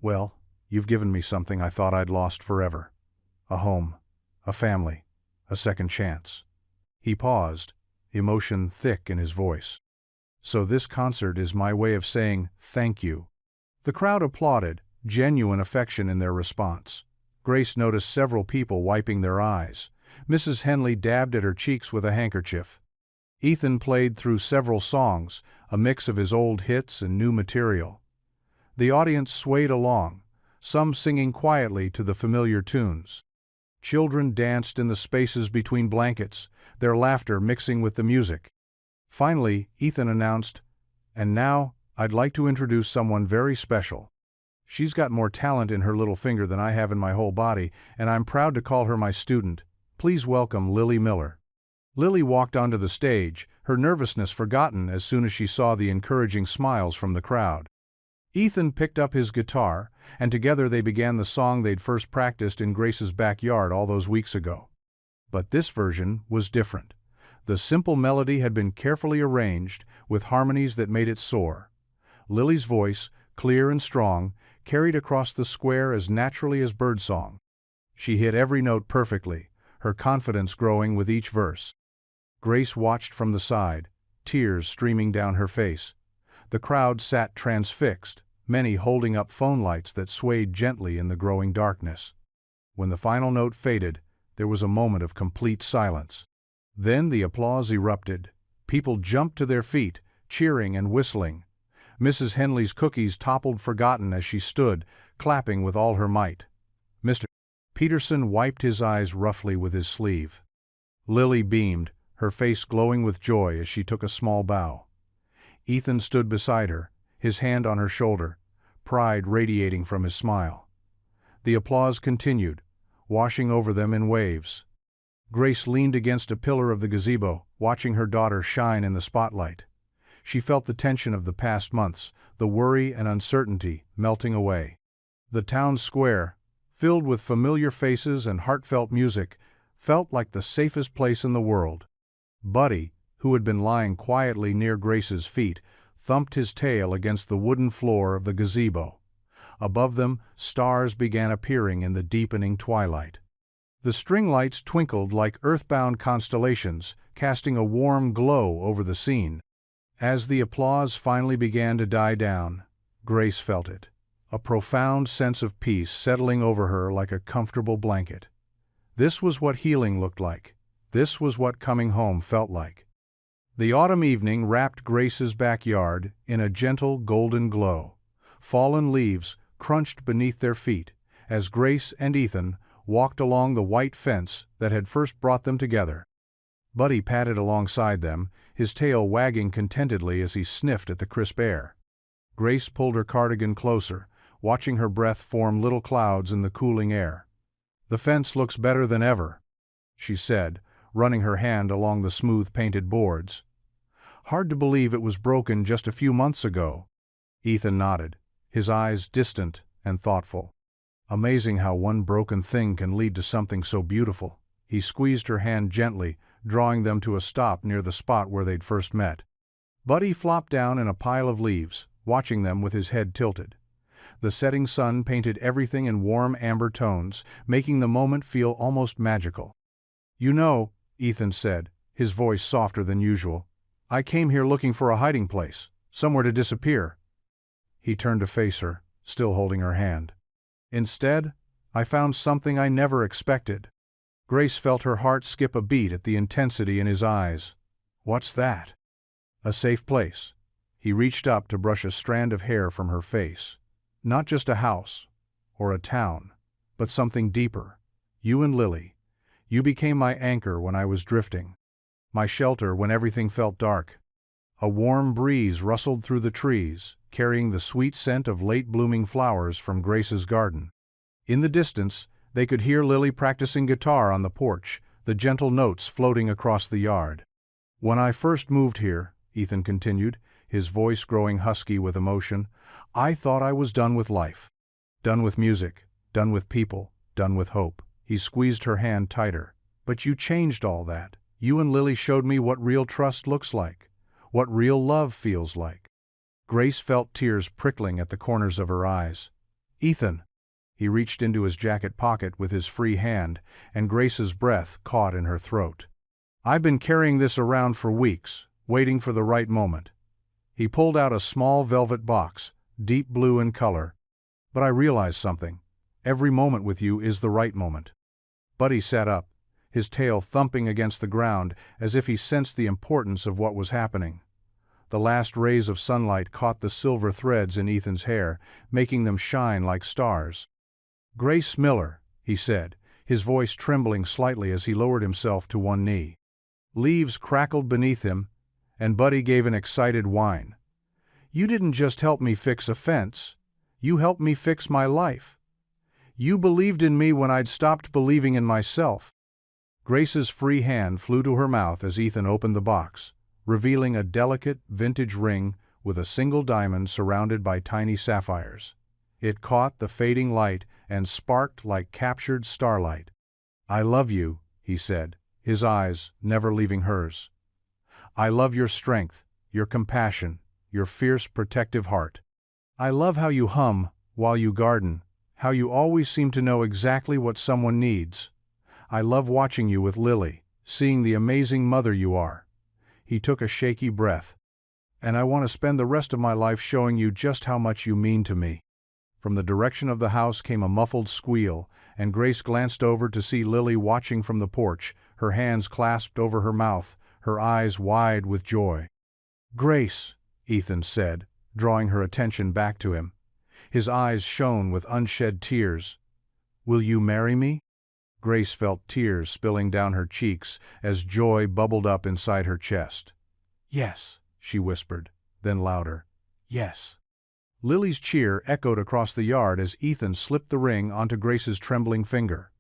Well, you've given me something I thought I'd lost forever. A home, a family, a second chance." He paused, emotion thick in his voice. "So this concert is my way of saying thank you." The crowd applauded, genuine affection in their response. Grace noticed several people wiping their eyes. Mrs. Henley dabbed at her cheeks with a handkerchief. Ethan played through several songs, a mix of his old hits and new material. The audience swayed along, some singing quietly to the familiar tunes. Children danced in the spaces between blankets, their laughter mixing with the music. Finally, Ethan announced, "And now, I'd like to introduce someone very special. She's got more talent in her little finger than I have in my whole body, and I'm proud to call her my student. Please welcome Lily Miller." Lily walked onto the stage, her nervousness forgotten as soon as she saw the encouraging smiles from the crowd. Ethan picked up his guitar, and together they began the song they'd first practiced in Grace's backyard all those weeks ago. But this version was different. The simple melody had been carefully arranged, with harmonies that made it soar. Lily's voice, clear and strong, carried across the square as naturally as birdsong. She hit every note perfectly, her confidence growing with each verse. Grace watched from the side, tears streaming down her face. The crowd sat transfixed, many holding up phone lights that swayed gently in the growing darkness. When the final note faded, there was a moment of complete silence. Then the applause erupted. People jumped to their feet, cheering and whistling. Mrs. Henley's cookies toppled forgotten as she stood, clapping with all her might. Mr. Peterson wiped his eyes roughly with his sleeve. Lily beamed, her face glowing with joy as she took a small bow. Ethan stood beside her, his hand on her shoulder, pride radiating from his smile. The applause continued, washing over them in waves. Grace leaned against a pillar of the gazebo, watching her daughter shine in the spotlight. She felt the tension of the past months, the worry and uncertainty melting away. The town square, filled with familiar faces and heartfelt music, felt like the safest place in the world. Buddy, who had been lying quietly near Grace's feet, thumped his tail against the wooden floor of the gazebo. Above them, stars began appearing in the deepening twilight. The string lights twinkled like earthbound constellations, casting a warm glow over the scene. As the applause finally began to die down, Grace felt it, a profound sense of peace settling over her like a comfortable blanket. This was what healing looked like. This was what coming home felt like. The autumn evening wrapped Grace's backyard in a gentle golden glow. Fallen leaves crunched beneath their feet as Grace and Ethan walked along the white fence that had first brought them together. Buddy padded alongside them, his tail wagging contentedly as he sniffed at the crisp air. Grace pulled her cardigan closer, watching her breath form little clouds in the cooling air. "The fence looks better than ever," she said, running her hand along the smooth painted boards. "Hard to believe it was broken just a few months ago." Ethan nodded, his eyes distant and thoughtful. "Amazing how one broken thing can lead to something so beautiful." He squeezed her hand gently, drawing them to a stop near the spot where they'd first met. Buddy flopped down in a pile of leaves, watching them with his head tilted. The setting sun painted everything in warm amber tones, making the moment feel almost magical. "You know," Ethan said, his voice softer than usual, "I came here looking for a hiding place, somewhere to disappear." He turned to face her, still holding her hand. "Instead, I found something I never expected." Grace felt her heart skip a beat at the intensity in his eyes. "What's that?" "A safe place." He reached up to brush a strand of hair from her face. "Not just a house, or a town, but something deeper. You and Lily. You became my anchor when I was drifting. My shelter when everything felt dark." A warm breeze rustled through the trees, carrying the sweet scent of late-blooming flowers from Grace's garden. In the distance, they could hear Lily practicing guitar on the porch, the gentle notes floating across the yard. "When I first moved here," Ethan continued, his voice growing husky with emotion, "I thought I was done with life. Done with music, done with people, done with hope." He squeezed her hand tighter. "But you changed all that. You and Lily showed me what real trust looks like, what real love feels like." Grace felt tears prickling at the corners of her eyes. "Ethan!" He reached into his jacket pocket with his free hand, and Grace's breath caught in her throat. "I've been carrying this around for weeks, waiting for the right moment." He pulled out a small velvet box, deep blue in color. "But I realized something. Every moment with you is the right moment." Buddy sat up, his tail thumping against the ground as if he sensed the importance of what was happening. The last rays of sunlight caught the silver threads in Ethan's hair, making them shine like stars. "Grace Miller," he said, his voice trembling slightly as he lowered himself to one knee. Leaves crackled beneath him, and Buddy gave an excited whine. "You didn't just help me fix a fence. You helped me fix my life. You believed in me when I'd stopped believing in myself." Grace's free hand flew to her mouth as Ethan opened the box, revealing a delicate, vintage ring with a single diamond surrounded by tiny sapphires. It caught the fading light and sparked like captured starlight. "I love you," he said, his eyes never leaving hers. "I love your strength, your compassion, your fierce protective heart. I love how you hum while you garden, how you always seem to know exactly what someone needs. I love watching you with Lily, seeing the amazing mother you are." He took a shaky breath. "And I want to spend the rest of my life showing you just how much you mean to me." From the direction of the house came a muffled squeal, and Grace glanced over to see Lily watching from the porch, her hands clasped over her mouth, her eyes wide with joy. "Grace," Ethan said, drawing her attention back to him. His eyes shone with unshed tears. "Will you marry me?" Grace felt tears spilling down her cheeks as joy bubbled up inside her chest. "Yes," she whispered, then louder, "Yes." Lily's cheer echoed across the yard as Ethan slipped the ring onto Grace's trembling finger.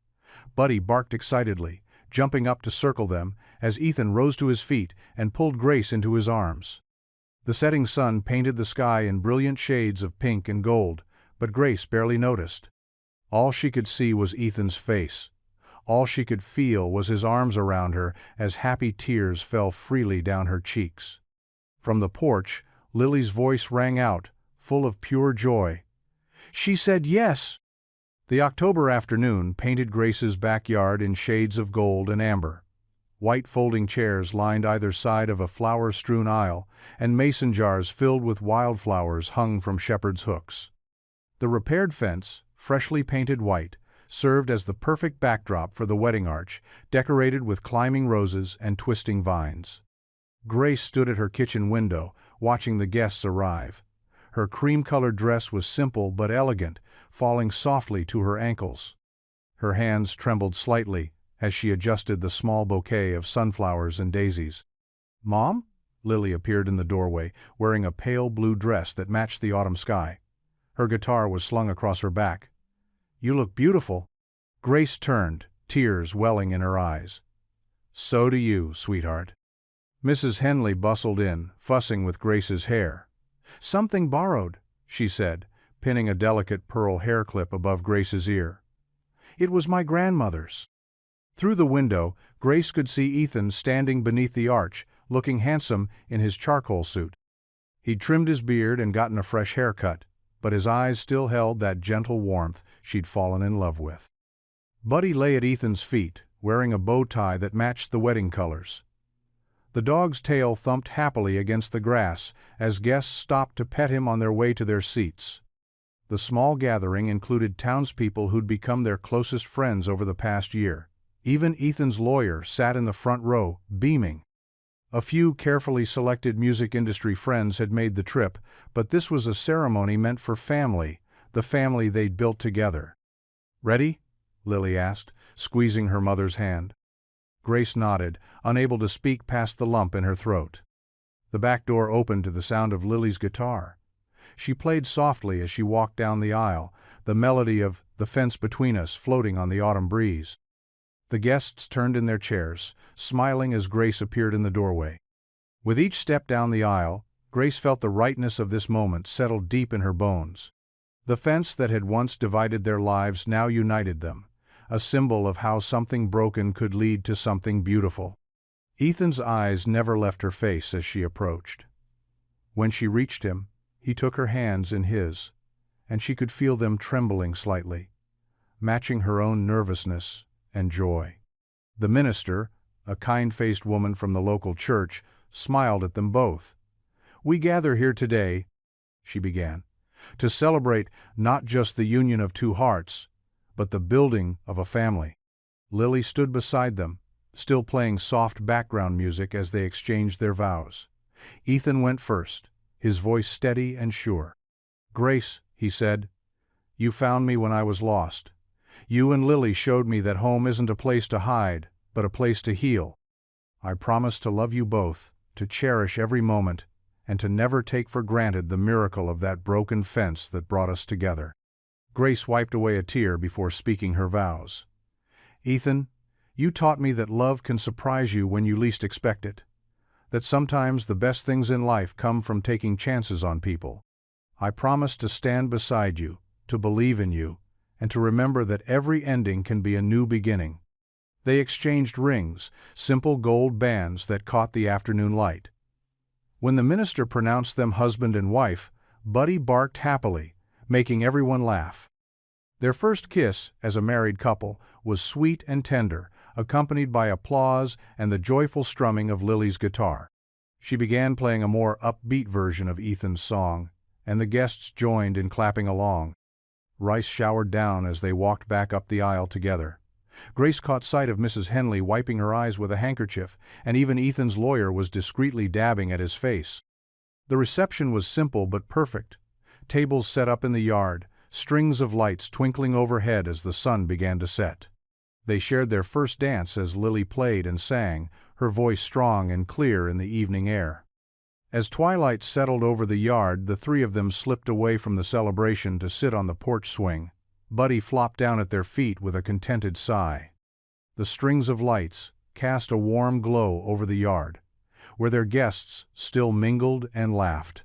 Buddy barked excitedly, jumping up to circle them, as Ethan rose to his feet and pulled Grace into his arms. The setting sun painted the sky in brilliant shades of pink and gold, but Grace barely noticed. All she could see was Ethan's face. All she could feel was his arms around her as happy tears fell freely down her cheeks. From the porch, Lily's voice rang out, full of pure joy. "She said yes!" The October afternoon painted Grace's backyard in shades of gold and amber. White folding chairs lined either side of a flower-strewn aisle, and mason jars filled with wildflowers hung from shepherd's hooks. The repaired fence, freshly painted white, served as the perfect backdrop for the wedding arch, decorated with climbing roses and twisting vines. Grace stood at her kitchen window, watching the guests arrive. Her cream-colored dress was simple but elegant, falling softly to her ankles. Her hands trembled slightly as she adjusted the small bouquet of sunflowers and daisies. "Mom?" Lily appeared in the doorway, wearing a pale blue dress that matched the autumn sky. Her guitar was slung across her back. "You look beautiful." Grace turned, tears welling in her eyes. "So do you, sweetheart." Mrs. Henley bustled in, fussing with Grace's hair. "Something borrowed," she said, pinning a delicate pearl hair clip above Grace's ear. "It was my grandmother's." Through the window, Grace could see Ethan standing beneath the arch, looking handsome in his charcoal suit. He'd trimmed his beard and gotten a fresh haircut, but his eyes still held that gentle warmth she'd fallen in love with. Buddy lay at Ethan's feet, wearing a bow tie that matched the wedding colors. The dog's tail thumped happily against the grass as guests stopped to pet him on their way to their seats. The small gathering included townspeople who'd become their closest friends over the past year. Even Ethan's lawyer sat in the front row, beaming. A few carefully selected music industry friends had made the trip, but this was a ceremony meant for family, the family they'd built together. "Ready?" Lily asked, squeezing her mother's hand. Grace nodded, unable to speak past the lump in her throat. The back door opened to the sound of Lily's guitar. She played softly as she walked down the aisle, the melody of "The Fence Between Us" floating on the autumn breeze. The guests turned in their chairs, smiling as Grace appeared in the doorway. With each step down the aisle, Grace felt the rightness of this moment settle deep in her bones. The fence that had once divided their lives now united them, a symbol of how something broken could lead to something beautiful. Ethan's eyes never left her face as she approached. When she reached him, he took her hands in his, and she could feel them trembling slightly, matching her own nervousness and joy. The minister, a kind-faced woman from the local church, smiled at them both. "We gather here today," she began, "to celebrate not just the union of two hearts, but the building of a family." Lily stood beside them, still playing soft background music as they exchanged their vows. Ethan went first, his voice steady and sure. "Grace," he said, "you found me when I was lost. You and Lily showed me that home isn't a place to hide, but a place to heal. I promise to love you both, to cherish every moment, and to never take for granted the miracle of that broken fence that brought us together. Grace wiped away a tear before speaking her vows. Ethan, you taught me that love can surprise you when you least expect it. That sometimes the best things in life come from taking chances on people. I promise to stand beside you, to believe in you, and to remember that every ending can be a new beginning. They exchanged rings, simple gold bands that caught the afternoon light. When the minister pronounced them husband and wife, Buddy barked happily, making everyone laugh. Their first kiss, as a married couple, was sweet and tender, accompanied by applause and the joyful strumming of Lily's guitar. She began playing a more upbeat version of Ethan's song, and the guests joined in clapping along. Rice showered down as they walked back up the aisle together. Grace caught sight of Mrs. Henley wiping her eyes with a handkerchief, and even Ethan's lawyer was discreetly dabbing at his face. The reception was simple but perfect. Tables set up in the yard, strings of lights twinkling overhead as the sun began to set. They shared their first dance as Lily played and sang, her voice strong and clear in the evening air. As twilight settled over the yard, the three of them slipped away from the celebration to sit on the porch swing. Buddy flopped down at their feet with a contented sigh. The strings of lights cast a warm glow over the yard, where their guests still mingled and laughed.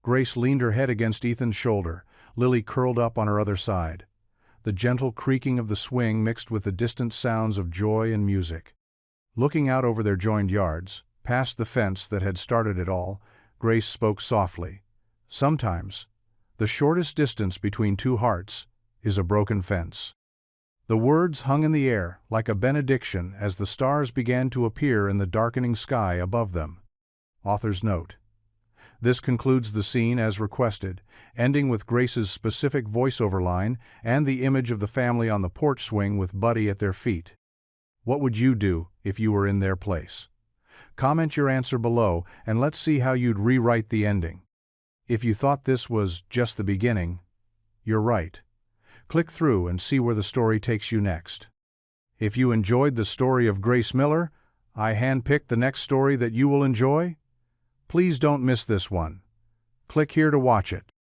Grace leaned her head against Ethan's shoulder, Lily curled up on her other side. The gentle creaking of the swing mixed with the distant sounds of joy and music. Looking out over their joined yards, past the fence that had started it all, Grace spoke softly. Sometimes, the shortest distance between two hearts is a broken fence. The words hung in the air like a benediction as the stars began to appear in the darkening sky above them. Author's note. This concludes the scene as requested, ending with Grace's specific voiceover line and the image of the family on the porch swing with Buddy at their feet. What would you do if you were in their place? Comment your answer below and let's see how you'd rewrite the ending. If you thought this was just the beginning, you're right. Click through and see where the story takes you next. If you enjoyed the story of Grace Miller, I handpicked the next story that you will enjoy. Please don't miss this one. Click here to watch it.